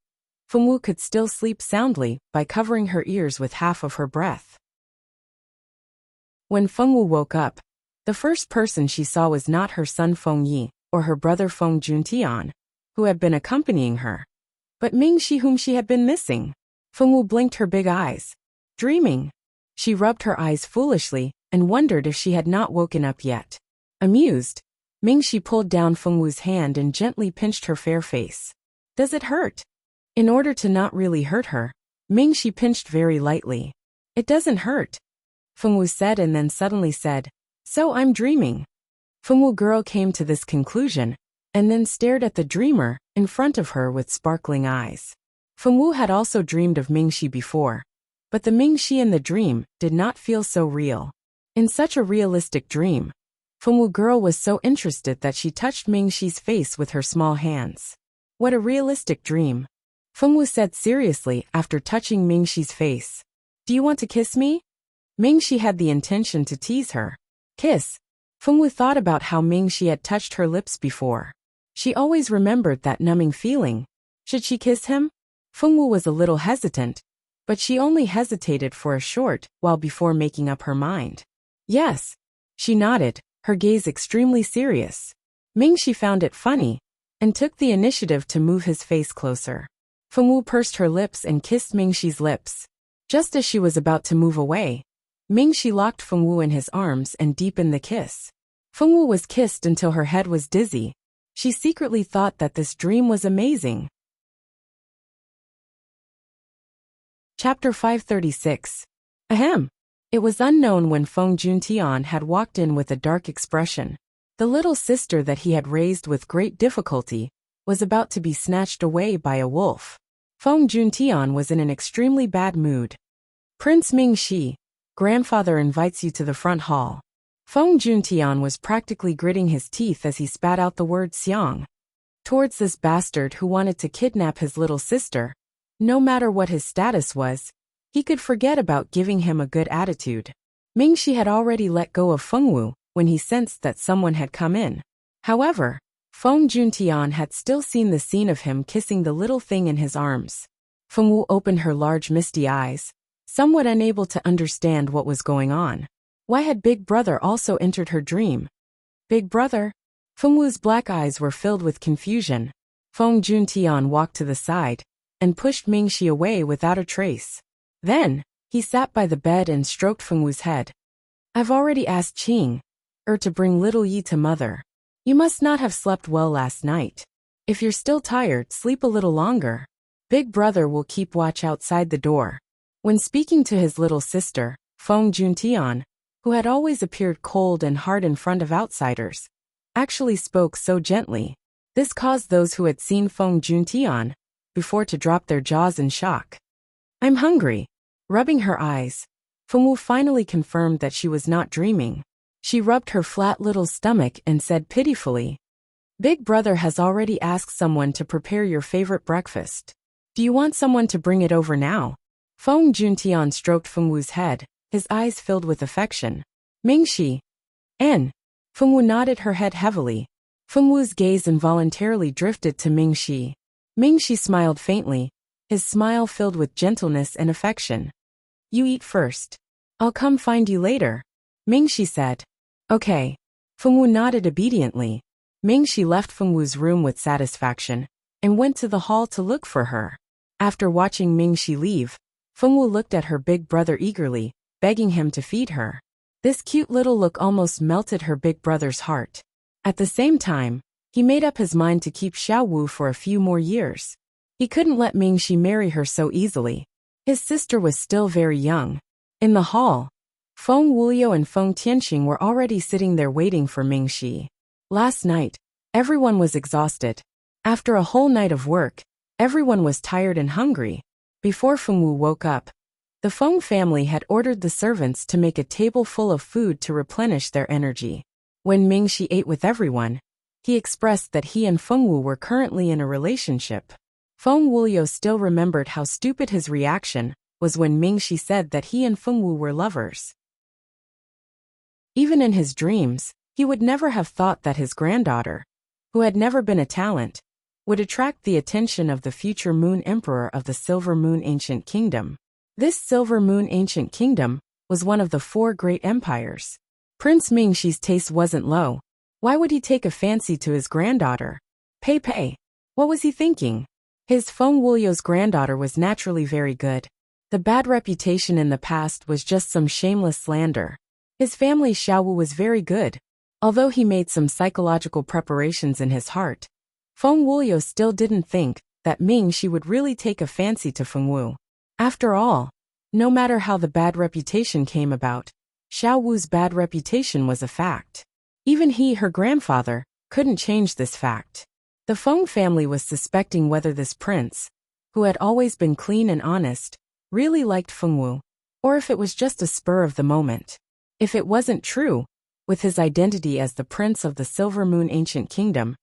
Fengwu could still sleep soundly by covering her ears with half of her breath. When Fengwu woke up, the first person she saw was not her son Feng Yi or her brother Feng Juntian, who had been accompanying her, but Mingxi, whom she had been missing. Fengwu blinked her big eyes. Dreaming. She rubbed her eyes foolishly and wondered if she had not woken up yet. Amused, Mingxi pulled down Fengwu's hand and gently pinched her fair face. Does it hurt? In order to not really hurt her, Mingxi pinched very lightly. It doesn't hurt, Fengwu said, and then suddenly said, so I'm dreaming. Fengwu girl came to this conclusion and then stared at the dreamer in front of her with sparkling eyes. Fengwu had also dreamed of Mingxi before, but the Mingxi in the dream did not feel so real. In such a realistic dream, Fengwu girl was so interested that she touched Mingxi's face with her small hands. What a realistic dream, Fengwu said seriously after touching Mingxi's face. Do you want to kiss me? Mingxi had the intention to tease her. Kiss. Fengwu thought about how Mingxi had touched her lips before. She always remembered that numbing feeling. Should she kiss him? Fengwu was a little hesitant, but she only hesitated for a short while before making up her mind. Yes. She nodded, her gaze extremely serious. Mingxi found it funny and took the initiative to move his face closer. Fengwu pursed her lips and kissed Mingxi's lips. Just as she was about to move away, Mingxi locked Fengwu in his arms and deepened the kiss. Fengwu was kissed until her head was dizzy. She secretly thought that this dream was amazing. Chapter 536. Ahem. It was unknown when Feng Juntian had walked in with a dark expression. The little sister that he had raised with great difficulty was about to be snatched away by a wolf. Feng Juntian was in an extremely bad mood. Prince Mingxi, grandfather invites you to the front hall. Feng Juntian was practically gritting his teeth as he spat out the word Xiang. Towards this bastard who wanted to kidnap his little sister, no matter what his status was, he could forget about giving him a good attitude. Mingxi had already let go of Fengwu when he sensed that someone had come in. However, Feng Juntian had still seen the scene of him kissing the little thing in his arms. Fengwu opened her large misty eyes, somewhat unable to understand what was going on. Why had Big Brother also entered her dream? Big Brother? Fengwu's black eyes were filled with confusion. Feng Juntian walked to the side and pushed Mingxi away without a trace. Then, he sat by the bed and stroked Fengwu's head. I've already asked Qing to bring little Yi to mother. You must not have slept well last night. If you're still tired, sleep a little longer. Big Brother will keep watch outside the door. When speaking to his little sister, Feng Juntian, who had always appeared cold and hard in front of outsiders, actually spoke so gently. This caused those who had seen Feng Juntian before to drop their jaws in shock. I'm hungry. Rubbing her eyes, Fengwu finally confirmed that she was not dreaming. She rubbed her flat little stomach and said pitifully, Big Brother has already asked someone to prepare your favorite breakfast. Do you want someone to bring it over now? Feng Juntian stroked Fengwu's head, his eyes filled with affection. Mingxi. N. Fengwu nodded her head heavily. Fengwu's gaze involuntarily drifted to Mingxi. Mingxi smiled faintly, his smile filled with gentleness and affection. You eat first. I'll come find you later, Mingxi said. Okay. Fengwu nodded obediently. Mingxi left Fengwu's room with satisfaction and went to the hall to look for her. After watching Mingxi leave, Fengwu looked at her big brother eagerly, begging him to feed her. This cute little look almost melted her big brother's heart. At the same time, he made up his mind to keep Xiao Wu for a few more years. He couldn't let Mingxi marry her so easily. His sister was still very young. In the hall, Feng Wuliu and Feng Tianxing were already sitting there waiting for Mingxi. Last night, everyone was exhausted. After a whole night of work, everyone was tired and hungry. Before Fengwu woke up, The Feng family had ordered the servants to make a table full of food to replenish their energy. When Mingxi ate with everyone, he expressed that he and Feng Wu were currently in a relationship. Feng Wuliu still remembered how stupid his reaction was when Mingxi said that he and Feng Wu were lovers. Even in his dreams, he would never have thought that his granddaughter, who had never been a talent, would attract the attention of the future Moon Emperor of the Silver Moon Ancient Kingdom. This Silver Moon Ancient Kingdom was one of the 4 great empires. Prince Mingxi's taste wasn't low. Why would he take a fancy to his granddaughter? Pei. What was he thinking? His Feng Wuliu's granddaughter was naturally very good. The bad reputation in the past was just some shameless slander. His family Xiaowu was very good. Although he made some psychological preparations in his heart, Feng Wuliu still didn't think that Mingxi would really take a fancy to Feng Wu. After all, no matter how the bad reputation came about, Xiaowu's bad reputation was a fact. Even he, her grandfather, couldn't change this fact. The Feng family was suspecting whether this prince, who had always been clean and honest, really liked Feng Wu, or if it was just a spur of the moment. If it wasn't true, with his identity as the prince of the Silver Moon Ancient Kingdom,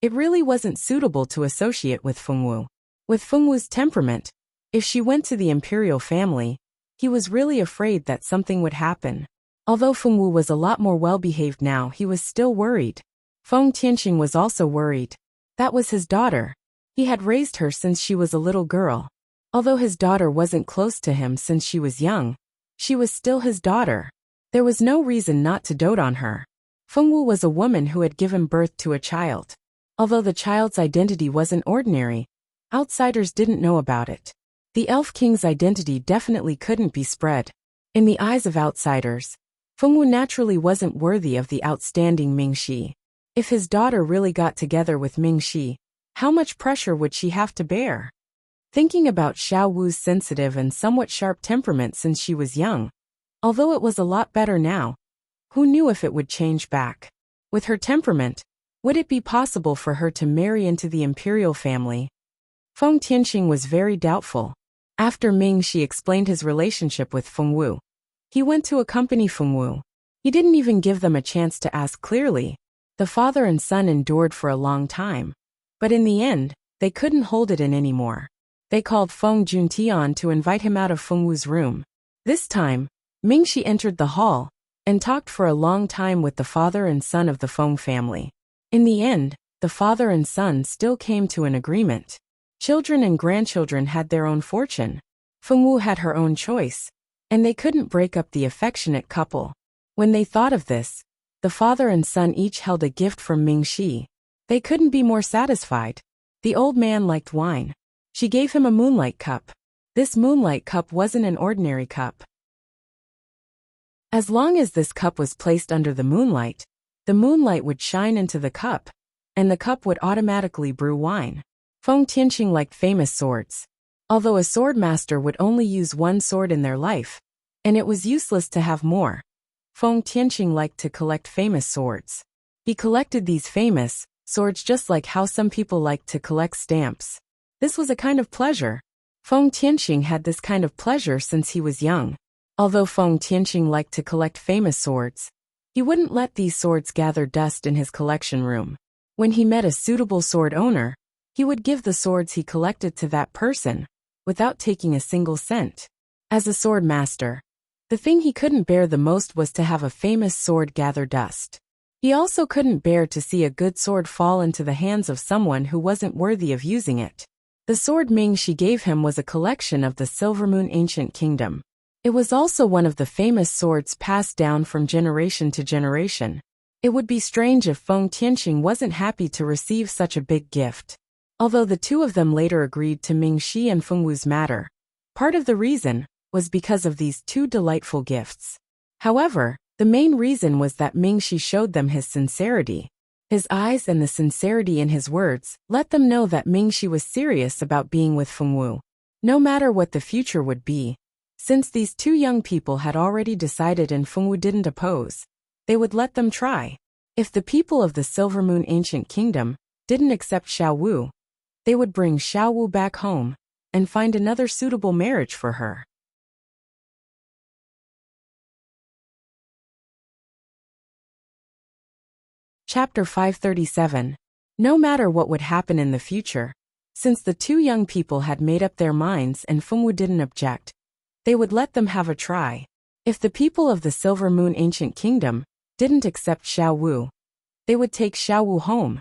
it really wasn't suitable to associate with Feng Wu. With Feng Wu's temperament, if she went to the imperial family, he was really afraid that something would happen. Although Feng Wu was a lot more well-behaved now, he was still worried. Feng Tianqing was also worried. That was his daughter. He had raised her since she was a little girl. Although his daughter wasn't close to him since she was young, she was still his daughter. There was no reason not to dote on her. Feng Wu was a woman who had given birth to a child. Although the child's identity wasn't ordinary, outsiders didn't know about it. The Elf King's identity definitely couldn't be spread. In the eyes of outsiders, Feng Wu naturally wasn't worthy of the outstanding Mingxi. If his daughter really got together with Mingxi, how much pressure would she have to bear? Thinking about Xiao Wu's sensitive and somewhat sharp temperament since she was young, although it was a lot better now, who knew if it would change back? With her temperament, would it be possible for her to marry into the imperial family? Feng Tianqing was very doubtful. After Mingxi explained his relationship with Feng Wu, he went to accompany Feng Wu. He didn't even give them a chance to ask clearly. The father and son endured for a long time. But in the end, they couldn't hold it in anymore. They called Feng Juntian to invite him out of Feng Wu's room. This time, Mingxi entered the hall and talked for a long time with the father and son of the Feng family. In the end, the father and son still came to an agreement. Children and grandchildren had their own fortune. Feng Wu had her own choice, and they couldn't break up the affectionate couple. When they thought of this, the father and son each held a gift from Mingxi. They couldn't be more satisfied. The old man liked wine. She gave him a moonlight cup. This moonlight cup wasn't an ordinary cup. As long as this cup was placed under the moonlight would shine into the cup, and the cup would automatically brew wine. Feng Tianqing liked famous swords. Although a sword master would only use one sword in their life, and it was useless to have more, Feng Tianqing liked to collect famous swords. He collected these famous swords just like how some people like to collect stamps. This was a kind of pleasure. Feng Tianqing had this kind of pleasure since he was young. Although Feng Tianqing liked to collect famous swords, he wouldn't let these swords gather dust in his collection room. When he met a suitable sword owner, he would give the swords he collected to that person, without taking a single cent. As a sword master, the thing he couldn't bear the most was to have a famous sword gather dust. He also couldn't bear to see a good sword fall into the hands of someone who wasn't worthy of using it. The sword Mingxi gave him was a collection of the Silver Moon Ancient Kingdom. It was also one of the famous swords passed down from generation to generation. It would be strange if Feng Tianqing wasn't happy to receive such a big gift. Although the two of them later agreed to Mingxi and Feng Wu's matter, part of the reason was because of these two delightful gifts. However, the main reason was that Mingxi showed them his sincerity. His eyes and the sincerity in his words let them know that Mingxi was serious about being with Feng Wu. No matter what the future would be, since these two young people had already decided and Feng Wu didn't oppose, they would let them try. If the people of the Silver Moon Ancient Kingdom didn't accept Xiao Wu, they would bring Xiao Wu back home and find another suitable marriage for her. Chapter 537. No matter what would happen in the future, since the two young people had made up their minds and Fengwu didn't object, they would let them have a try. If the people of the Silver Moon Ancient Kingdom didn't accept Xiao Wu, they would take Xiao Wu home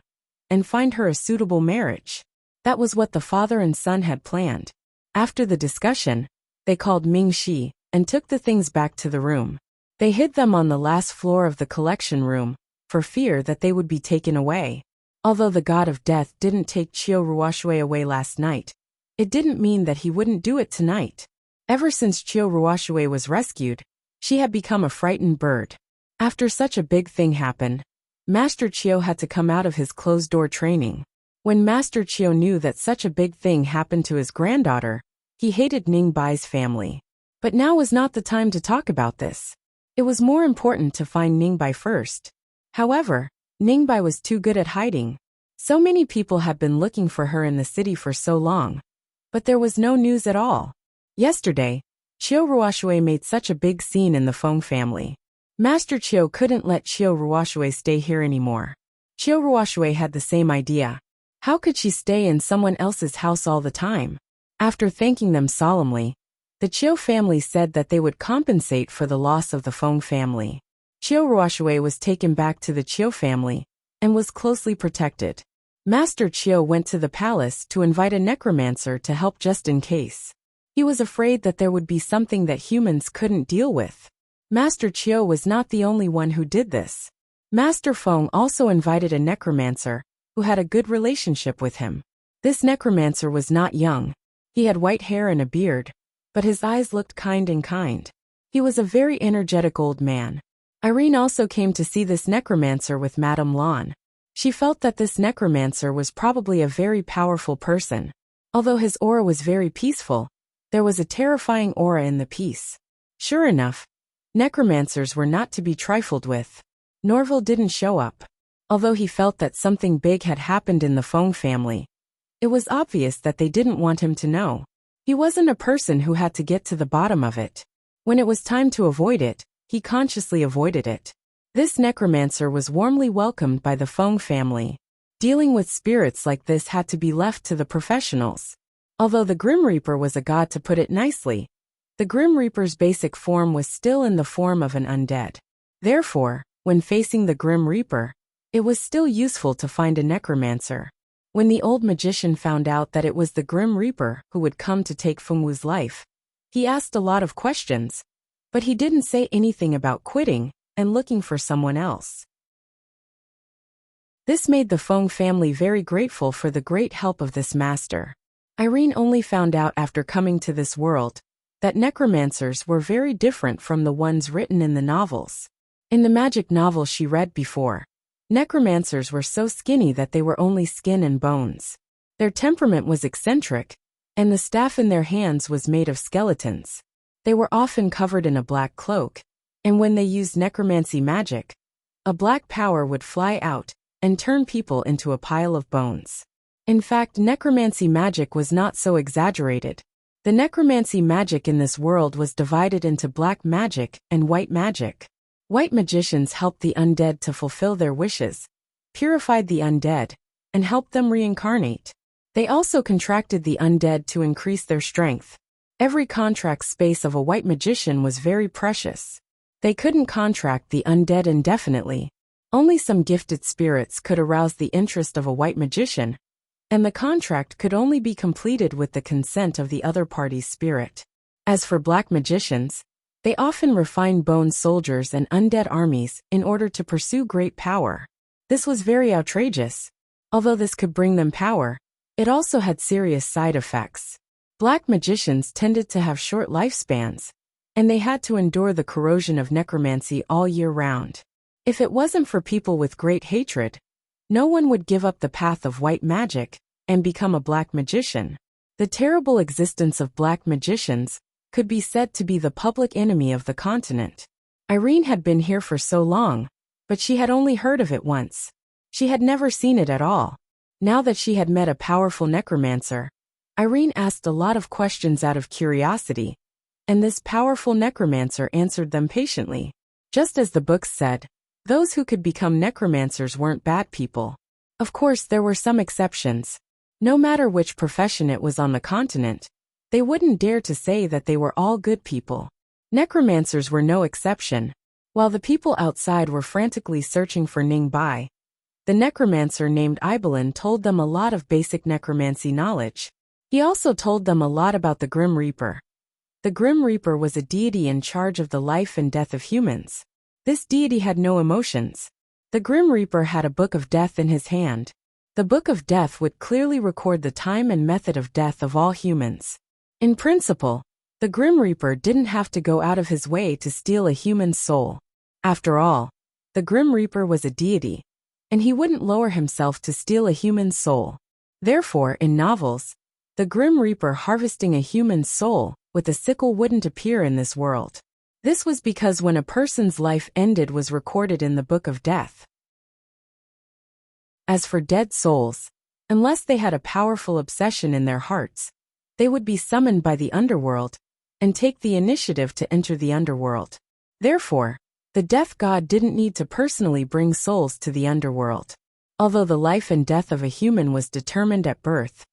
and find her a suitable marriage. That was what the father and son had planned. After the discussion, they called Ming Shi and took the things back to the room. They hid them on the last floor of the collection room, for fear that they would be taken away. Although the god of death didn't take Qiu Ruoshui away last night, it didn't mean that he wouldn't do it tonight. Ever since Qiu Ruoshui was rescued, she had become a frightened bird. After such a big thing happened, Master Qiu had to come out of his closed-door training. When Master Qiu knew that such a big thing happened to his granddaughter, he hated Ning Bai's family. But now was not the time to talk about this. It was more important to find Ning Bai first. However, Ning Bai was too good at hiding. So many people had been looking for her in the city for so long. But there was no news at all. Yesterday, Qiu Ruoshui made such a big scene in the Feng family. Master Qiu couldn't let Qiu Ruoshui stay here anymore. Qiu Ruoshui had the same idea. How could she stay in someone else's house all the time? After thanking them solemnly, the Qiu family said that they would compensate for the loss of the Feng family. Qiu Ruoshui was taken back to the Qiu family and was closely protected. Master Qiu went to the palace to invite a necromancer to help just in case. He was afraid that there would be something that humans couldn't deal with. Master Qiu was not the only one who did this. Master Feng also invited a necromancer who had a good relationship with him. This necromancer was not young. He had white hair and a beard, but his eyes looked kind and kind. He was a very energetic old man. Irene also came to see this necromancer with Madame Lan. She felt that this necromancer was probably a very powerful person. Although his aura was very peaceful, there was a terrifying aura in the peace. Sure enough, necromancers were not to be trifled with. Norval didn't show up. Although he felt that something big had happened in the Feng family, it was obvious that they didn't want him to know. He wasn't a person who had to get to the bottom of it. When it was time to avoid it, he consciously avoided it. This necromancer was warmly welcomed by the Feng family. Dealing with spirits like this had to be left to the professionals. Although the Grim Reaper was a god, to put it nicely, the Grim Reaper's basic form was still in the form of an undead. Therefore, when facing the Grim Reaper, it was still useful to find a necromancer. When the old magician found out that it was the Grim Reaper who would come to take Fengwu's life, he asked a lot of questions, but he didn't say anything about quitting and looking for someone else. This made the Feng family very grateful for the great help of this master. Irene only found out after coming to this world that necromancers were very different from the ones written in the novels. In the magic novel she read before, necromancers were so skinny that they were only skin and bones. Their temperament was eccentric, and the staff in their hands was made of skeletons. They were often covered in a black cloak, and when they used necromancy magic, a black power would fly out and turn people into a pile of bones. In fact, necromancy magic was not so exaggerated. The necromancy magic in this world was divided into black magic and white magic. White magicians helped the undead to fulfill their wishes, purified the undead, and helped them reincarnate. They also contracted the undead to increase their strength. Every contract space of a white magician was very precious. They couldn't contract the undead indefinitely. Only some gifted spirits could arouse the interest of a white magician, and the contract could only be completed with the consent of the other party's spirit. As for black magicians, they often refined bone soldiers and undead armies in order to pursue great power. This was very outrageous. Although this could bring them power, it also had serious side effects. Black magicians tended to have short lifespans, and they had to endure the corrosion of necromancy all year round. If it wasn't for people with great hatred, no one would give up the path of white magic and become a black magician. The terrible existence of black magicians could be said to be the public enemy of the continent. Irene had been here for so long, but she had only heard of it once. She had never seen it at all. Now that she had met a powerful necromancer, Irene asked a lot of questions out of curiosity, and this powerful necromancer answered them patiently. Just as the books said, Those who could become necromancers weren't bad people. Of course, there were some exceptions. No matter which profession it was on the continent, they wouldn't dare to say that they were all good people. Necromancers were no exception. While the people outside were frantically searching for Ning Bai, the necromancer named Ibelin told them a lot of basic necromancy knowledge. He also told them a lot about the Grim Reaper. The Grim Reaper was a deity in charge of the life and death of humans. This deity had no emotions. The Grim Reaper had a book of death in his hand. The book of death would clearly record the time and method of death of all humans. In principle, the Grim Reaper didn't have to go out of his way to steal a human's soul. After all, the Grim Reaper was a deity, and he wouldn't lower himself to steal a human's soul. Therefore, in novels, the Grim Reaper harvesting a human's soul with a sickle wouldn't appear in this world. This was because when a person's life ended was recorded in the Book of Death. As for dead souls, unless they had a powerful obsession in their hearts, they would be summoned by the underworld and take the initiative to enter the underworld. Therefore, the death god didn't need to personally bring souls to the underworld. Although the life and death of a human was determined at birth,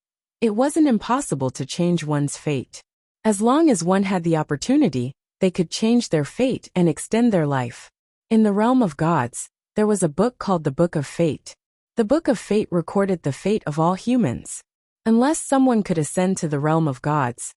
it wasn't impossible to change one's fate. As long as one had the opportunity, they could change their fate and extend their life. In the realm of gods, there was a book called the Book of Fate. The Book of Fate recorded the fate of all humans. Unless someone could ascend to the realm of gods,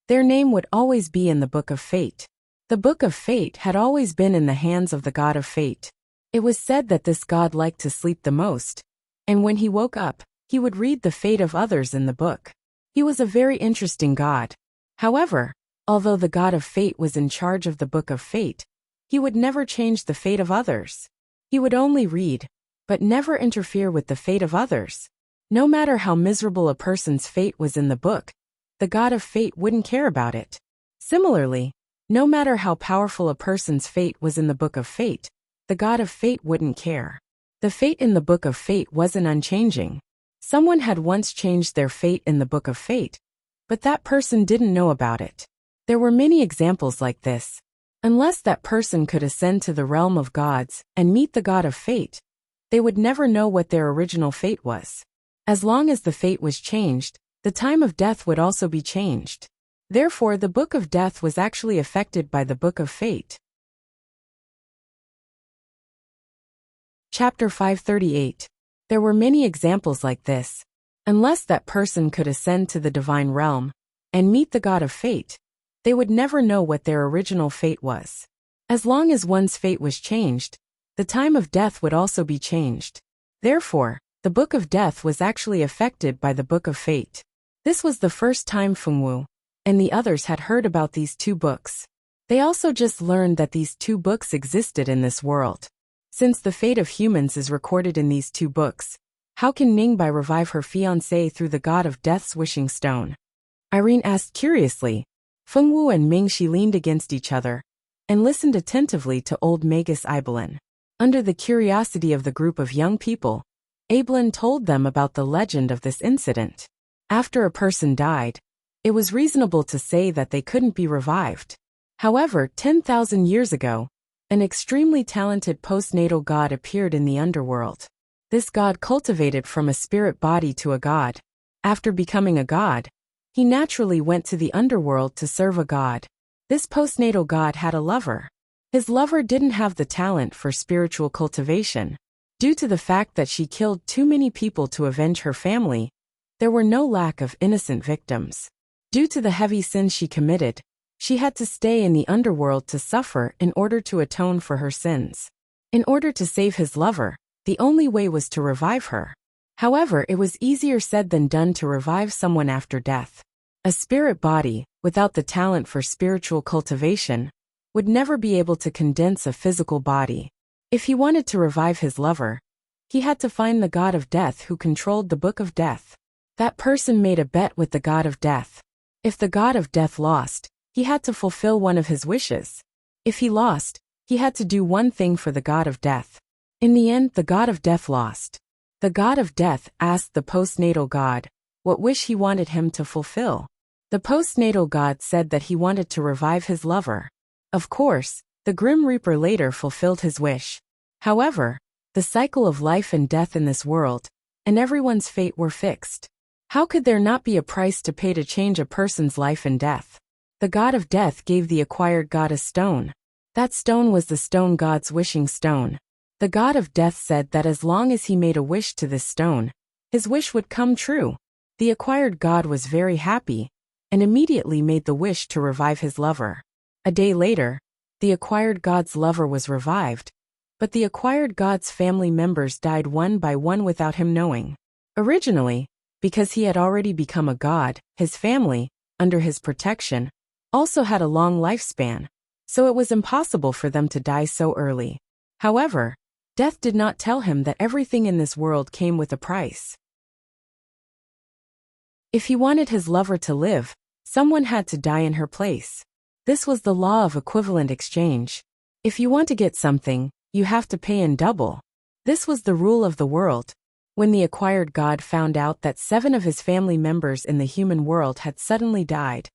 their name would always be in the Book of Fate. The Book of Fate had always been in the hands of the god of fate. It was said that this god liked to sleep the most, and when he woke up, he would read the fate of others in the book. He was a very interesting god. However, although the god of fate was in charge of the Book of Fate, he would never change the fate of others. He would only read, but never interfere with the fate of others. No matter how miserable a person's fate was in the book, the god of fate wouldn't care about it. Similarly, no matter how powerful a person's fate was in the Book of Fate, the god of fate wouldn't care. The fate in the Book of Fate wasn't unchanging. Someone had once changed their fate in the Book of Fate, but that person didn't know about it. There were many examples like this. Unless that person could ascend to the realm of gods and meet the god of fate, they would never know what their original fate was. As long as the fate was changed, the time of death would also be changed. Therefore, the Book of Death was actually affected by the Book of Fate. Chapter 538. There were many examples like this. Unless that person could ascend to the divine realm and meet the god of fate, they would never know what their original fate was. As long as one's fate was changed, the time of death would also be changed. Therefore, the Book of Death was actually affected by the Book of Fate. This was the first time Fengwu and the others had heard about these two books. They also just learned that these two books existed in this world. Since the fate of humans is recorded in these two books, how can Ningbai revive her fiancé through the god of death's wishing stone? Irene asked curiously. Fengwu and Mingxi leaned against each other and listened attentively to old Magus Ibelin. Under the curiosity of the group of young people, Ibelin told them about the legend of this incident. After a person died, it was reasonable to say that they couldn't be revived. However, 10,000 years ago, an extremely talented postnatal god appeared in the underworld. This god cultivated from a spirit body to a god. After becoming a god, he naturally went to the underworld to serve a god. This postnatal god had a lover. His lover didn't have the talent for spiritual cultivation. Due to the fact that she killed too many people to avenge her family, there were no lack of innocent victims. Due to the heavy sins she committed, she had to stay in the underworld to suffer in order to atone for her sins. In order to save his lover, the only way was to revive her. However, it was easier said than done to revive someone after death. A spirit body, without the talent for spiritual cultivation, would never be able to condense a physical body. If he wanted to revive his lover, he had to find the god of death who controlled the Book of Death. That person made a bet with the god of death. If the god of death lost, he had to fulfill one of his wishes. If he lost, he had to do one thing for the god of death. In the end, the god of death lost. The god of death asked the postnatal god what wish he wanted him to fulfill. The postnatal god said that he wanted to revive his lover. Of course, the Grim Reaper later fulfilled his wish. However, the cycle of life and death in this world, and everyone's fate were fixed. How could there not be a price to pay to change a person's life and death? The god of death gave the acquired god a stone. That stone was the stone god's wishing stone. The god of death said that as long as he made a wish to this stone, his wish would come true. The acquired god was very happy, and immediately made the wish to revive his lover. A day later, the acquired god's lover was revived, but the acquired god's family members died one by one without him knowing. Originally, because he had already become a god, his family, under his protection, also had a long lifespan, so it was impossible for them to die so early. However, death did not tell him that everything in this world came with a price. If he wanted his lover to live, someone had to die in her place. This was the law of equivalent exchange. If you want to get something, you have to pay in double. This was the rule of the world. When the acquired god found out that 7 of his family members in the human world had suddenly died,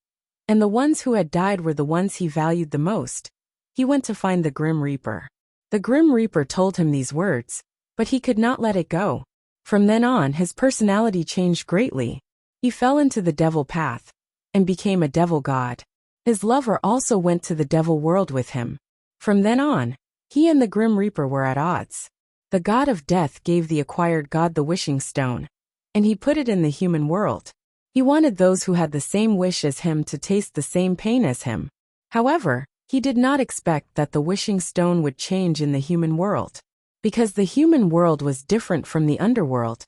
and the ones who had died were the ones he valued the most, he went to find the Grim Reaper. The Grim Reaper told him these words, but he could not let it go. From then on, his personality changed greatly. He fell into the devil path and became a devil god. His lover also went to the devil world with him. From then on, he and the Grim Reaper were at odds. The god of death gave the acquired god the wishing stone, and he put it in the human world. He wanted those who had the same wish as him to taste the same pain as him. However, he did not expect that the wishing stone would change in the human world. Because the human world was different from the underworld,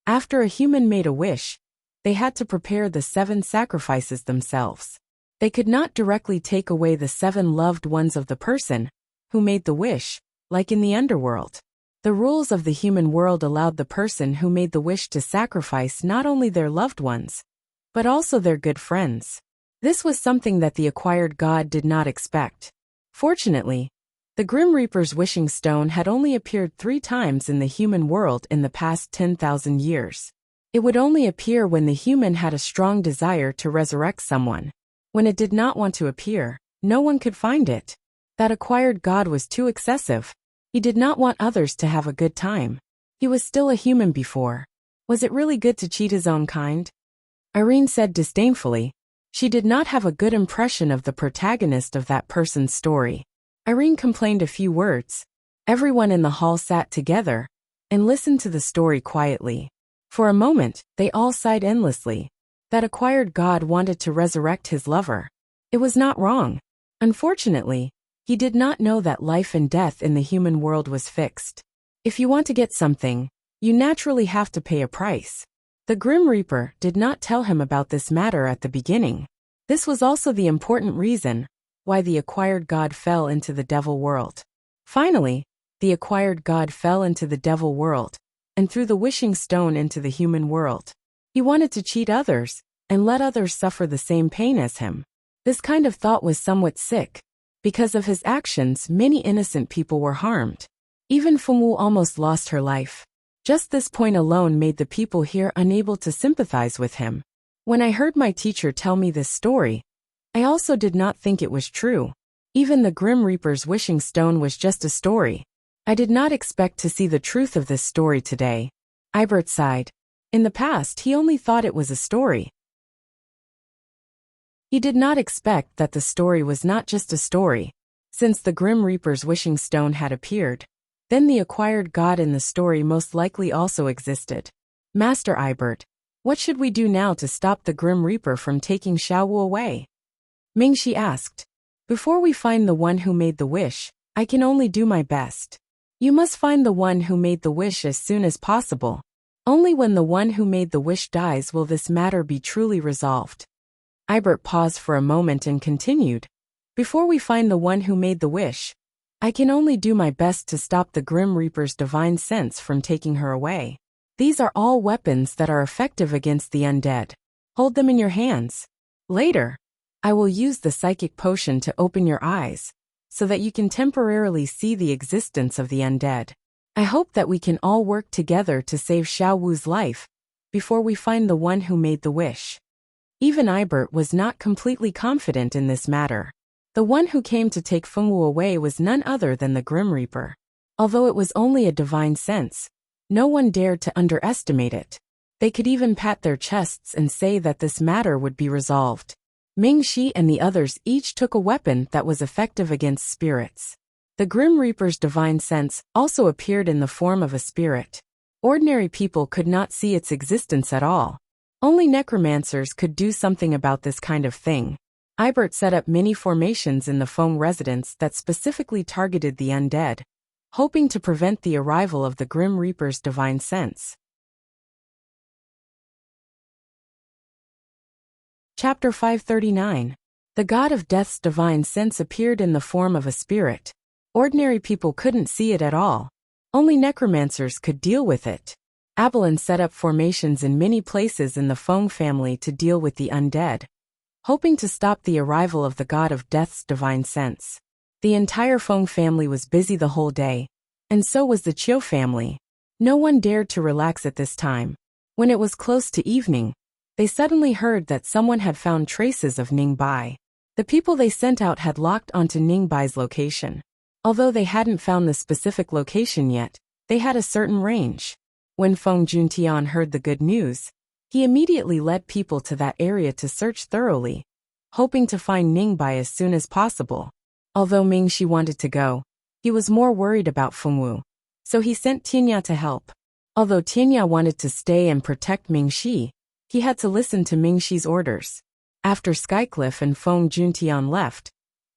after a human made a wish, they had to prepare the 7 sacrifices themselves. They could not directly take away the 7 loved ones of the person who made the wish, like in the underworld. The rules of the human world allowed the person who made the wish to sacrifice not only their loved ones, but also their good friends. This was something that the acquired god did not expect. Fortunately, the Grim Reaper's wishing stone had only appeared 3 times in the human world in the past 10,000 years. It would only appear when the human had a strong desire to resurrect someone. When it did not want to appear, no one could find it. That acquired god was too excessive. He did not want others to have a good time. He was still a human before. Was it really good to cheat his own kind? Irene said disdainfully. She did not have a good impression of the protagonist of that person's story. Irene complained a few words. Everyone in the hall sat together and listened to the story quietly. For a moment, they all sighed endlessly. That acquired god wanted to resurrect his lover. It was not wrong. Unfortunately, he did not know that life and death in the human world was fixed. If you want to get something, you naturally have to pay a price. The Grim Reaper did not tell him about this matter at the beginning. This was also the important reason why the acquired god fell into the devil world. Finally, the acquired god fell into the devil world and threw the wishing stone into the human world. He wanted to cheat others and let others suffer the same pain as him. This kind of thought was somewhat sick. Because of his actions, many innocent people were harmed. Even Fengwu almost lost her life. Just this point alone made the people here unable to sympathize with him. When I heard my teacher tell me this story, I also did not think it was true. Even the Grim Reaper's wishing stone was just a story. I did not expect to see the truth of this story today. Ibert sighed. In the past, he only thought it was a story. He did not expect that the story was not just a story. Since the Grim Reaper's wishing stone had appeared, then the acquired god in the story most likely also existed. Master Ibert, what should we do now to stop the Grim Reaper from taking Xiaowu away? Mingxi asked. Before we find the one who made the wish, I can only do my best. You must find the one who made the wish as soon as possible. Only when the one who made the wish dies will this matter be truly resolved. Ibert paused for a moment and continued. Before we find the one who made the wish, I can only do my best to stop the Grim Reaper's divine sense from taking her away. These are all weapons that are effective against the undead. Hold them in your hands. Later, I will use the psychic potion to open your eyes, so that you can temporarily see the existence of the undead. I hope that we can all work together to save Xiaowu's life, before we find the one who made the wish. Even Ibert was not completely confident in this matter. The one who came to take Fengwu away was none other than the Grim Reaper. Although it was only a divine sense, no one dared to underestimate it. They could even pat their chests and say that this matter would be resolved. Ming-Shi and the others each took a weapon that was effective against spirits. The Grim Reaper's divine sense also appeared in the form of a spirit. Ordinary people could not see its existence at all. Only necromancers could do something about this kind of thing. Ibert set up many formations in the Feng residence that specifically targeted the undead, hoping to prevent the arrival of the Grim Reaper's divine sense. Chapter 539. The God of Death's divine sense appeared in the form of a spirit. Ordinary people couldn't see it at all. Only necromancers could deal with it. Abalin set up formations in many places in the Feng family to deal with the undead, hoping to stop the arrival of the God of Death's divine sense. The entire Feng family was busy the whole day, and so was the Chiu family. No one dared to relax at this time. When it was close to evening, they suddenly heard that someone had found traces of Ningbai. The people they sent out had locked onto Ningbai's location. Although they hadn't found the specific location yet, they had a certain range. When Feng Juntian heard the good news, he immediately led people to that area to search thoroughly, hoping to find Ningbai as soon as possible. Although Ming-Shi wanted to go, he was more worried about Fengwu, so he sent Tianya to help. Although Tianya wanted to stay and protect Ming-Shi, he had to listen to Ming-Shi's orders. After Skycliff and Feng Juntian left,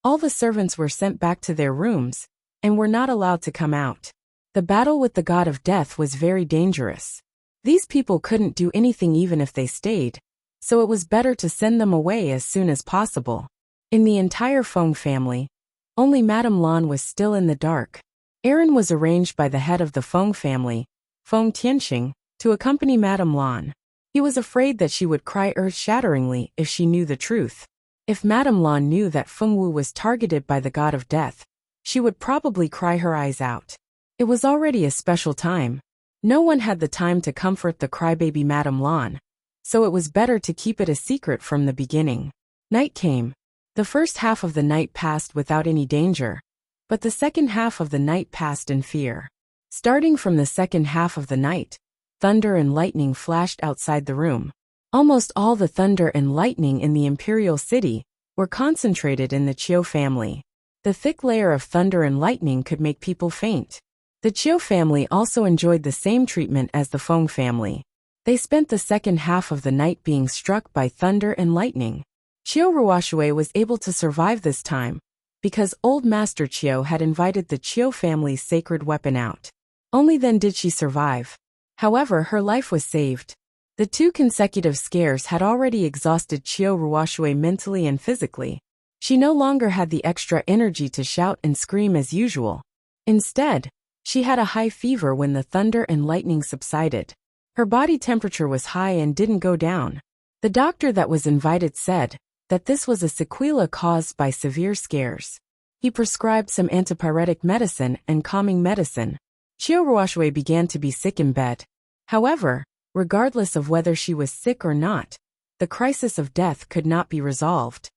all the servants were sent back to their rooms and were not allowed to come out. The battle with the God of Death was very dangerous. These people couldn't do anything even if they stayed, so it was better to send them away as soon as possible. In the entire Feng family, only Madame Lan was still in the dark. Aaron was arranged by the head of the Feng family, Feng Tianxing, to accompany Madame Lan. He was afraid that she would cry earth-shatteringly if she knew the truth. If Madame Lan knew that Fengwu was targeted by the God of Death, she would probably cry her eyes out. It was already a special time. No one had the time to comfort the crybaby Madame Lan, so it was better to keep it a secret from the beginning. Night came. The first half of the night passed without any danger, but the second half of the night passed in fear. Starting from the second half of the night, thunder and lightning flashed outside the room. Almost all the thunder and lightning in the Imperial City were concentrated in the Chiu family. The thick layer of thunder and lightning could make people faint. The Chiu family also enjoyed the same treatment as the Feng family. They spent the second half of the night being struck by thunder and lightning. Chiu Ruoxue was able to survive this time, because Old Master Chiu had invited the Chiu family's sacred weapon out. Only then did she survive. However, her life was saved. The 2 consecutive scares had already exhausted Chiu Ruoxue mentally and physically. She no longer had the extra energy to shout and scream as usual. Instead, she had a high fever when the thunder and lightning subsided. Her body temperature was high and didn't go down. The doctor that was invited said that this was a sequela caused by severe scares. He prescribed some antipyretic medicine and calming medicine. Chiu Ruoxue began to be sick in bed. However, regardless of whether she was sick or not, the crisis of death could not be resolved.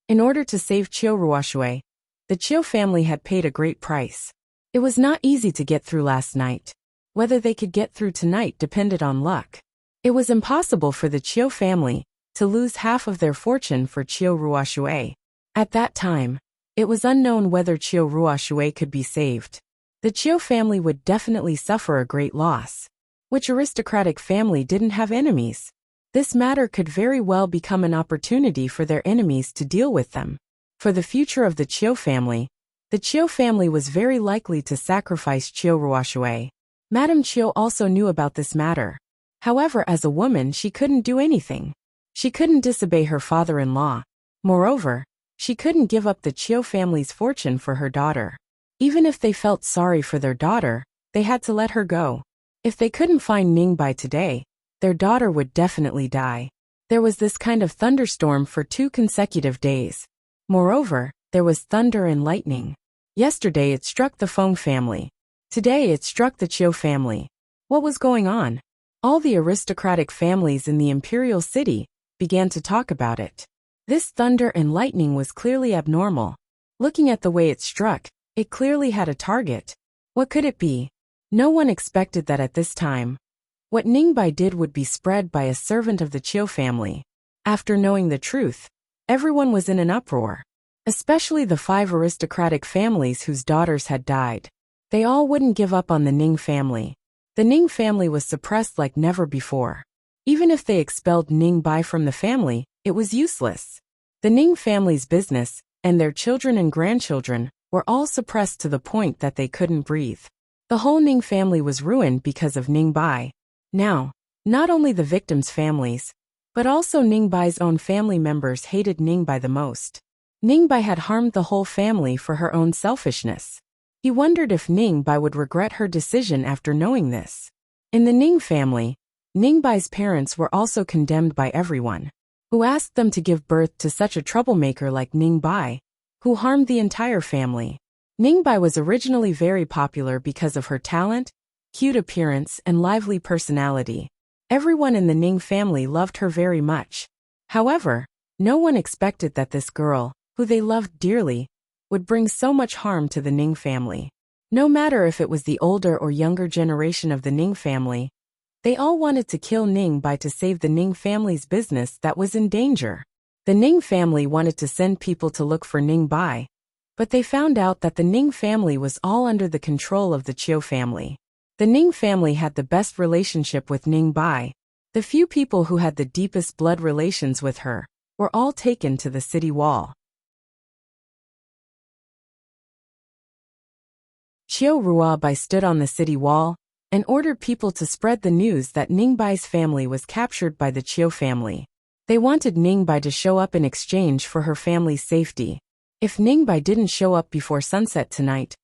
In order to save Chiu Ruoxue, the Chiu family had paid a great price. It was not easy to get through last night. Whether they could get through tonight depended on luck. It was impossible for the Chiu family to lose half of their fortune for Chiu Ruoxue. At that time, it was unknown whether Chiu Ruoxue could be saved. The Chiu family would definitely suffer a great loss. Which aristocratic family didn't have enemies? This matter could very well become an opportunity for their enemies to deal with them. For the future of the Chiu family, the Chiu family was very likely to sacrifice Chiu Ruoxue. Madame Chiu also knew about this matter. However, as a woman, she couldn't do anything. She couldn't disobey her father-in-law. Moreover, she couldn't give up the Chiu family's fortune for her daughter. Even if they felt sorry for their daughter, they had to let her go. If they couldn't find Ningbai today, their daughter would definitely die. There was this kind of thunderstorm for 2 consecutive days. Moreover, there was thunder and lightning. Yesterday it struck the Feng family. Today it struck the Chiu family. What was going on? All the aristocratic families in the Imperial City began to talk about it. This thunder and lightning was clearly abnormal. Looking at the way it struck, it clearly had a target. What could it be? No one expected that at this time. What Ningbai did would be spread by a servant of the Qiu family. After knowing the truth, everyone was in an uproar. Especially the 5 aristocratic families whose daughters had died. They all wouldn't give up on the Ning family. The Ning family was suppressed like never before. Even if they expelled Ningbai from the family, it was useless. The Ning family's business, and their children and grandchildren, were all suppressed to the point that they couldn't breathe. The whole Ning family was ruined because of Ningbai. Now, not only the victims' families, but also Ningbai's own family members hated Ningbai the most. Ningbai had harmed the whole family for her own selfishness. He wondered if Ningbai would regret her decision after knowing this. In the Ning family, Ningbai's parents were also condemned by everyone, who asked them to give birth to such a troublemaker like Ningbai, who harmed the entire family. Ningbai was originally very popular because of her talent, cute appearance, and lively personality. Everyone in the Ning family loved her very much. However, no one expected that this girl, who they loved dearly, would bring so much harm to the Ning family. No matter if it was the older or younger generation of the Ning family, they all wanted to kill Ningbai to save the Ning family's business that was in danger. The Ning family wanted to send people to look for Ningbai, but they found out that the Ning family was all under the control of the Qiu family. The Ning family had the best relationship with Ningbai. The few people who had the deepest blood relations with her were all taken to the city wall. Qiu Ruabai stood on the city wall and ordered people to spread the news that Ningbai's family was captured by the Qiu family. They wanted Ningbai to show up in exchange for her family's safety. If Ningbai didn't show up before sunset tonight,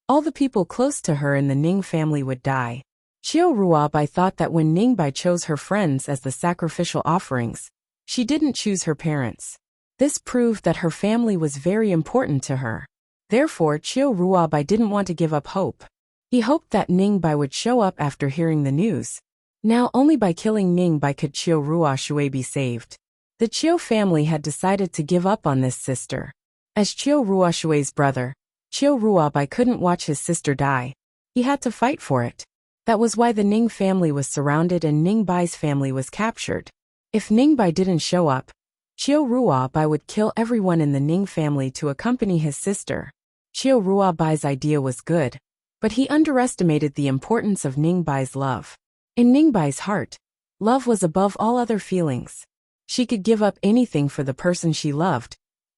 all the people close to her in the Ning family would die. Qiu Ruabai thought that when Ningbai chose her friends as the sacrificial offerings, she didn't choose her parents. This proved that her family was very important to her. Therefore, Qiu Ruabai didn't want to give up hope. He hoped that Ningbai would show up after hearing the news. Now only by killing Ningbai could Qiu Ruashui be saved. The Qiu family had decided to give up on this sister. As Qiu Ruashui's brother, Qiu Ruabai couldn't watch his sister die. He had to fight for it. That was why the Ning family was surrounded and Ningbai's family was captured. If Ningbai didn't show up, Qiu Ruabai would kill everyone in the Ning family to accompany his sister. Qiu Ruabai's idea was good, but he underestimated the importance of Ningbai's love. In Ningbai's heart, love was above all other feelings. She could give up anything for the person she loved,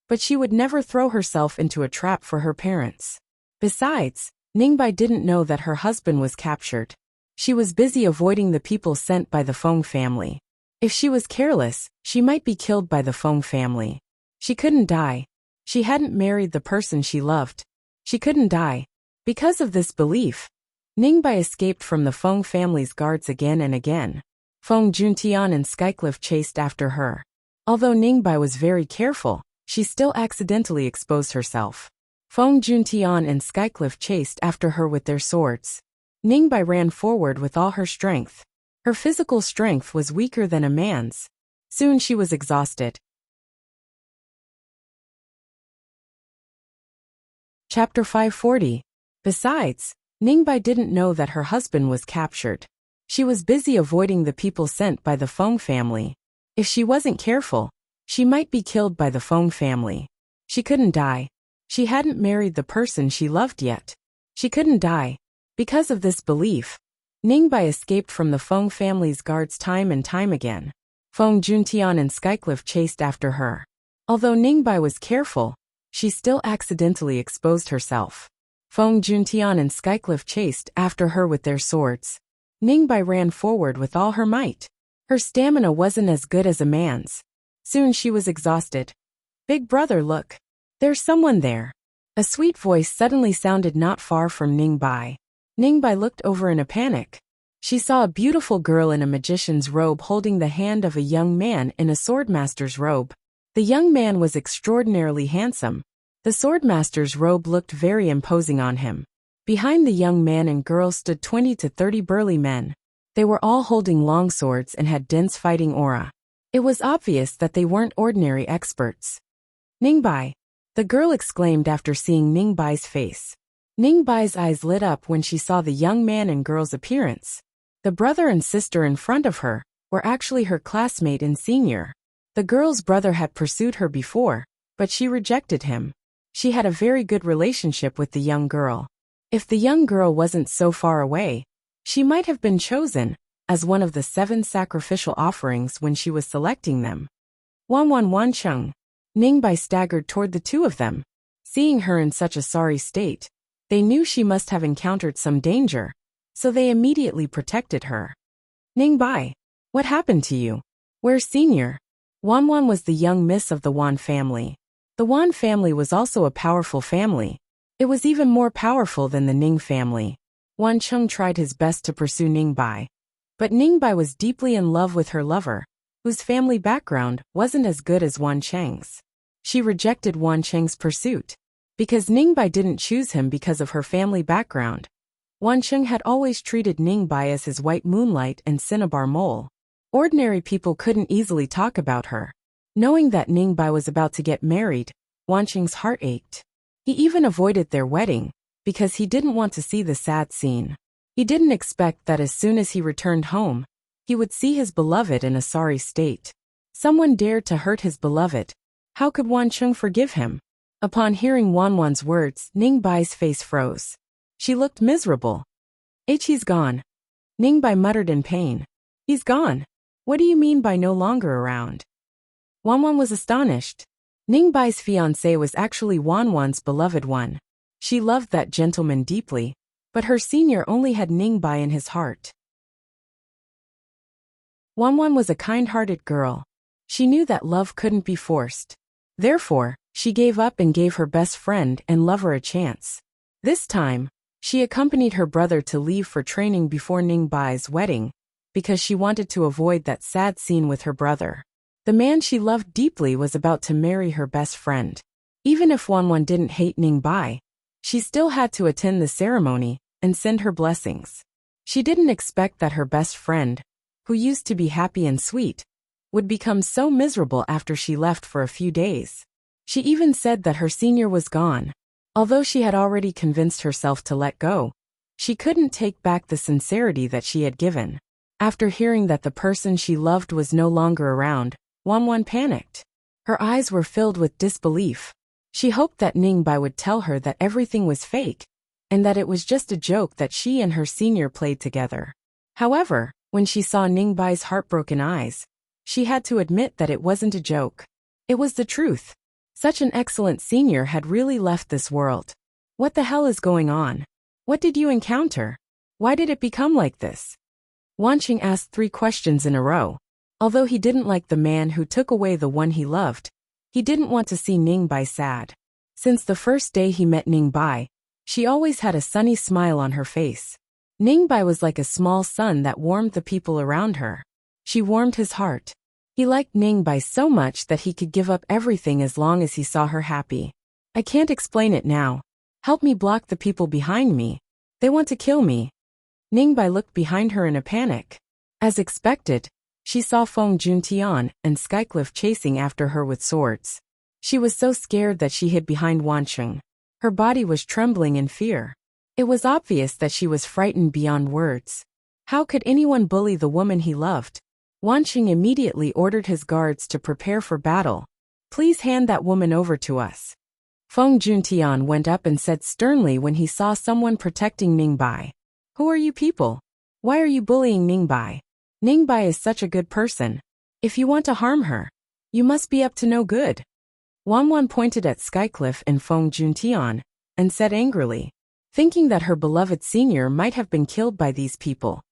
but she would never throw herself into a trap for her parents. Besides, Ningbai didn't know that her husband was captured. She was busy avoiding the people sent by the Feng family. If she was careless, she might be killed by the Feng family. She couldn't die. She hadn't married the person she loved. She couldn't die. Because of this belief, Ningbai escaped from the Feng family's guards again and again. Feng Juntian and Skycliff chased after her. Although Ningbai was very careful, she still accidentally exposed herself. Feng Juntian and Skycliff chased after her with their swords. Ningbai ran forward with all her strength. Her physical strength was weaker than a man's. Soon she was exhausted. Chapter 540. Besides, Ningbai didn't know that her husband was captured. She was busy avoiding the people sent by the Feng family. If she wasn't careful, she might be killed by the Feng family. She couldn't die. She hadn't married the person she loved yet. She couldn't die. Because of this belief, Ningbai escaped from the Feng family's guards time and time again. Feng Juntian and Skycliff chased after her. Although Ningbai was careful, she still accidentally exposed herself. Feng Juntian and Skycliff chased after her with their swords. Ningbai ran forward with all her might. Her stamina wasn't as good as a man's. Soon she was exhausted. "Big brother, look. There's someone there." A sweet voice suddenly sounded not far from Ningbai. Ningbai looked over in a panic. She saw a beautiful girl in a magician's robe holding the hand of a young man in a swordmaster's robe. The young man was extraordinarily handsome. The swordmaster's robe looked very imposing on him. Behind the young man and girl stood 20 to 30 burly men. They were all holding long swords and had dense fighting aura. It was obvious that they weren't ordinary experts. "Ningbai." the girl exclaimed after seeing Ningbai's face. Ningbai's eyes lit up when she saw the young man and girl's appearance. The brother and sister in front of her were actually her classmate in senior. The girl's brother had pursued her before, but she rejected him. She had a very good relationship with the young girl. If the young girl wasn't so far away, she might have been chosen as one of the 7 sacrificial offerings when she was selecting them. Wancheng. Ningbai staggered toward the two of them. Seeing her in such a sorry state, they knew she must have encountered some danger, so they immediately protected her. Ningbai, what happened to you? Where's senior? Wan was the young miss of the Wan family. The Wan family was also a powerful family. It was even more powerful than the Ning family. Wancheng tried his best to pursue Ningbai, but Ningbai was deeply in love with her lover, whose family background wasn't as good as Wancheng's. She rejected Wancheng's pursuit because Ningbai didn't choose him because of her family background. Wancheng had always treated Ningbai as his white moonlight and cinnabar mole. Ordinary people couldn't easily talk about her. Knowing that Ningbai was about to get married, Wancheng's heart ached. He even avoided their wedding because he didn't want to see the sad scene. He didn't expect that as soon as he returned home, he would see his beloved in a sorry state. Someone dared to hurt his beloved. How could Wancheng forgive him? Upon hearing Wan's words, Ningbai's face froze. She looked miserable. He's gone. Ningbai muttered in pain. He's gone? What do you mean by no longer around? Wan was astonished. Ningbai's fiancé was actually Wan's beloved one. She loved that gentleman deeply, but her senior only had Ningbai in his heart. Wan was a kind-hearted girl. She knew that love couldn't be forced. Therefore, she gave up and gave her best friend and lover a chance. This time, she accompanied her brother to leave for training before Ningbai's wedding, because she wanted to avoid that sad scene with her brother. The man she loved deeply was about to marry her best friend. Even if Wan didn't hate Ningbai, she still had to attend the ceremony and send her blessings. She didn't expect that her best friend, who used to be happy and sweet, would become so miserable after she left for a few days. She even said that her senior was gone. Although she had already convinced herself to let go, she couldn't take back the sincerity that she had given. After hearing that the person she loved was no longer around, Wan panicked. Her eyes were filled with disbelief. She hoped that Ningbai would tell her that everything was fake, and that it was just a joke that she and her senior played together. However, when she saw Ningbai's heartbroken eyes, she had to admit that it wasn't a joke. It was the truth. Such an excellent senior had really left this world. What the hell is going on? What did you encounter? Why did it become like this? Wancheng asked 3 questions in a row. Although he didn't like the man who took away the one he loved, he didn't want to see Ningbai sad. Since the first day he met Ningbai, she always had a sunny smile on her face. Ningbai was like a small sun that warmed the people around her. She warmed his heart. He liked Ningbai so much that he could give up everything as long as he saw her happy. I can't explain it now. Help me block the people behind me. They want to kill me. Ningbai looked behind her in a panic. As expected, she saw Feng Juntian and Skycliff chasing after her with swords. She was so scared that she hid behind Wancheng. Her body was trembling in fear. It was obvious that she was frightened beyond words. How could anyone bully the woman he loved? Wancheng immediately ordered his guards to prepare for battle. Please hand that woman over to us. Feng Juntian went up and said sternly when he saw someone protecting Ningbai. Who are you people? Why are you bullying Ningbai? Ningbai is such a good person. If you want to harm her, you must be up to no good. Wan pointed at Skycliff and Feng Juntian and said angrily, thinking that her beloved senior might have been killed by these people.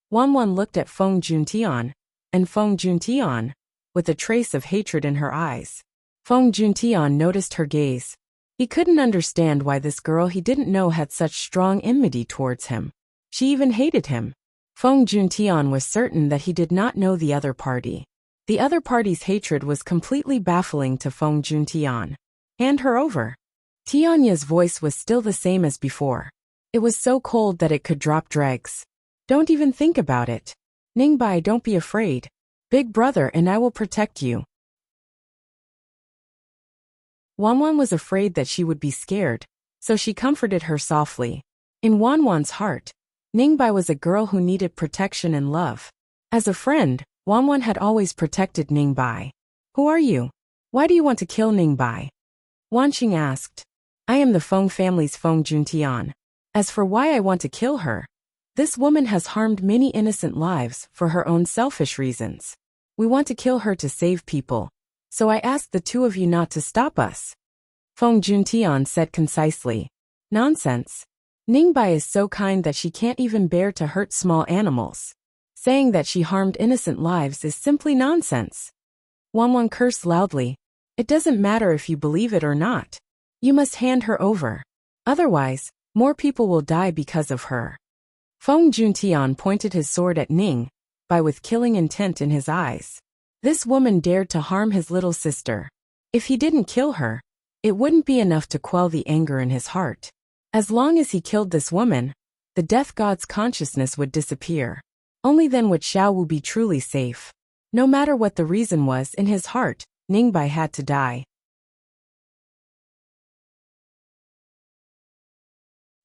Wan looked at Feng Juntian, and Feng Juntian, with a trace of hatred in her eyes. Feng Juntian noticed her gaze. He couldn't understand why this girl he didn't know had such strong enmity towards him. She even hated him. Feng Juntian was certain that he did not know the other party. The other party's hatred was completely baffling to Feng Juntian. Hand her over. Tianya's voice was still the same as before. It was so cold that it could drop dregs. Don't even think about it. Ningbai, don't be afraid. Big brother and I will protect you. Wanwan was afraid that she would be scared, so she comforted her softly. In Wanwan's heart, Ningbai was a girl who needed protection and love. As a friend, Wanwan had always protected Ningbai. Who are you? Why do you want to kill Ningbai? Wanqing asked. I am the Feng family's Feng Juntian. As for why I want to kill her, this woman has harmed many innocent lives for her own selfish reasons. We want to kill her to save people, so I ask the two of you not to stop us. Feng Juntian said concisely. Nonsense. Ningbai is so kind that she can't even bear to hurt small animals. Saying that she harmed innocent lives is simply nonsense. Wanwan cursed loudly. It doesn't matter if you believe it or not. You must hand her over. Otherwise, more people will die because of her. Feng Juntian pointed his sword at Ningbai with killing intent in his eyes. This woman dared to harm his little sister. If he didn't kill her, it wouldn't be enough to quell the anger in his heart. As long as he killed this woman, the death god's consciousness would disappear. Only then would Xiaowu be truly safe. No matter what the reason was in his heart, Ningbai had to die.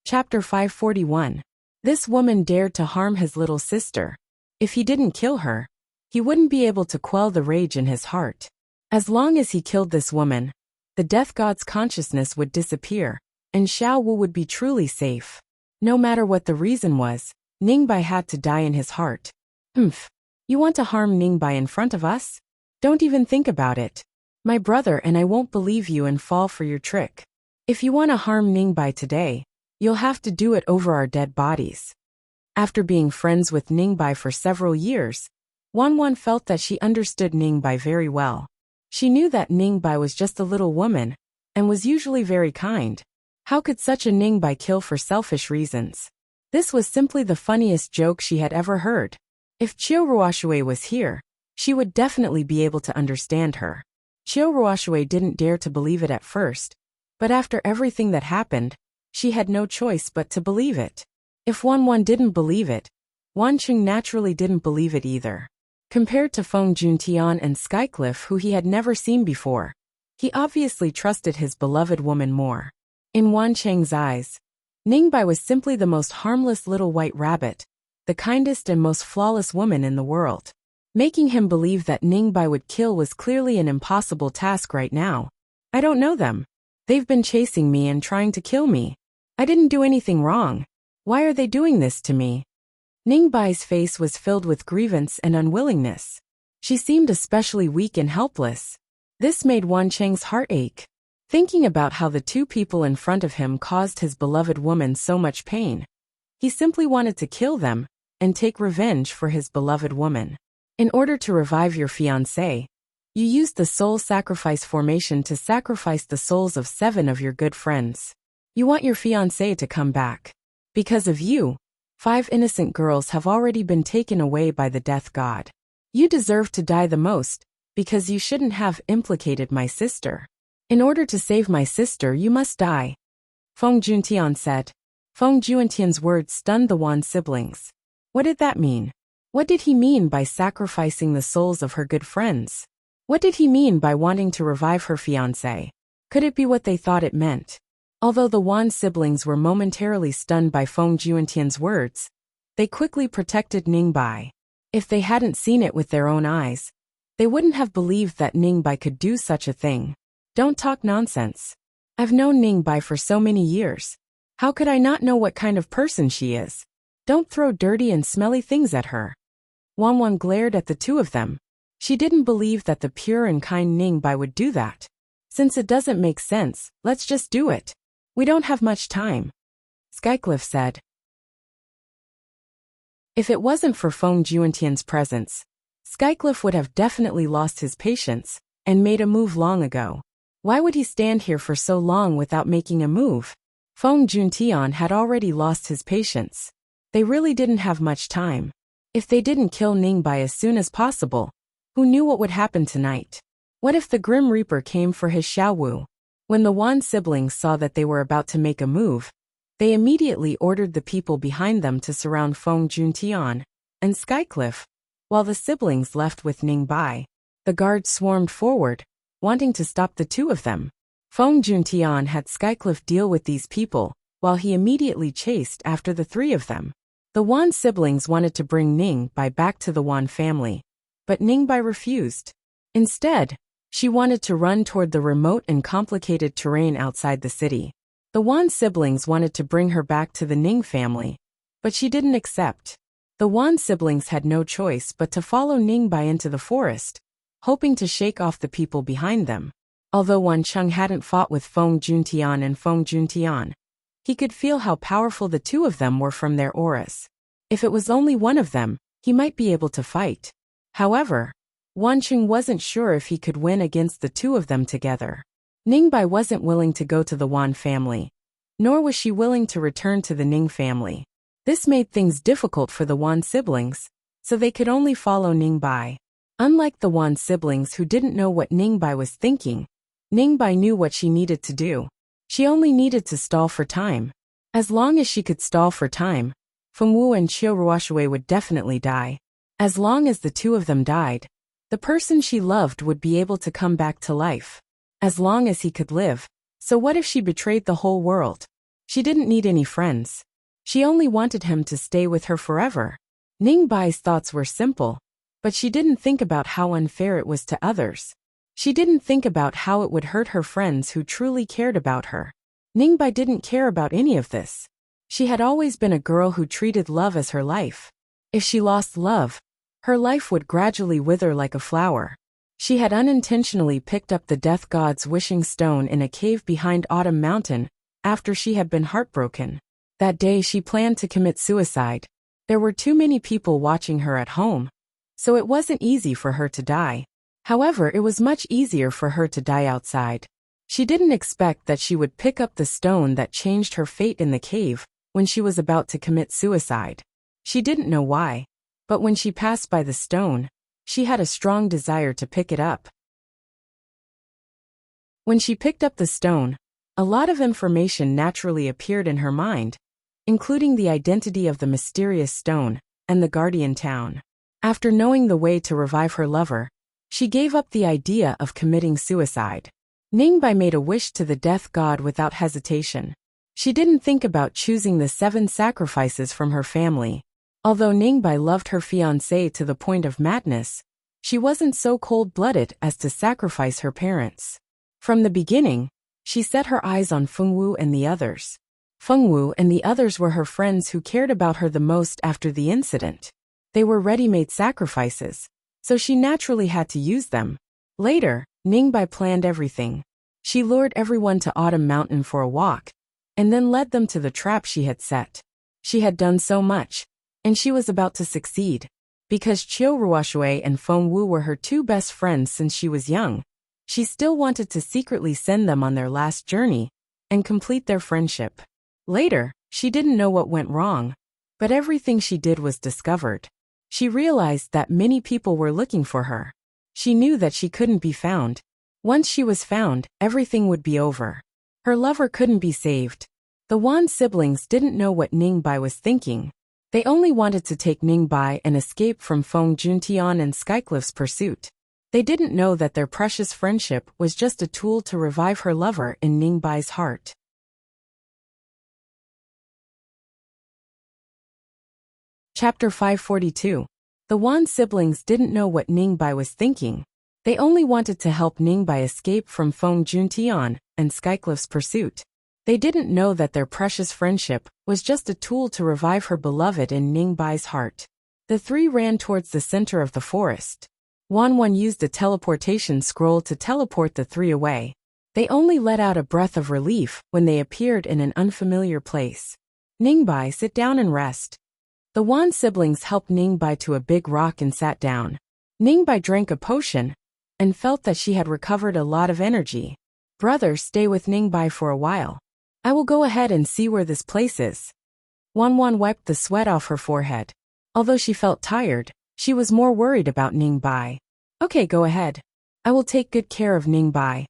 Chapter 541. This woman dared to harm his little sister. If he didn't kill her, he wouldn't be able to quell the rage in his heart. As long as he killed this woman, the death god's consciousness would disappear, and Xiaowu would be truly safe. No matter what the reason was, Ningbai had to die in his heart. You want to harm Ningbai in front of us? Don't even think about it. My brother and I won't believe you and fall for your trick. If you want to harm Ningbai today, you'll have to do it over our dead bodies. After being friends with Ningbai for several years, Wanwan felt that she understood Ningbai very well. She knew that Ningbai was just a little woman, and was usually very kind. How could such a Ningbai kill for selfish reasons? This was simply the funniest joke she had ever heard. If Qiu Ruoshui was here, she would definitely be able to understand her. Qiu Ruoshui didn't dare to believe it at first, but after everything that happened, she had no choice but to believe it. If Wanwan didn't believe it, Wanqing naturally didn't believe it either. Compared to Feng Juntian and Skycliff, who he had never seen before, he obviously trusted his beloved woman more. In Wanqing's eyes, Ningbai was simply the most harmless little white rabbit, the kindest and most flawless woman in the world. Making him believe that Ningbai would kill was clearly an impossible task right now. I don't know them. They've been chasing me and trying to kill me. I didn't do anything wrong. Why are they doing this to me? Ningbai's face was filled with grievance and unwillingness. She seemed especially weak and helpless. This made Wanqing's heart ache. Thinking about how the two people in front of him caused his beloved woman so much pain, he simply wanted to kill them and take revenge for his beloved woman. In order to revive your fiancé, you used the soul sacrifice formation to sacrifice the souls of 7 of your good friends. You want your fiancé to come back. Because of you, 5 innocent girls have already been taken away by the death god. You deserve to die the most, because you shouldn't have implicated my sister. In order to save my sister, you must die. Feng Juntian said. Feng Juntian's words stunned the Wan siblings. What did that mean? What did he mean by sacrificing the souls of her good friends? What did he mean by wanting to revive her fiancé? Could it be what they thought it meant? Although the Wan siblings were momentarily stunned by Feng Juntian's words, they quickly protected Ningbai. If they hadn't seen it with their own eyes, they wouldn't have believed that Ningbai could do such a thing. Don't talk nonsense. I've known Ningbai for so many years. How could I not know what kind of person she is? Don't throw dirty and smelly things at her. Wanwan glared at the two of them. She didn't believe that the pure and kind Ningbai would do that. Since it doesn't make sense, let's just do it. We don't have much time. Skycliff said. If it wasn't for Feng Juntian's presence, Skycliff would have definitely lost his patience and made a move long ago. Why would he stand here for so long without making a move? Feng Juntian had already lost his patience. They really didn't have much time. If they didn't kill Ningbai as soon as possible, who knew what would happen tonight? What if the Grim Reaper came for his Xiaowu? When the Wan siblings saw that they were about to make a move, they immediately ordered the people behind them to surround Feng Juntian and Skycliff, while the siblings left with Ningbai. The guards swarmed forward, wanting to stop the two of them. Feng Juntian had Skycliff deal with these people, while he immediately chased after the three of them. The Wan siblings wanted to bring Ningbai back to the Wan family, but Ningbai refused. Instead, she wanted to run toward the remote and complicated terrain outside the city. The Wan siblings wanted to bring her back to the Ning family, but she didn't accept. The Wan siblings had no choice but to follow Ningbai into the forest, hoping to shake off the people behind them. Although Wan Cheng hadn't fought with Feng Juntian and Feng Juntian, he could feel how powerful the two of them were from their auras. If it was only one of them, he might be able to fight. However, Wan Cheng wasn't sure if he could win against the two of them together. Ningbai wasn't willing to go to the Wan family, nor was she willing to return to the Ning family. This made things difficult for the Wan siblings, so they could only follow Ningbai. Unlike the Wan siblings who didn't know what Ningbai was thinking, Ningbai knew what she needed to do. She only needed to stall for time. As long as she could stall for time, Fengwu and Qiuruoshui would definitely die. As long as the two of them died, the person she loved would be able to come back to life. As long as he could live. So what if she betrayed the whole world? She didn't need any friends. She only wanted him to stay with her forever. Ningbai's thoughts were simple, but she didn't think about how unfair it was to others. She didn't think about how it would hurt her friends who truly cared about her. Ningbai didn't care about any of this. She had always been a girl who treated love as her life. If she lost love, her life would gradually wither like a flower. She had unintentionally picked up the death god's wishing stone in a cave behind Autumn Mountain after she had been heartbroken. That day she planned to commit suicide. There were too many people watching her at home, so it wasn't easy for her to die. However, it was much easier for her to die outside. She didn't expect that she would pick up the stone that changed her fate in the cave when she was about to commit suicide. She didn't know why, but when she passed by the stone, she had a strong desire to pick it up. When she picked up the stone, a lot of information naturally appeared in her mind, including the identity of the mysterious stone and the guardian town. After knowing the way to revive her lover, she gave up the idea of committing suicide. Ningbai made a wish to the death god without hesitation. She didn't think about choosing the 7 sacrifices from her family. Although Ningbai loved her fiancé to the point of madness, she wasn't so cold-blooded as to sacrifice her parents. From the beginning, she set her eyes on Fengwu and the others. Fengwu and the others were her friends who cared about her the most after the incident. They were ready-made sacrifices, so she naturally had to use them. Later, Ningbai planned everything. She lured everyone to Autumn Mountain for a walk, and then led them to the trap she had set. She had done so much, and she was about to succeed. Because Qiuruoshui and Fengwu were her 2 best friends since she was young, she still wanted to secretly send them on their last journey and complete their friendship. Later, she didn't know what went wrong, but everything she did was discovered. She realized that many people were looking for her. She knew that she couldn't be found. Once she was found, everything would be over. Her lover couldn't be saved. The Wan siblings didn't know what Ningbai was thinking. They only wanted to take Ningbai and escape from Feng Juntian and Skycliff's pursuit. They didn't know that their precious friendship was just a tool to revive her lover in Ningbai's heart. Chapter 542. The Wan siblings didn't know what Ningbai was thinking. They only wanted to help Ningbai escape from Feng Juntian and Skycliff's pursuit. They didn't know that their precious friendship was just a tool to revive her beloved in Ningbai's heart. The 3 ran towards the center of the forest. Wan used a teleportation scroll to teleport the 3 away. They only let out a breath of relief when they appeared in an unfamiliar place. Ningbai, sit down and rest. The Wan siblings helped Ningbai to a big rock and sat down. Ningbai drank a potion and felt that she had recovered a lot of energy. Brother, stay with Ningbai for a while. I will go ahead and see where this place is. Wan wiped the sweat off her forehead. Although she felt tired, she was more worried about Ningbai. Okay, go ahead. I will take good care of Ningbai.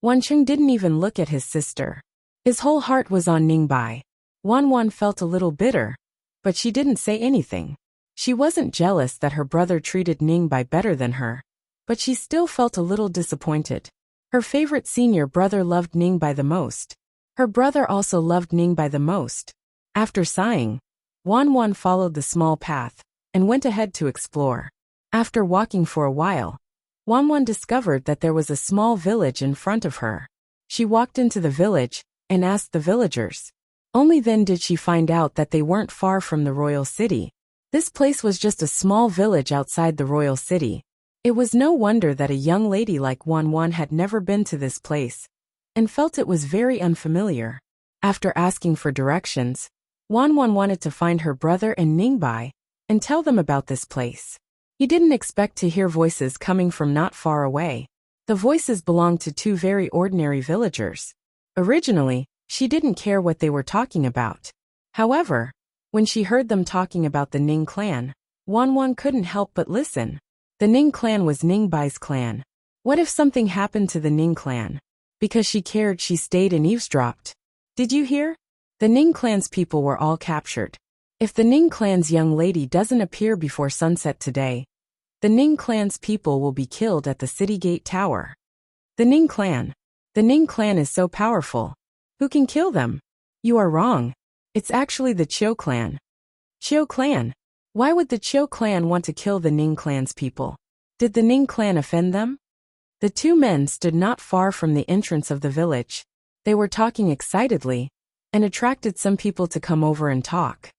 Wan Cheng didn't even look at his sister. His whole heart was on Ningbai. Wan felt a little bitter, but she didn't say anything. She wasn't jealous that her brother treated Ningbai better than her, but she still felt a little disappointed. Her favorite senior brother loved Ningbai the most. Her brother also loved Ningbai the most. After sighing, Wanwan followed the small path and went ahead to explore. After walking for a while, Wanwan discovered that there was a small village in front of her. She walked into the village and asked the villagers. Only then did she find out that they weren't far from the royal city. This place was just a small village outside the royal city. It was no wonder that a young lady like Wanwan had never been to this place and felt it was very unfamiliar. After asking for directions, Wanwan wanted to find her brother and Ningbai and tell them about this place. He didn't expect to hear voices coming from not far away. The voices belonged to two very ordinary villagers. Originally, she didn't care what they were talking about. However, when she heard them talking about the Ning clan, Wanwan couldn't help but listen. The Ning clan was Ningbai's clan. What if something happened to the Ning clan? Because she cared, she stayed and eavesdropped. Did you hear? The Ning clan's people were all captured. If the Ning clan's young lady doesn't appear before sunset today, the Ning clan's people will be killed at the city gate tower. The Ning clan. The Ning clan is so powerful. Who can kill them? You are wrong. It's actually the Chiu clan. Chiu clan? Why would the Chiu clan want to kill the Ning clan's people? Did the Ning clan offend them? The two men stood not far from the entrance of the village. They were talking excitedly and attracted some people to come over and talk.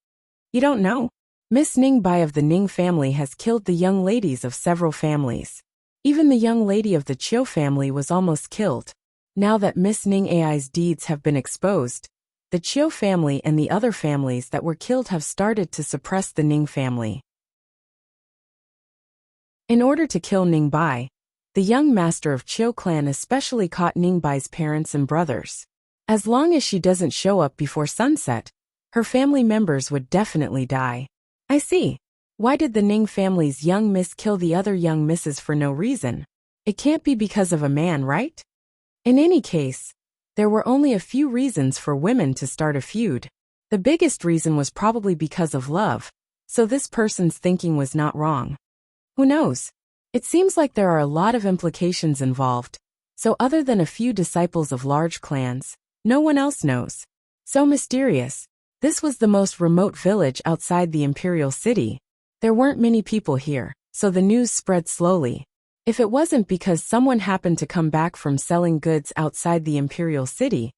You don't know? Miss Ningbai of the Ning family has killed the young ladies of several families. Even the young lady of the Chiu family was almost killed. Now that Miss Ning Ai's deeds have been exposed, the Chiu family and the other families that were killed have started to suppress the Ning family. In order to kill Ningbai, the young master of Chiu clan especially caught Ningbai's parents and brothers. As long as she doesn't show up before sunset, her family members would definitely die. I see. Why did the Ning family's young miss kill the other young misses for no reason? It can't be because of a man, right? In any case, there were only a few reasons for women to start a feud. The biggest reason was probably because of love, so this person's thinking was not wrong. Who knows? It seems like there are a lot of implications involved, so other than a few disciples of large clans, no one else knows. So mysterious. This was the most remote village outside the imperial city. There weren't many people here, so the news spread slowly. If it wasn't because someone happened to come back from selling goods outside the imperial city,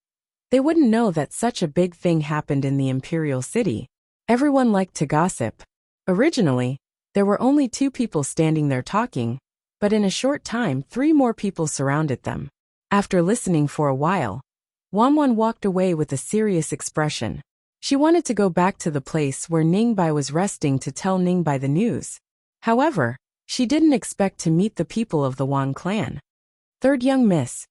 they wouldn't know that such a big thing happened in the imperial city. Everyone liked to gossip. Originally, there were only two people standing there talking, but in a short time 3 more people surrounded them. After listening for a while, Wanwan walked away with a serious expression. She wanted to go back to the place where Ningbai was resting to tell Ningbai the news. However, she didn't expect to meet the people of the Wan clan. Third young miss,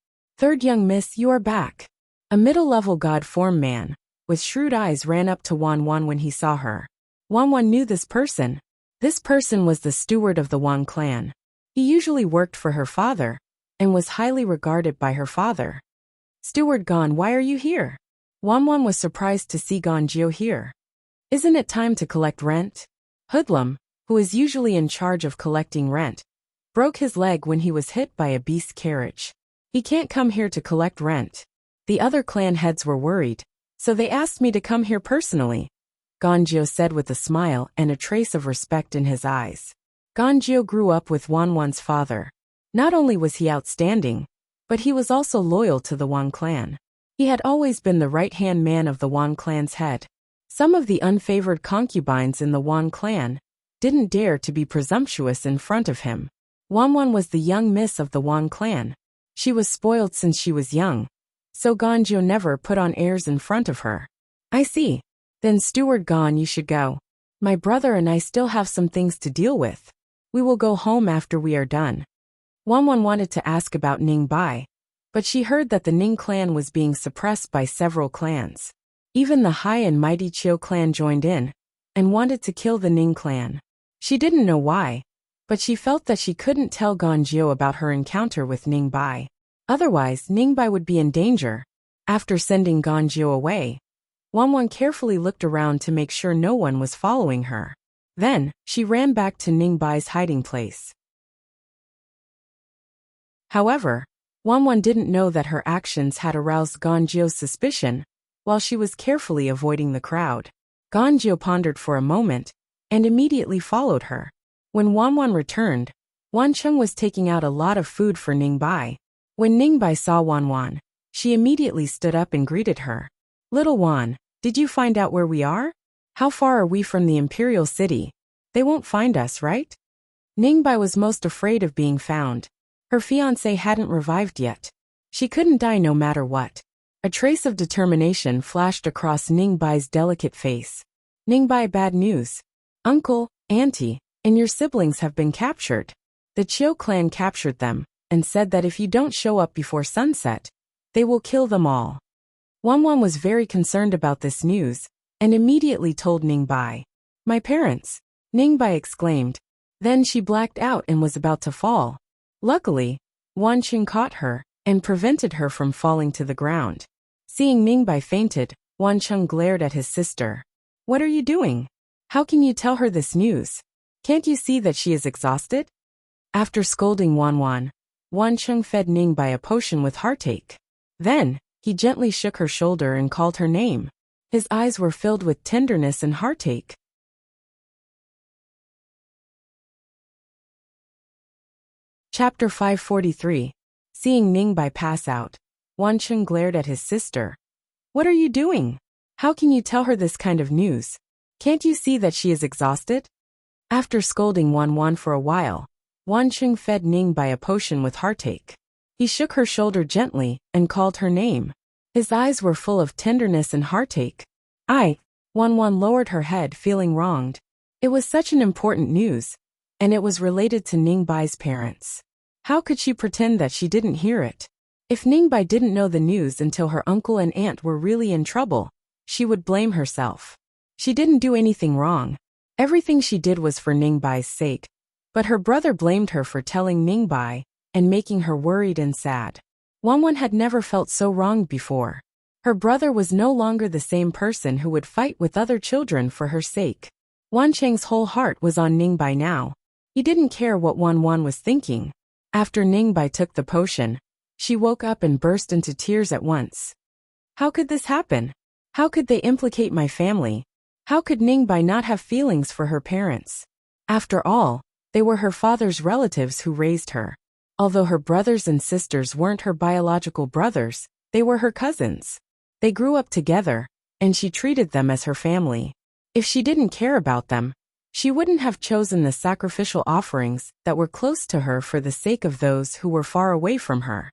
you are back. A middle-level god-form man, with shrewd eyes ran up to Wanwan when he saw her. Wanwan knew this person. This person was the steward of the Wan clan. He usually worked for her father, and was highly regarded by her father. Steward Gon, why are you here? Wanwan was surprised to see Gonjio here. Isn't it time to collect rent? Hoodlum, who is usually in charge of collecting rent, broke his leg when he was hit by a beast carriage. He can't come here to collect rent. The other clan heads were worried, so they asked me to come here personally, Gonjio said with a smile and a trace of respect in his eyes. Gonjio grew up with Wanwan's father. Not only was he outstanding, but he was also loyal to the Wan clan. He had always been the right-hand man of the Wan clan's head. Some of the unfavored concubines in the Wan clan didn't dare to be presumptuous in front of him. Wanwan was the young miss of the Wan clan. She was spoiled since she was young, so Gonjio never put on airs in front of her. I see. Then Steward Gon, you should go. My brother and I still have some things to deal with. We will go home after we are done. Wanwan wanted to ask about Ningbai, but she heard that the Ning clan was being suppressed by several clans. Even the high and mighty Chiu clan joined in and wanted to kill the Ning clan. She didn't know why, but she felt that she couldn't tell Gonjio about her encounter with Ningbai. Otherwise, Ningbai would be in danger. After sending Gonjio away, Wanwan carefully looked around to make sure no one was following her. Then, she ran back to Ningbai's hiding place. However, Wanwan didn't know that her actions had aroused Ganjio's suspicion, while she was carefully avoiding the crowd. Ganjio pondered for a moment, and immediately followed her. When Wanwan returned, Wancheng was taking out a lot of food for Ningbai. When Ningbai saw Wanwan, she immediately stood up and greeted her. "Little Wan, did you find out where we are? How far are we from the imperial city? They won't find us, right?" Ningbai was most afraid of being found. Her fiancé hadn't revived yet. She couldn't die no matter what. A trace of determination flashed across Ningbai's delicate face. "Ningbai, bad news. Uncle, auntie, and your siblings have been captured. The Chiu clan captured them, and said that if you don't show up before sunset, they will kill them all." Wanwan was very concerned about this news, and immediately told Ningbai. "My parents," Ningbai exclaimed. Then she blacked out and was about to fall. Luckily, Wancheng caught her and prevented her from falling to the ground. Seeing Ningbai fainted, Wancheng glared at his sister. "What are you doing? How can you tell her this news? Can't you see that she is exhausted?" After scolding Wanwan, Wancheng fed Ningbai a potion with heartache. Then, he gently shook her shoulder and called her name. His eyes were filled with tenderness and heartache. Chapter 543. Seeing Ningbai pass out, Wancheng glared at his sister. "What are you doing? How can you tell her this kind of news? Can't you see that she is exhausted?" After scolding Wanwan for a while, Wancheng fed Ningbai a potion with heartache. He shook her shoulder gently and called her name. His eyes were full of tenderness and heartache. Wanwan lowered her head, feeling wronged. It was such an important news, and it was related to Ningbai's parents. How could she pretend that she didn't hear it? If Ningbai didn't know the news until her uncle and aunt were really in trouble, she would blame herself. She didn't do anything wrong. Everything she did was for Ningbai's sake. But her brother blamed her for telling Ningbai and making her worried and sad. Wanwan had never felt so wronged before. Her brother was no longer the same person who would fight with other children for her sake. Wancheng's whole heart was on Ningbai now. He didn't care what Wanwan was thinking. After Ningbai took the potion, she woke up and burst into tears at once. How could this happen? How could they implicate my family? How could Ningbai not have feelings for her parents? After all, they were her father's relatives who raised her. Although her brothers and sisters weren't her biological brothers, they were her cousins. They grew up together, and she treated them as her family. If she didn't care about them, she wouldn't have chosen the sacrificial offerings that were close to her for the sake of those who were far away from her.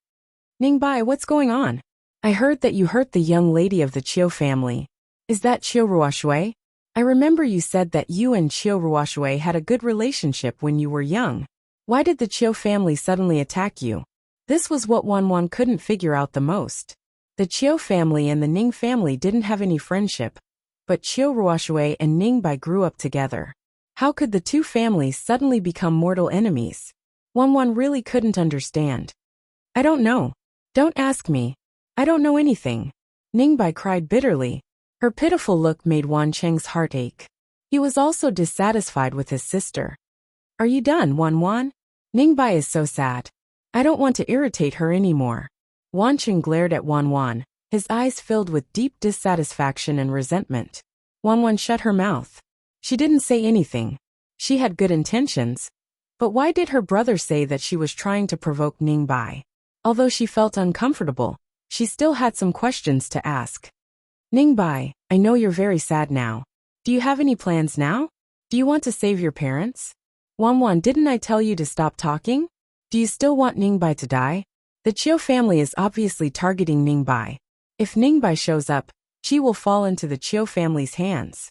"Ningbai, what's going on? I heard that you hurt the young lady of the Chiu family. Is that Chiu Ruoshui? I remember you said that you and Chiu Ruoshui had a good relationship when you were young. Why did the Chiu family suddenly attack you?" This was what Wanwan couldn't figure out the most. The Chiu family and the Ning family didn't have any friendship, but Chiu Ruoshui and Ningbai grew up together. How could the two families suddenly become mortal enemies? Wanwan really couldn't understand. "I don't know. Don't ask me. I don't know anything." Ningbai cried bitterly. Her pitiful look made Wancheng's heart ache. He was also dissatisfied with his sister. "Are you done, Wanwan? Ningbai is so sad. I don't want to irritate her anymore." Wancheng glared at Wanwan, his eyes filled with deep dissatisfaction and resentment. Wanwan shut her mouth. She didn't say anything. She had good intentions. But why did her brother say that she was trying to provoke Ningbai? Although she felt uncomfortable, she still had some questions to ask. "Ningbai, I know you're very sad now. Do you have any plans now? Do you want to save your parents? Wanwan, didn't I tell you to stop talking? Do you still want Ningbai to die? The Chiu family is obviously targeting Ningbai. If Ningbai shows up, she will fall into the Chiu family's hands.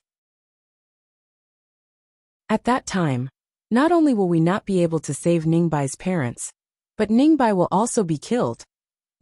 At that time, not only will we not be able to save Ningbai's parents, but Ningbai will also be killed."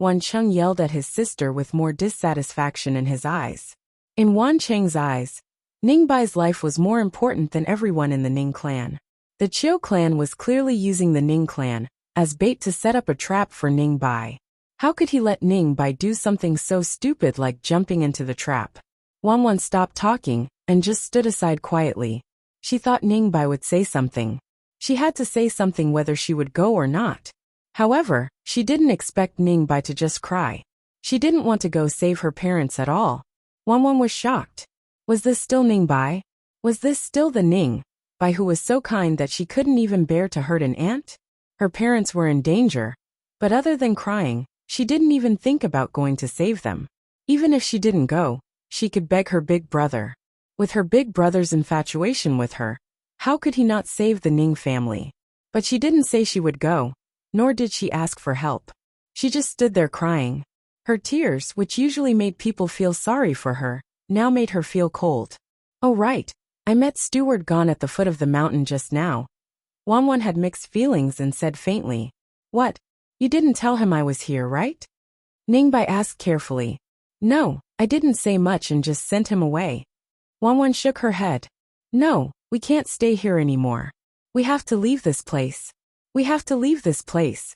Wancheng yelled at his sister with more dissatisfaction in his eyes. In Wancheng's eyes, Ningbai's life was more important than everyone in the Ning clan. The Chiu clan was clearly using the Ning clan as bait to set up a trap for Ningbai. How could he let Ningbai do something so stupid like jumping into the trap? Wanwan stopped talking and just stood aside quietly. She thought Ningbai would say something. She had to say something whether she would go or not. However, she didn't expect Ningbai to just cry. She didn't want to go save her parents at all. Wanwan was shocked. Was this still Ningbai? Was this still the Ningbai who was so kind that she couldn't even bear to hurt an ant? Her parents were in danger, but other than crying, she didn't even think about going to save them. Even if she didn't go, she could beg her big brother. With her big brother's infatuation with her, how could he not save the Ning family? But she didn't say she would go, nor did she ask for help. She just stood there crying. Her tears, which usually made people feel sorry for her, now made her feel cold. Oh right, I met Steward Gon at the foot of the mountain just now. Wanwan had mixed feelings and said faintly, "What? You didn't tell him I was here, right?" Ningbai asked carefully. "No, I didn't say much and just sent him away." Wanwan shook her head. "No, we can't stay here anymore. We have to leave this place. We have to leave this place."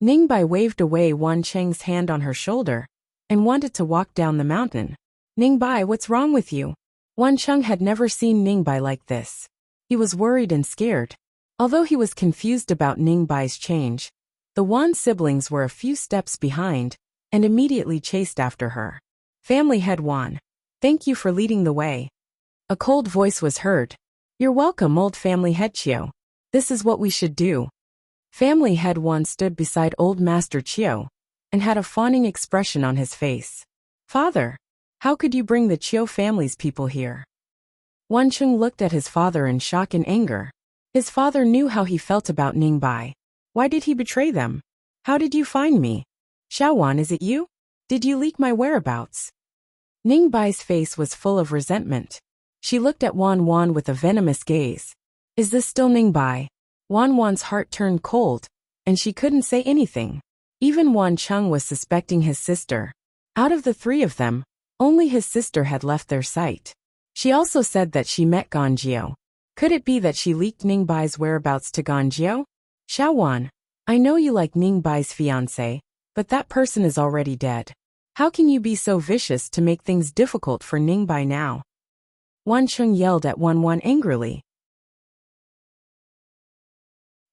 Ningbai waved away Wan Cheng's hand on her shoulder and wanted to walk down the mountain. "Ningbai, what's wrong with you?" Wan Cheng had never seen Ningbai like this. He was worried and scared. Although he was confused about Ningbai's change, the Wan siblings were a few steps behind and immediately chased after her. "Family head Wan, thank you for leading the way." A cold voice was heard. "You're welcome, old family head Chio. This is what we should do." Family head Wan stood beside old Master Chio and had a fawning expression on his face. "Father, how could you bring the Chio family's people here?" Wan Chung looked at his father in shock and anger. His father knew how he felt about Ningbai. Why did he betray them? "How did you find me? Xiaowan, is it you? Did you leak my whereabouts?" Ningbai's face was full of resentment. She looked at Wan Wan with a venomous gaze. "Is this still Ningbai?" Wan Wan's heart turned cold, and she couldn't say anything. Even Wan Chung was suspecting his sister. Out of the three of them, only his sister had left their sight. She also said that she met Ganjiao. Could it be that she leaked Ningbai's whereabouts to Ganjiao? "Xiaowan, I know you like Ningbai's fiancé, but that person is already dead. How can you be so vicious to make things difficult for Ningbai now?" Wan Chung yelled at Wan Wan angrily.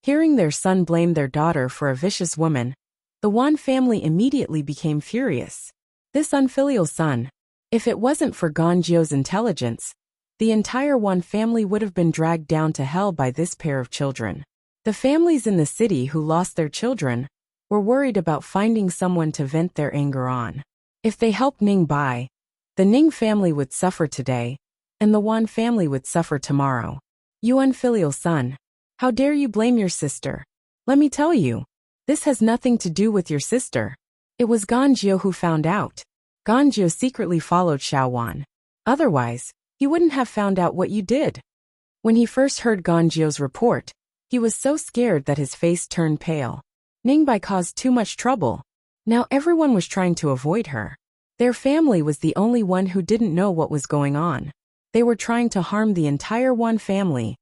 Hearing their son blame their daughter for a vicious woman, the Wan family immediately became furious. This unfilial son. If it wasn't for Ganjiao's intelligence, the entire Wan family would have been dragged down to hell by this pair of children. The families in the city who lost their children were worried about finding someone to vent their anger on. If they helped Ningbai, the Ning family would suffer today, and the Wan family would suffer tomorrow. "You unfilial son. How dare you blame your sister? Let me tell you, this has nothing to do with your sister. It was Ganjiao who found out. Ganjiao secretly followed Xiaowan. Otherwise, he wouldn't have found out what you did." When he first heard Ganjiao's report, he was so scared that his face turned pale. Ningbai caused too much trouble. Now everyone was trying to avoid her. Their family was the only one who didn't know what was going on. They were trying to harm the entire Wan family.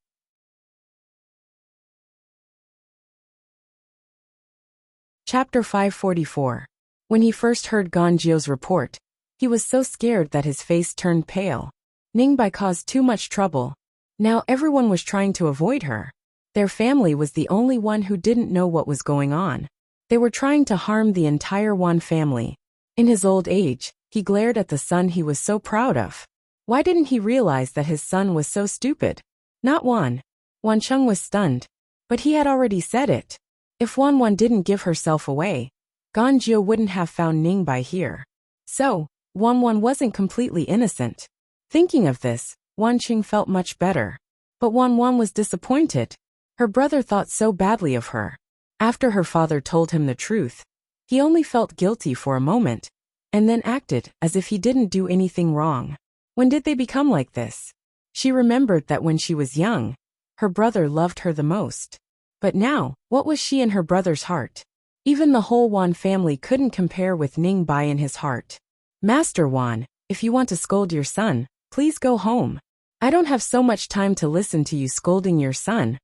Chapter 544. When he first heard Ganjiao's report, he was so scared that his face turned pale. Ningbai caused too much trouble. Now everyone was trying to avoid her. Their family was the only one who didn't know what was going on. They were trying to harm the entire Wan family. In his old age, he glared at the son he was so proud of. Why didn't he realize that his son was so stupid? Not Wan. Wan Chung was stunned. But he had already said it. If Wan Wan didn't give herself away, Ganjiao wouldn't have found Ningbai here. So, Wan Wan wasn't completely innocent. Thinking of this, Wan Qing felt much better. But Wan Wan was disappointed. Her brother thought so badly of her. After her father told him the truth, he only felt guilty for a moment, and then acted as if he didn't do anything wrong. When did they become like this? She remembered that when she was young, her brother loved her the most. But now, what was she in her brother's heart? Even the whole Wan family couldn't compare with Ningbai in his heart. "Master Wan, if you want to scold your son, please go home. I don't have so much time to listen to you scolding your son,"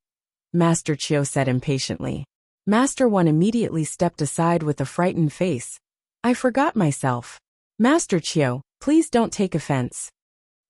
Master Chio said impatiently. Master Wan immediately stepped aside with a frightened face. "I forgot myself. Master Chio, please don't take offense."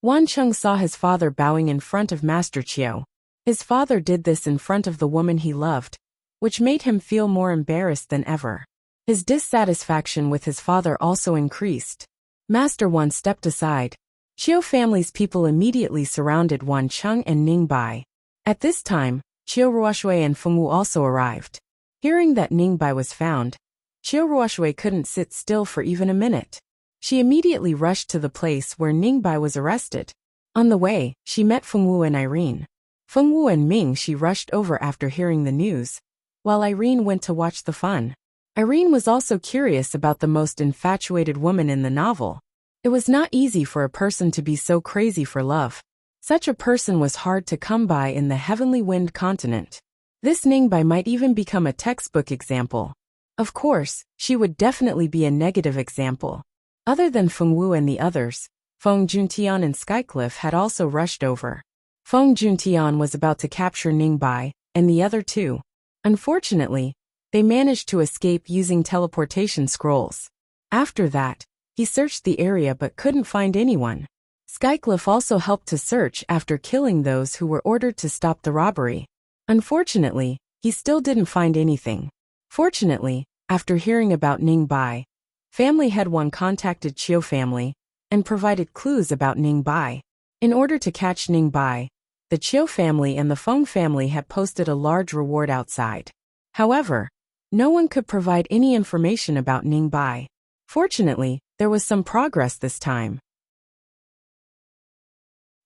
Wan Chung saw his father bowing in front of Master Chio. His father did this in front of the woman he loved, which made him feel more embarrassed than ever. His dissatisfaction with his father also increased. Master Wan stepped aside. Qiu family's people immediately surrounded Wan Cheng and Ning Bai. At this time, Qiu Ruoshui and Feng Wu also arrived. Hearing that Ning Bai was found, Qiu Ruoshui couldn't sit still for even a minute. She immediately rushed to the place where Ning Bai was arrested. On the way, she met Feng Wu and Irene. Feng Wu and Ming she rushed over after hearing the news, while Irene went to watch the fun. Irene was also curious about the most infatuated woman in the novel. It was not easy for a person to be so crazy for love. Such a person was hard to come by in the heavenly wind continent. This Ning Bai might even become a textbook example. Of course, she would definitely be a negative example. Other than Feng Wu and the others, Feng Juntian and Skycliff had also rushed over. Feng Juntian was about to capture Ning Bai, and the other two. Unfortunately, they managed to escape using teleportation scrolls. After that, he searched the area but couldn't find anyone. Skycliff also helped to search after killing those who were ordered to stop the robbery. Unfortunately, he still didn't find anything. Fortunately, after hearing about Ning Bai, Family Head One contacted Qiu family and provided clues about Ning Bai. In order to catch Ning Bai, the Qiu family and the Feng family had posted a large reward outside. However, no one could provide any information about Ning Bai. Fortunately, there was some progress this time.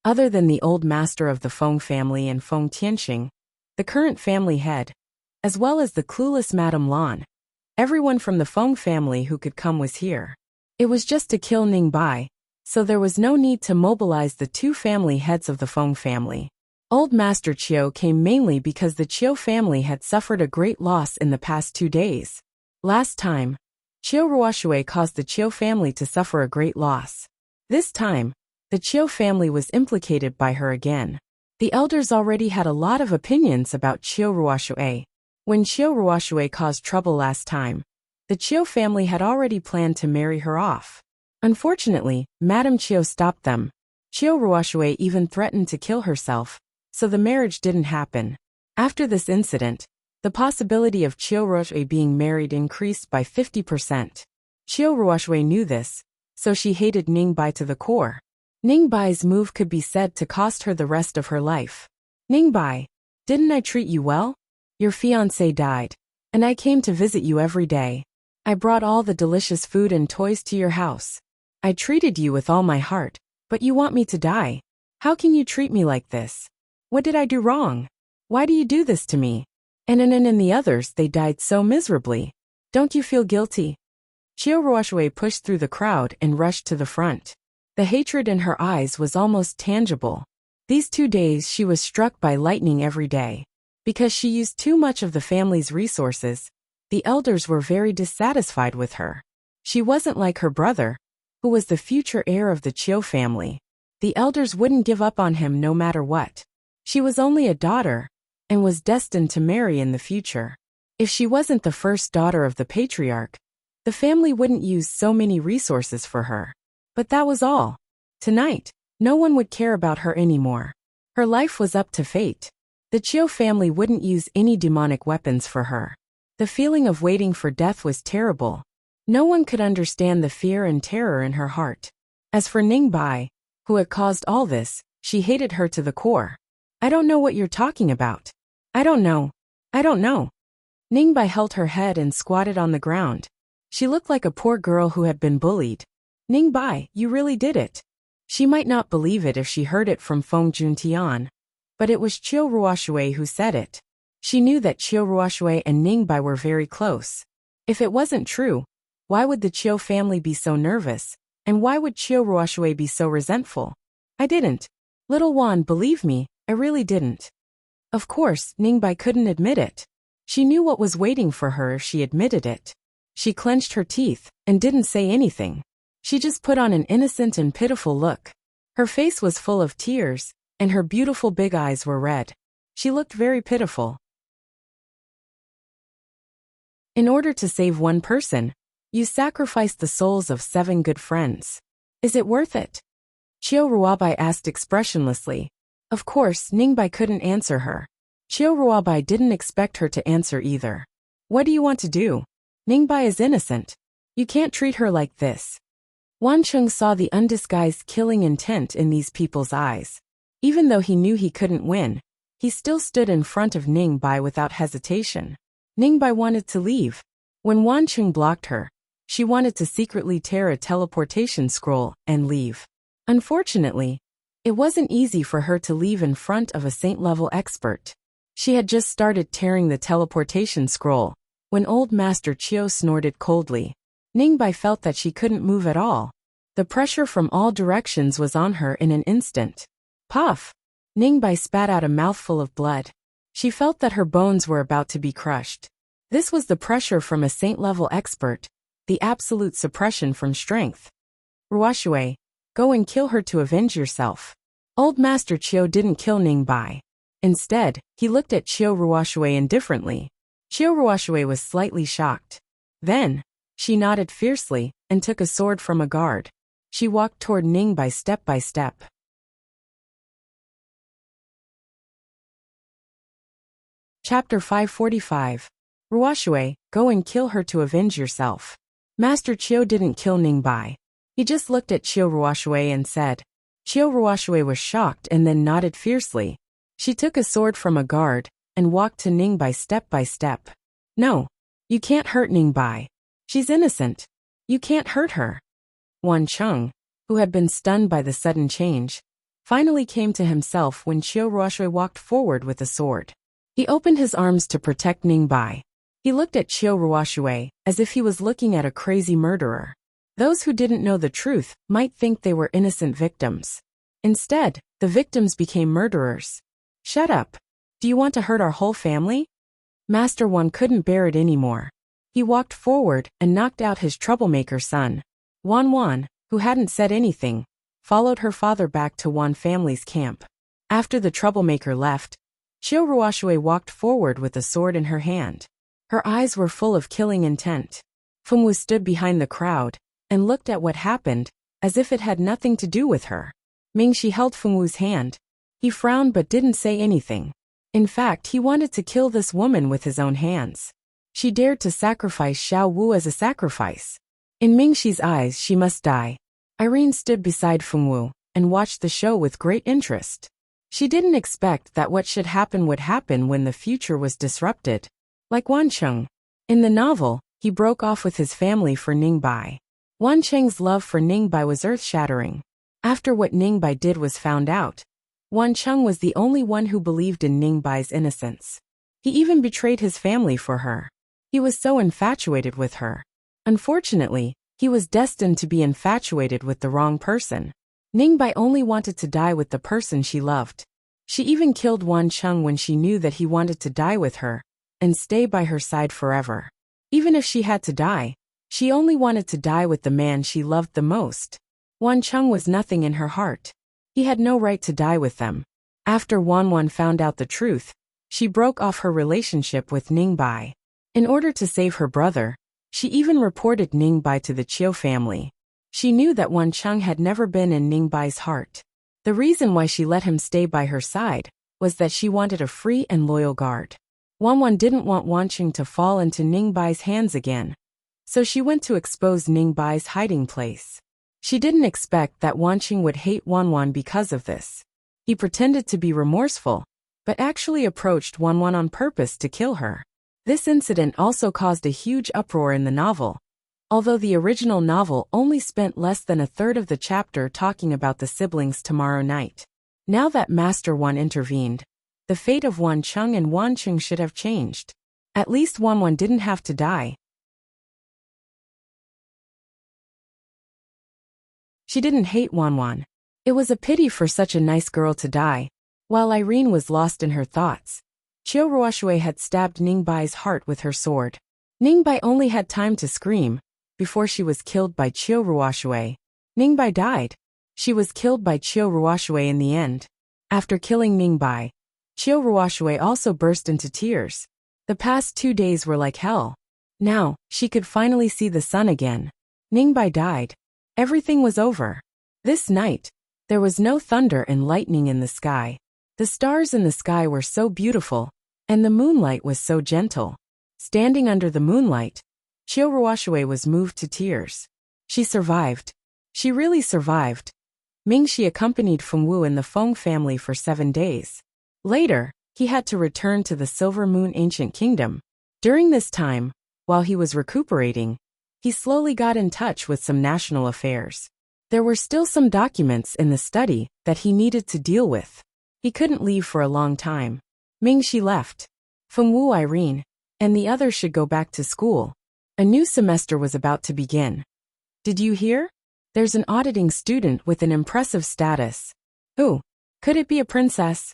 Other than the old master of the Feng family and Feng Tianxing, the current family head, as well as the clueless Madame Lan, everyone from the Feng family who could come was here. It was just to kill Ning Bai, so there was no need to mobilize the two family heads of the Feng family. Old Master Qiu came mainly because the Qiu family had suffered a great loss in the past 2 days. Last time, Qiu Ruoshui caused the Qiu family to suffer a great loss. This time, the Qiu family was implicated by her again. The elders already had a lot of opinions about Qiu Ruoshui. When Qiu Ruoshui caused trouble last time, the Qiu family had already planned to marry her off. Unfortunately, Madame Qiu stopped them. Qiu Ruoshui even threatened to kill herself, so the marriage didn't happen. After this incident, the possibility of Qiu Ruoshui being married increased by 50%. Qiu Ruoshui knew this, so she hated Ning Bai to the core. Ning Bai's move could be said to cost her the rest of her life. Ning Bai, didn't I treat you well? Your fiancé died, and I came to visit you every day. I brought all the delicious food and toys to your house. I treated you with all my heart, but you want me to die. How can you treat me like this? What did I do wrong? Why do you do this to me? And the others, they died so miserably. Don't you feel guilty? Qiu Ruoshui pushed through the crowd and rushed to the front. The hatred in her eyes was almost tangible. These 2 days she was struck by lightning every day. Because she used too much of the family's resources, the elders were very dissatisfied with her. She wasn't like her brother, who was the future heir of the Qiu family. The elders wouldn't give up on him no matter what. She was only a daughter, and was destined to marry in the future. If she wasn't the first daughter of the patriarch, the family wouldn't use so many resources for her. But that was all. Tonight, no one would care about her anymore. Her life was up to fate. The Qiu family wouldn't use any demonic weapons for her. The feeling of waiting for death was terrible. No one could understand the fear and terror in her heart. As for Ning Bai, who had caused all this, she hated her to the core. I don't know what you're talking about. I don't know. I don't know. Ning Bai held her head and squatted on the ground. She looked like a poor girl who had been bullied. Ning Bai, you really did it. She might not believe it if she heard it from Feng Juntian, but it was Qiu Ruoshui who said it. She knew that Qiu Ruoshui and Ning Bai were very close. If it wasn't true, why would the Qiu family be so nervous, and why would Qiu Ruoshui be so resentful? I didn't. Little Wan, believe me, I really didn't. Of course, Ning Bai couldn't admit it. She knew what was waiting for her if she admitted it. She clenched her teeth and didn't say anything. She just put on an innocent and pitiful look. Her face was full of tears, and her beautiful big eyes were red. She looked very pitiful. In order to save one person, you sacrificed the souls of 7 good friends. Is it worth it? Qiu Ruobai asked expressionlessly. Of course, Ning Bai couldn't answer her. Qiu Ruabai didn't expect her to answer either. What do you want to do? Ningbai is innocent. You can't treat her like this. Wancheng saw the undisguised killing intent in these people's eyes. Even though he knew he couldn't win, he still stood in front of Ningbai without hesitation. Ningbai wanted to leave. When Wancheng blocked her, she wanted to secretly tear a teleportation scroll and leave. Unfortunately, it wasn't easy for her to leave in front of a saint-level expert. She had just started tearing the teleportation scroll when old Master Qiu snorted coldly. Ningbai felt that she couldn't move at all. The pressure from all directions was on her in an instant. Puff! Ningbai spat out a mouthful of blood. She felt that her bones were about to be crushed. This was the pressure from a saint-level expert, the absolute suppression from strength. Ruoshui, go and kill her to avenge yourself. Old Master Qiu didn't kill Ningbai. Instead, he looked at Qiu Ruoshui indifferently. Qiu Ruoshui was slightly shocked. Then, she nodded fiercely and took a sword from a guard. She walked toward Ningbai step by step. Chapter 545. Ruoshui, go and kill her to avenge yourself. Master Qiu didn't kill Ningbai. He just looked at Qiu Ruoshui and said. Qiu Ruoshui was shocked and then nodded fiercely. She took a sword from a guard and walked to Ningbai step by step. No, you can't hurt Ningbai. She's innocent. You can't hurt her. Wancheng, who had been stunned by the sudden change, finally came to himself when Qiu Ruoshui walked forward with a sword. He opened his arms to protect Ningbai. He looked at Qiu Ruoshui as if he was looking at a crazy murderer. Those who didn't know the truth might think they were innocent victims. Instead, the victims became murderers. Shut up. Do you want to hurt our whole family? Master Wan couldn't bear it anymore. He walked forward and knocked out his troublemaker son. Wan, who hadn't said anything, followed her father back to Wan family's camp. After the troublemaker left, Qiu Ruoshui walked forward with a sword in her hand. Her eyes were full of killing intent. Fengwu stood behind the crowd and looked at what happened as if it had nothing to do with her. Mingxi held Fengwu's hand. He frowned but didn't say anything. In fact, he wanted to kill this woman with his own hands. She dared to sacrifice Xiao Wu as a sacrifice. In Mingxi's eyes, she must die. Irene stood beside Fengwu and watched the show with great interest. She didn't expect that what should happen would happen when the future was disrupted. Like Wancheng. In the novel, he broke off with his family for Ningbai. Wancheng's love for Ningbai was earth-shattering. After what Ningbai did was found out, Wancheng was the only one who believed in Ningbai's innocence. He even betrayed his family for her. He was so infatuated with her. Unfortunately, he was destined to be infatuated with the wrong person. Ningbai only wanted to die with the person she loved. She even killed Wancheng when she knew that he wanted to die with her and stay by her side forever. Even if she had to die, she only wanted to die with the man she loved the most. Wancheng was nothing in her heart. He had no right to die with them. After Wan found out the truth, she broke off her relationship with Ningbai. In order to save her brother, she even reported Ningbai to the Qiu family. She knew that Wancheng had never been in Ningbai's heart. The reason why she let him stay by her side was that she wanted a free and loyal guard. Wan didn't want Wancheng to fall into Ningbai's hands again, so she went to expose Ningbai's hiding place. She didn't expect that Wancheng would hate Wan because of this. He pretended to be remorseful, but actually approached Wan on purpose to kill her. This incident also caused a huge uproar in the novel. Although the original novel only spent less than a third of the chapter talking about the siblings tomorrow night. Now that Master Wan intervened, the fate of Wancheng and Wancheng should have changed. At least Wan didn't have to die. She didn't hate Wan. It was a pity for such a nice girl to die. While Irene was lost in her thoughts, Qiu Ruoshui had stabbed Ningbai's heart with her sword. Ningbai only had time to scream before she was killed by Qiu Ruoshui. Ningbai died. She was killed by Qiu Ruoshui in the end. After killing Ningbai, Qiu Ruoshui also burst into tears. The past 2 days were like hell. Now, she could finally see the sun again. Ningbai died. Everything was over. This night, there was no thunder and lightning in the sky. The stars in the sky were so beautiful And the moonlight was so gentle. Standing under the moonlight, Qiu Ruoxue was moved to tears. She survived. She really survived. Mingxi accompanied Fengwu and the Feng family for 7 days. Later, he had to return to the Silver Moon Ancient Kingdom. During this time, while he was recuperating, he slowly got in touch with some national affairs. There were still some documents in the study that he needed to deal with. He couldn't leave for a long time. Mingxi left. Fengwu, Irene, and the others should go back to school. A new semester was about to begin. Did you hear? There's an auditing student with an impressive status. Ooh, could it be a princess?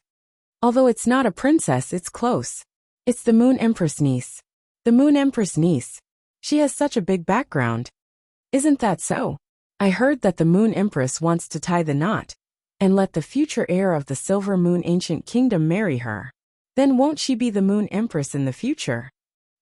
Although it's not a princess, it's close. It's the Moon Empress niece. The Moon Empress niece. She has such a big background. Isn't that so? I heard that the Moon Empress wants to tie the knot and let the future heir of the Silver Moon Ancient Kingdom marry her. Then won't she be the Moon Empress in the future?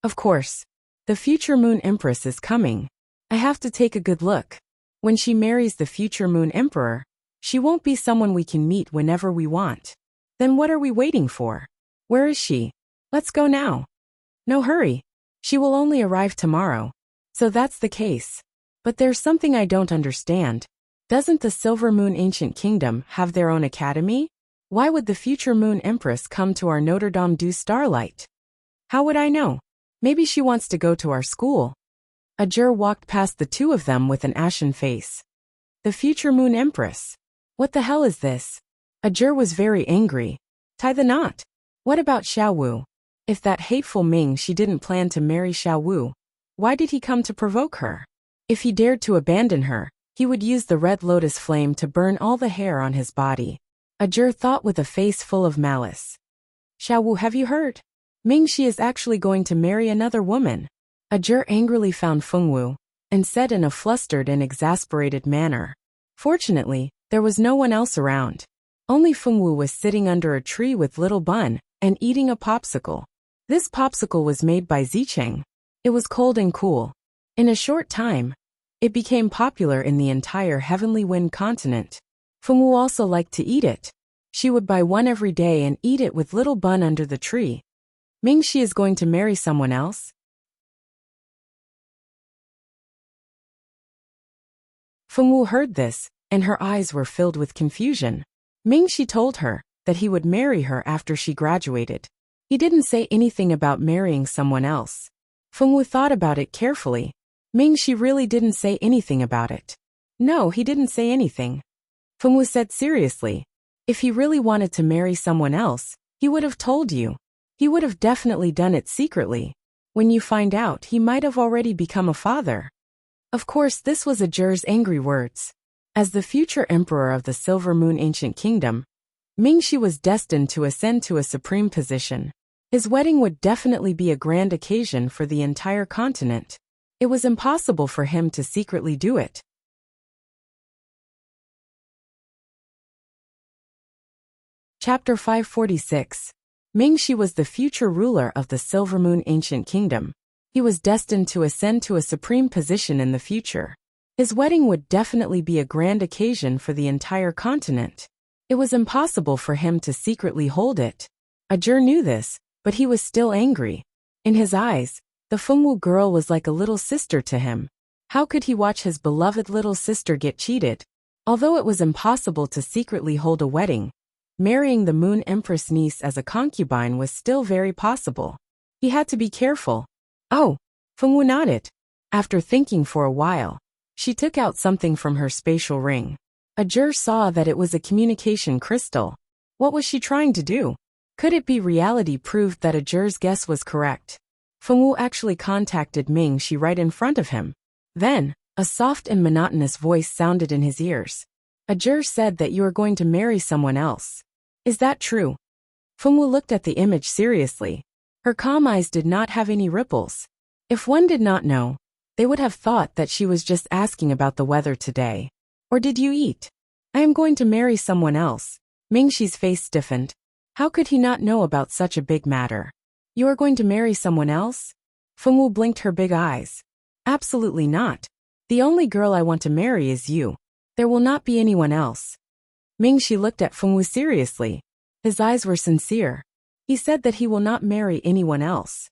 Of course. The future Moon Empress is coming. I have to take a good look. When she marries the future Moon Emperor, she won't be someone we can meet whenever we want. Then what are we waiting for? Where is she? Let's go now. No hurry. She will only arrive tomorrow. So that's the case. But there's something I don't understand. Doesn't the Silver Moon Ancient Kingdom have their own academy? Why would the future Moon Empress come to our Notre Dame du Starlight? How would I know? Maybe she wants to go to our school. A juror walked past the two of them with an ashen face. The future Moon Empress. What the hell is this? A juror was very angry. Tie the knot. What about Xiao Wu? If that hateful Ming she didn't plan to marry Xiao Wu, why did he come to provoke her? If he dared to abandon her, he would use the red lotus flame to burn all the hair on his body. A juror thought with a face full of malice. Xiao Wu, have you heard? Ming she is actually going to marry another woman. A juror angrily found Fengwu and said in a flustered and exasperated manner. Fortunately, there was no one else around. Only Fengwu was sitting under a tree with little Bun and eating a popsicle. This popsicle was made by Zicheng. It was cold and cool. In a short time, it became popular in the entire Heavenly Wind continent. Fengwu also liked to eat it. She would buy one every day and eat it with little Bun under the tree. Ming she is going to marry someone else? Fengwu heard this, and her eyes were filled with confusion. Ming she told her that he would marry her after she graduated. He didn't say anything about marrying someone else. Fengwu thought about it carefully. Ming she really didn't say anything about it. No, he didn't say anything. Fengwu said seriously. If he really wanted to marry someone else, he would have told you. He would have definitely done it secretly. When you find out, he might have already become a father. Of course, this was a juror's angry words. As the future emperor of the Silver Moon Ancient Kingdom, Mingxi was destined to ascend to a supreme position. His wedding would definitely be a grand occasion for the entire continent. It was impossible for him to secretly do it. Chapter 546. Mingxi was the future ruler of the Silver Moon Ancient Kingdom. He was destined to ascend to a supreme position in the future. His wedding would definitely be a grand occasion for the entire continent. It was impossible for him to secretly hold it. Ajur knew this, but he was still angry. In his eyes, the Fengwu girl was like a little sister to him. How could he watch his beloved little sister get cheated? Although it was impossible to secretly hold a wedding, marrying the Moon Empress niece as a concubine was still very possible. He had to be careful. Oh, Fengwu nodded. After thinking for a while, she took out something from her spatial ring. Ajur saw that it was a communication crystal. What was she trying to do? Could it be reality proved that Ajur's guess was correct? Fengwu actually contacted Mingxi right in front of him. Then, a soft and monotonous voice sounded in his ears. Ajur said that you are going to marry someone else. Is that true? Fengwu looked at the image seriously. Her calm eyes did not have any ripples. If one did not know, they would have thought that she was just asking about the weather today. Or did you eat? I am going to marry someone else. Mingxi's face stiffened. How could he not know about such a big matter? You are going to marry someone else? Fengwu blinked her big eyes. Absolutely not. The only girl I want to marry is you. There will not be anyone else. Mingxi looked at Fengwu seriously. His eyes were sincere. He said that he will not marry anyone else.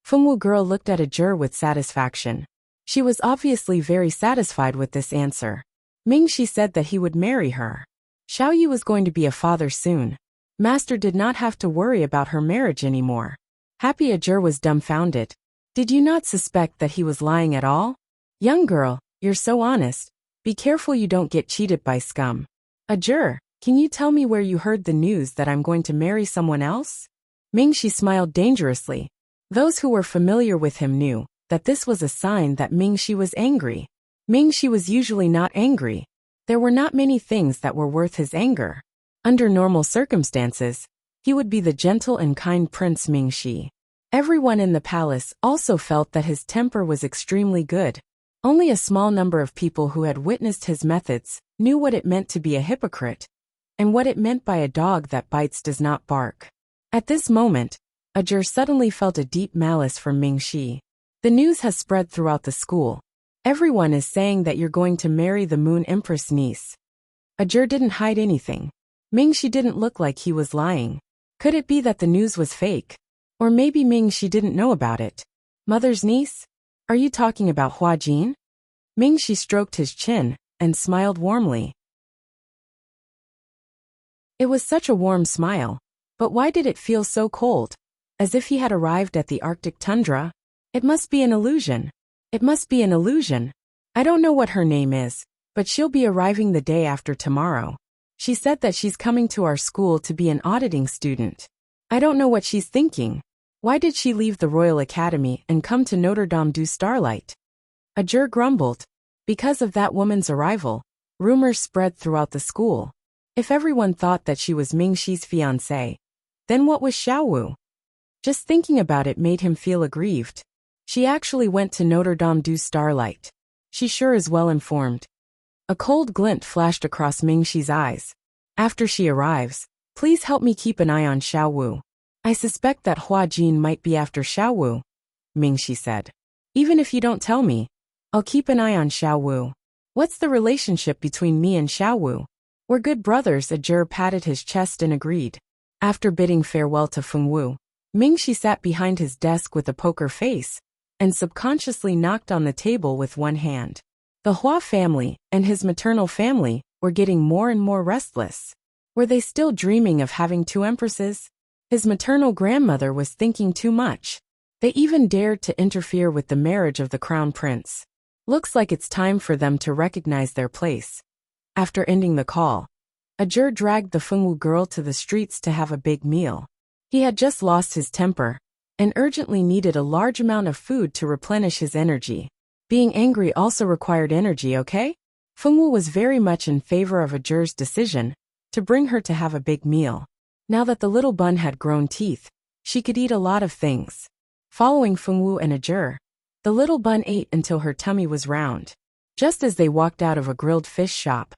Fengwu girl looked at Ajur with satisfaction. She was obviously very satisfied with this answer. Mingxi said that he would marry her. Xiaoyu was going to be a father soon. Master did not have to worry about her marriage anymore. Happy Ajur was dumbfounded. Did you not suspect that he was lying at all? Young girl, you're so honest. Be careful you don't get cheated by scum. Ajur, can you tell me where you heard the news that I'm going to marry someone else? Mingxi smiled dangerously. Those who were familiar with him knew that this was a sign that Mingxi was angry. Mingxi was usually not angry. There were not many things that were worth his anger. Under normal circumstances, he would be the gentle and kind Prince Mingxi. Everyone in the palace also felt that his temper was extremely good. Only a small number of people who had witnessed his methods knew what it meant to be a hypocrite, and what it meant by a dog that bites does not bark. At this moment, Ajur suddenly felt a deep malice from Mingxi. The news has spread throughout the school. Everyone is saying that you're going to marry the Moon Empress niece. Ajur didn't hide anything. Mingxi didn't look like he was lying. Could it be that the news was fake? Or maybe Mingxi didn't know about it. Mother's niece? Are you talking about Hua Jin? Mingxi stroked his chin and smiled warmly. It was such a warm smile. But why did it feel so cold? As if he had arrived at the Arctic tundra? It must be an illusion. It must be an illusion. I don't know what her name is, but she'll be arriving the day after tomorrow. She said that she's coming to our school to be an auditing student. I don't know what she's thinking. Why did she leave the Royal Academy and come to Notre Dame du Starlight? Ajur grumbled. Because of that woman's arrival, rumors spread throughout the school. If everyone thought that she was Mingxi's fiancée, then what was Xiaowu? Just thinking about it made him feel aggrieved. She actually went to Notre Dame du Starlight. She sure is well informed. A cold glint flashed across Mingxi's eyes. After she arrives, please help me keep an eye on Xiaowu. I suspect that Hua Jin might be after Xiaowu, Mingxi said. Even if you don't tell me, I'll keep an eye on Xiaowu. What's the relationship between me and Xiaowu? We're good brothers. Ajur patted his chest and agreed. After bidding farewell to Fengwu, Mingxi sat behind his desk with a poker face and subconsciously knocked on the table with one hand. The Hua family and his maternal family were getting more and more restless. Were they still dreaming of having two empresses? His maternal grandmother was thinking too much. They even dared to interfere with the marriage of the crown prince. Looks like it's time for them to recognize their place. After ending the call, Ajur dragged the Fengwu girl to the streets to have a big meal. He had just lost his temper and urgently needed a large amount of food to replenish his energy. Being angry also required energy, okay? Fengwu was very much in favor of Ajur's decision to bring her to have a big meal. Now that the little bun had grown teeth, she could eat a lot of things. Following Fengwu and Ajur, the little bun ate until her tummy was round. Just as they walked out of a grilled fish shop,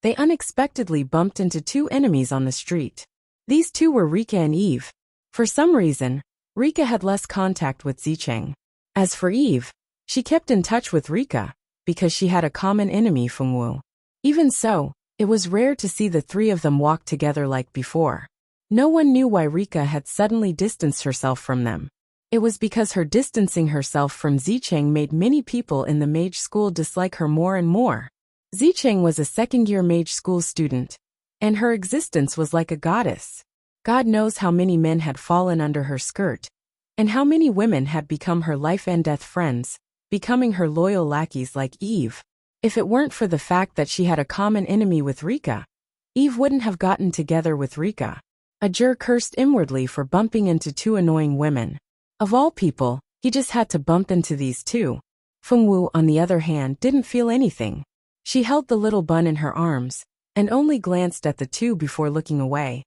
they unexpectedly bumped into two enemies on the street. These two were Rika and Eve. For some reason, Rika had less contact with Zicheng. As for Eve, she kept in touch with Rika because she had a common enemy, Fengwu. Even so, it was rare to see the three of them walk together like before. No one knew why Rika had suddenly distanced herself from them. It was because her distancing herself from Zicheng made many people in the mage school dislike her more and more. Zicheng was a second-year mage school student, and her existence was like a goddess. God knows how many men had fallen under her skirt, and how many women had become her life-and-death friends, becoming her loyal lackeys like Eve. If it weren't for the fact that she had a common enemy with Rika, Eve wouldn't have gotten together with Rika. Ajur cursed inwardly for bumping into two annoying women. Of all people, he just had to bump into these two. Fengwu, on the other hand, didn't feel anything. She held the little bun in her arms, and only glanced at the two before looking away.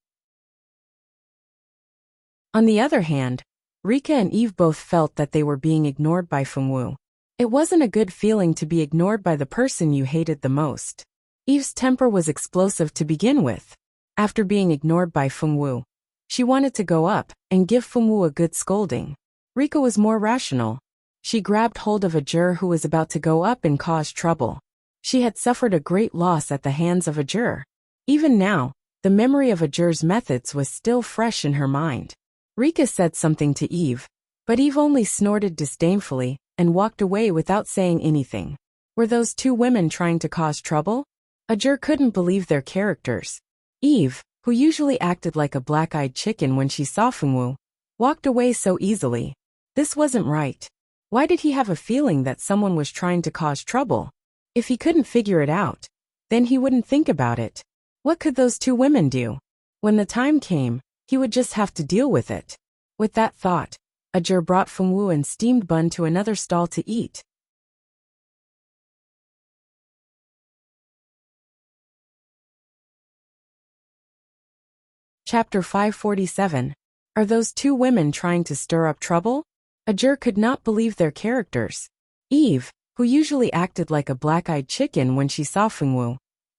On the other hand, Rika and Eve both felt that they were being ignored by Fengwu. It wasn't a good feeling to be ignored by the person you hated the most. Eve's temper was explosive to begin with. After being ignored by Fengwu, she wanted to go up and give Fengwu a good scolding. Rika was more rational. She grabbed hold of Ajur, who was about to go up and cause trouble. She had suffered a great loss at the hands of Ajur. Even now, the memory of Ajur's methods was still fresh in her mind. Rika said something to Eve, but Eve only snorted disdainfully and walked away without saying anything. Were those two women trying to cause trouble? Ajur couldn't believe their characters. Eve, who usually acted like a black-eyed chicken when she saw Fengwu, walked away so easily. This wasn't right. Why did he have a feeling that someone was trying to cause trouble? If he couldn't figure it out, then he wouldn't think about it. What could those two women do? When the time came, he would just have to deal with it. With that thought, Ajur brought Fengwu and steamed bun to another stall to eat. Chapter 547. Are those two women trying to stir up trouble? Ajur could not believe their characters. Eve, who usually acted like a black-eyed chicken when she saw Fengwu,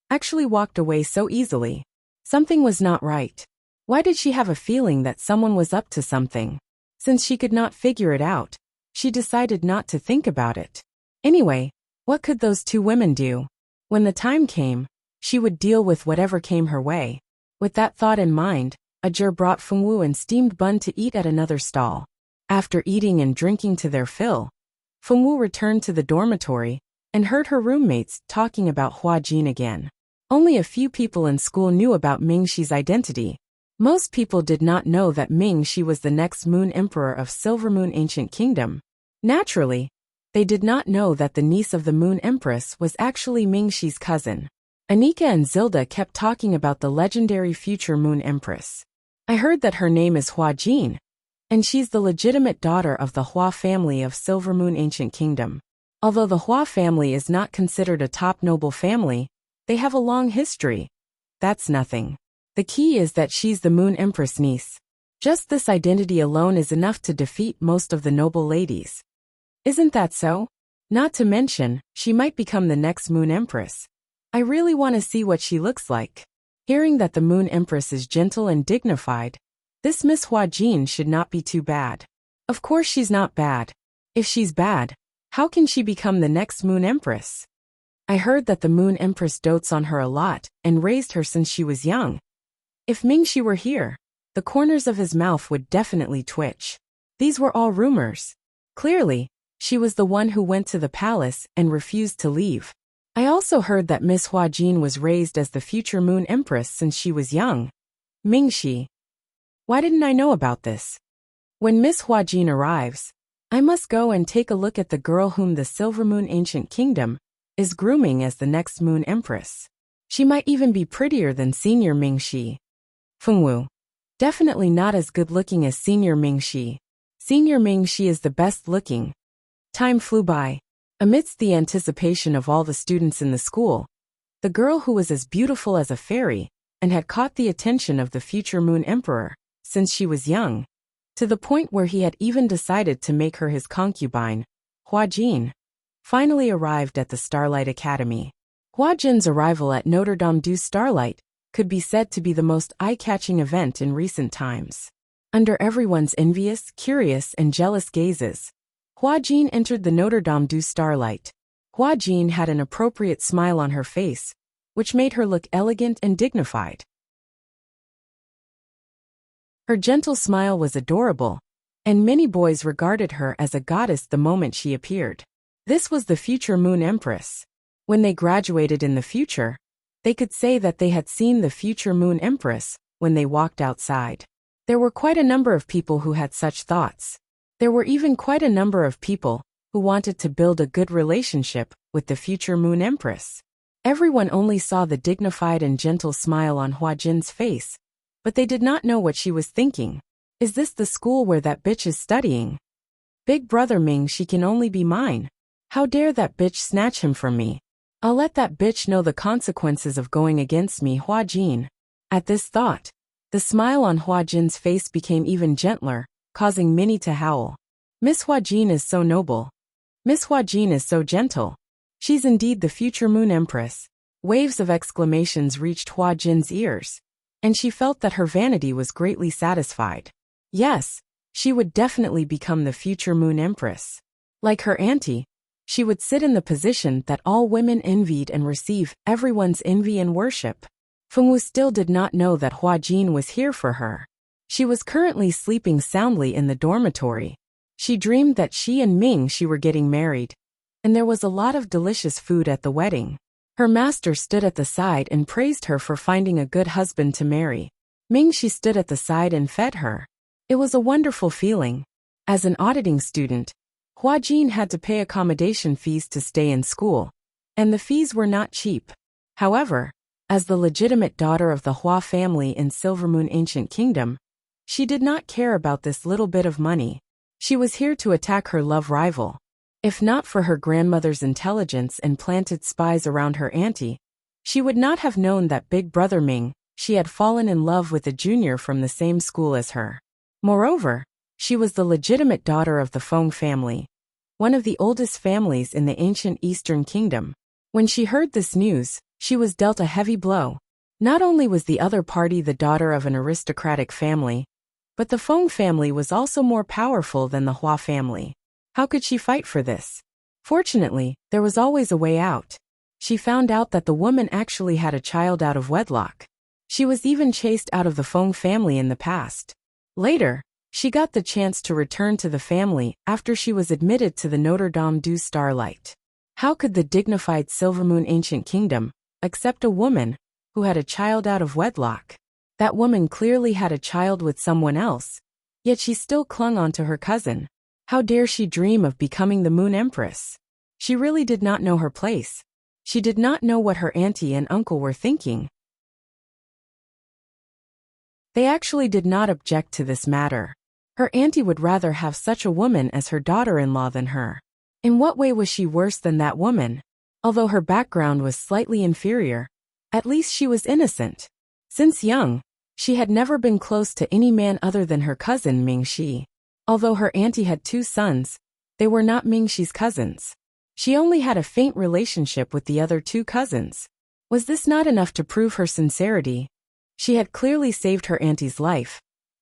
actually walked away so easily. Something was not right. Why did she have a feeling that someone was up to something? Since she could not figure it out, she decided not to think about it. Anyway, what could those two women do? When the time came, she would deal with whatever came her way. With that thought in mind, Ajur brought Fengwu and steamed bun to eat at another stall. After eating and drinking to their fill, Fengwu returned to the dormitory and heard her roommates talking about Hua Jin again. Only a few people in school knew about Mingxi's identity. Most people did not know that Mingxi was the next Moon Emperor of Silver Moon Ancient Kingdom. Naturally, they did not know that the niece of the Moon Empress was actually Mingxi's cousin. Anika and Zilda kept talking about the legendary future Moon Empress. I heard that her name is Hua Jin, and she's the legitimate daughter of the Hua family of Silver Moon Ancient Kingdom. Although the Hua family is not considered a top noble family, they have a long history. That's nothing. The key is that she's the Moon Empress niece. Just this identity alone is enough to defeat most of the noble ladies. Isn't that so? Not to mention, she might become the next Moon Empress. I really want to see what she looks like. Hearing that the Moon Empress is gentle and dignified, this Miss Hua Jin should not be too bad. Of course she's not bad. If she's bad, how can she become the next Moon Empress? I heard that the Moon Empress dotes on her a lot and raised her since she was young. If Mingxi were here, the corners of his mouth would definitely twitch. These were all rumors. Clearly, she was the one who went to the palace and refused to leave. I also heard that Miss Hua Jin was raised as the future Moon Empress since she was young. Mingxi. Why didn't I know about this? When Miss Hua Jin arrives, I must go and take a look at the girl whom the Silver Moon Ancient Kingdom is grooming as the next Moon Empress. She might even be prettier than Senior Mingxi. Fengwu. Definitely not as good looking as Senior Mingxi. Senior Mingxi is the best looking. Time flew by. Amidst the anticipation of all the students in the school, the girl who was as beautiful as a fairy and had caught the attention of the future Moon Emperor since she was young, to the point where he had even decided to make her his concubine, Hua Jin, finally arrived at the Starlight Academy. Hua Jin's arrival at Notre Dame du Starlight could be said to be the most eye-catching event in recent times. Under everyone's envious, curious, and jealous gazes, Hua Jin entered the Notre Dame du Starlight. Hua Jin had an appropriate smile on her face, which made her look elegant and dignified. Her gentle smile was adorable, and many boys regarded her as a goddess the moment she appeared. This was the future Moon Empress. When they graduated in the future, they could say that they had seen the future Moon Empress when they walked outside. There were quite a number of people who had such thoughts. There were even quite a number of people who wanted to build a good relationship with the future Moon Empress. Everyone only saw the dignified and gentle smile on Hua Jin's face, but they did not know what she was thinking. Is this the school where that bitch is studying? Big brother Ming, she can only be mine. How dare that bitch snatch him from me? I'll let that bitch know the consequences of going against me, Hua Jin. At this thought, the smile on Hua Jin's face became even gentler, causing many to howl. Miss Hua Jin is so noble. Miss Hua Jin is so gentle. She's indeed the future Moon Empress. Waves of exclamations reached Hua Jin's ears, and she felt that her vanity was greatly satisfied. Yes, she would definitely become the future Moon Empress. Like her auntie, she would sit in the position that all women envied and receive everyone's envy and worship. Fengwu still did not know that Hua Jin was here for her. She was currently sleeping soundly in the dormitory. She dreamed that she and Ming-Shi were getting married, and there was a lot of delicious food at the wedding. Her master stood at the side and praised her for finding a good husband to marry. Ming-Shi stood at the side and fed her. It was a wonderful feeling. As an auditing student, Hua Jin had to pay accommodation fees to stay in school, and the fees were not cheap. However, as the legitimate daughter of the Hua family in Silvermoon Ancient Kingdom, she did not care about this little bit of money. She was here to attack her love rival. If not for her grandmother's intelligence and planted spies around her auntie, she would not have known that big brother Ming-Shi had fallen in love with a junior from the same school as her. Moreover, she was the legitimate daughter of the Feng family, one of the oldest families in the ancient Eastern Kingdom. When she heard this news, she was dealt a heavy blow. Not only was the other party the daughter of an aristocratic family, but the Feng family was also more powerful than the Hua family. How could she fight for this? Fortunately, there was always a way out. She found out that the woman actually had a child out of wedlock. She was even chased out of the Feng family in the past. Later, she got the chance to return to the family after she was admitted to the Notre Dame du Starlight. How could the dignified Silvermoon Ancient Kingdom accept a woman who had a child out of wedlock? That woman clearly had a child with someone else, yet she still clung on to her cousin. How dare she dream of becoming the Moon Empress? She really did not know her place. She did not know what her auntie and uncle were thinking. They actually did not object to this matter. Her auntie would rather have such a woman as her daughter-in-law than her. In what way was she worse than that woman? Although her background was slightly inferior, at least she was innocent. Since young, she had never been close to any man other than her cousin Ming-Shi. Although her auntie had 2 sons, they were not Ming-Shi's cousins. She only had a faint relationship with the other 2 cousins. Was this not enough to prove her sincerity? She had clearly saved her auntie's life,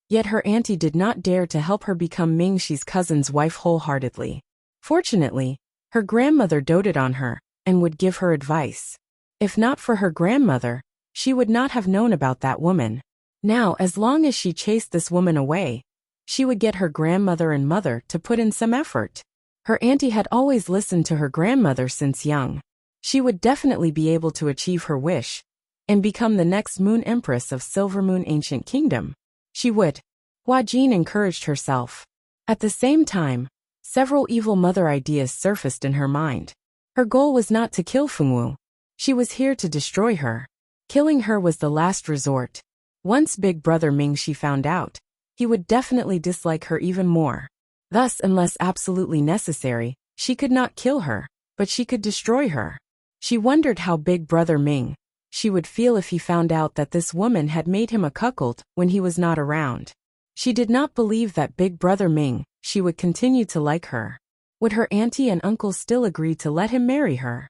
yet her auntie did not dare to help her become Ming-Shi's cousin's wife wholeheartedly. Fortunately, her grandmother doted on her and would give her advice. If not for her grandmother, she would not have known about that woman. Now, as long as she chased this woman away, she would get her grandmother and mother to put in some effort. Her auntie had always listened to her grandmother since young. She would definitely be able to achieve her wish and become the next Moon Empress of Silvermoon Ancient Kingdom. She would. Hua Jin encouraged herself. At the same time, several evil mother ideas surfaced in her mind. Her goal was not to kill Fengwu. She was here to destroy her. Killing her was the last resort. Once big brother Ming-Shi found out, he would definitely dislike her even more. Thus, unless absolutely necessary, she could not kill her, but she could destroy her. She wondered how big brother Ming-Shi would feel if he found out that this woman had made him a cuckold when he was not around. She did not believe that big brother Ming-Shi would continue to like her. Would her auntie and uncle still agree to let him marry her?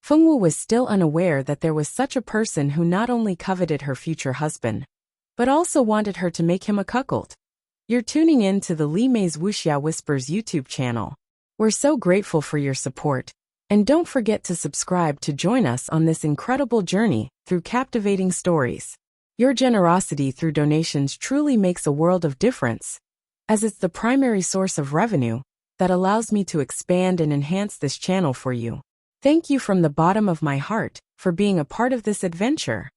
Fengwu was still unaware that there was such a person who not only coveted her future husband, but also wanted her to make him a cuckold. You're tuning in to the Li Mei's Wuxia Whispers YouTube channel. We're so grateful for your support, and don't forget to subscribe to join us on this incredible journey through captivating stories. Your generosity through donations truly makes a world of difference, as it's the primary source of revenue that allows me to expand and enhance this channel for you. Thank you from the bottom of my heart for being a part of this adventure.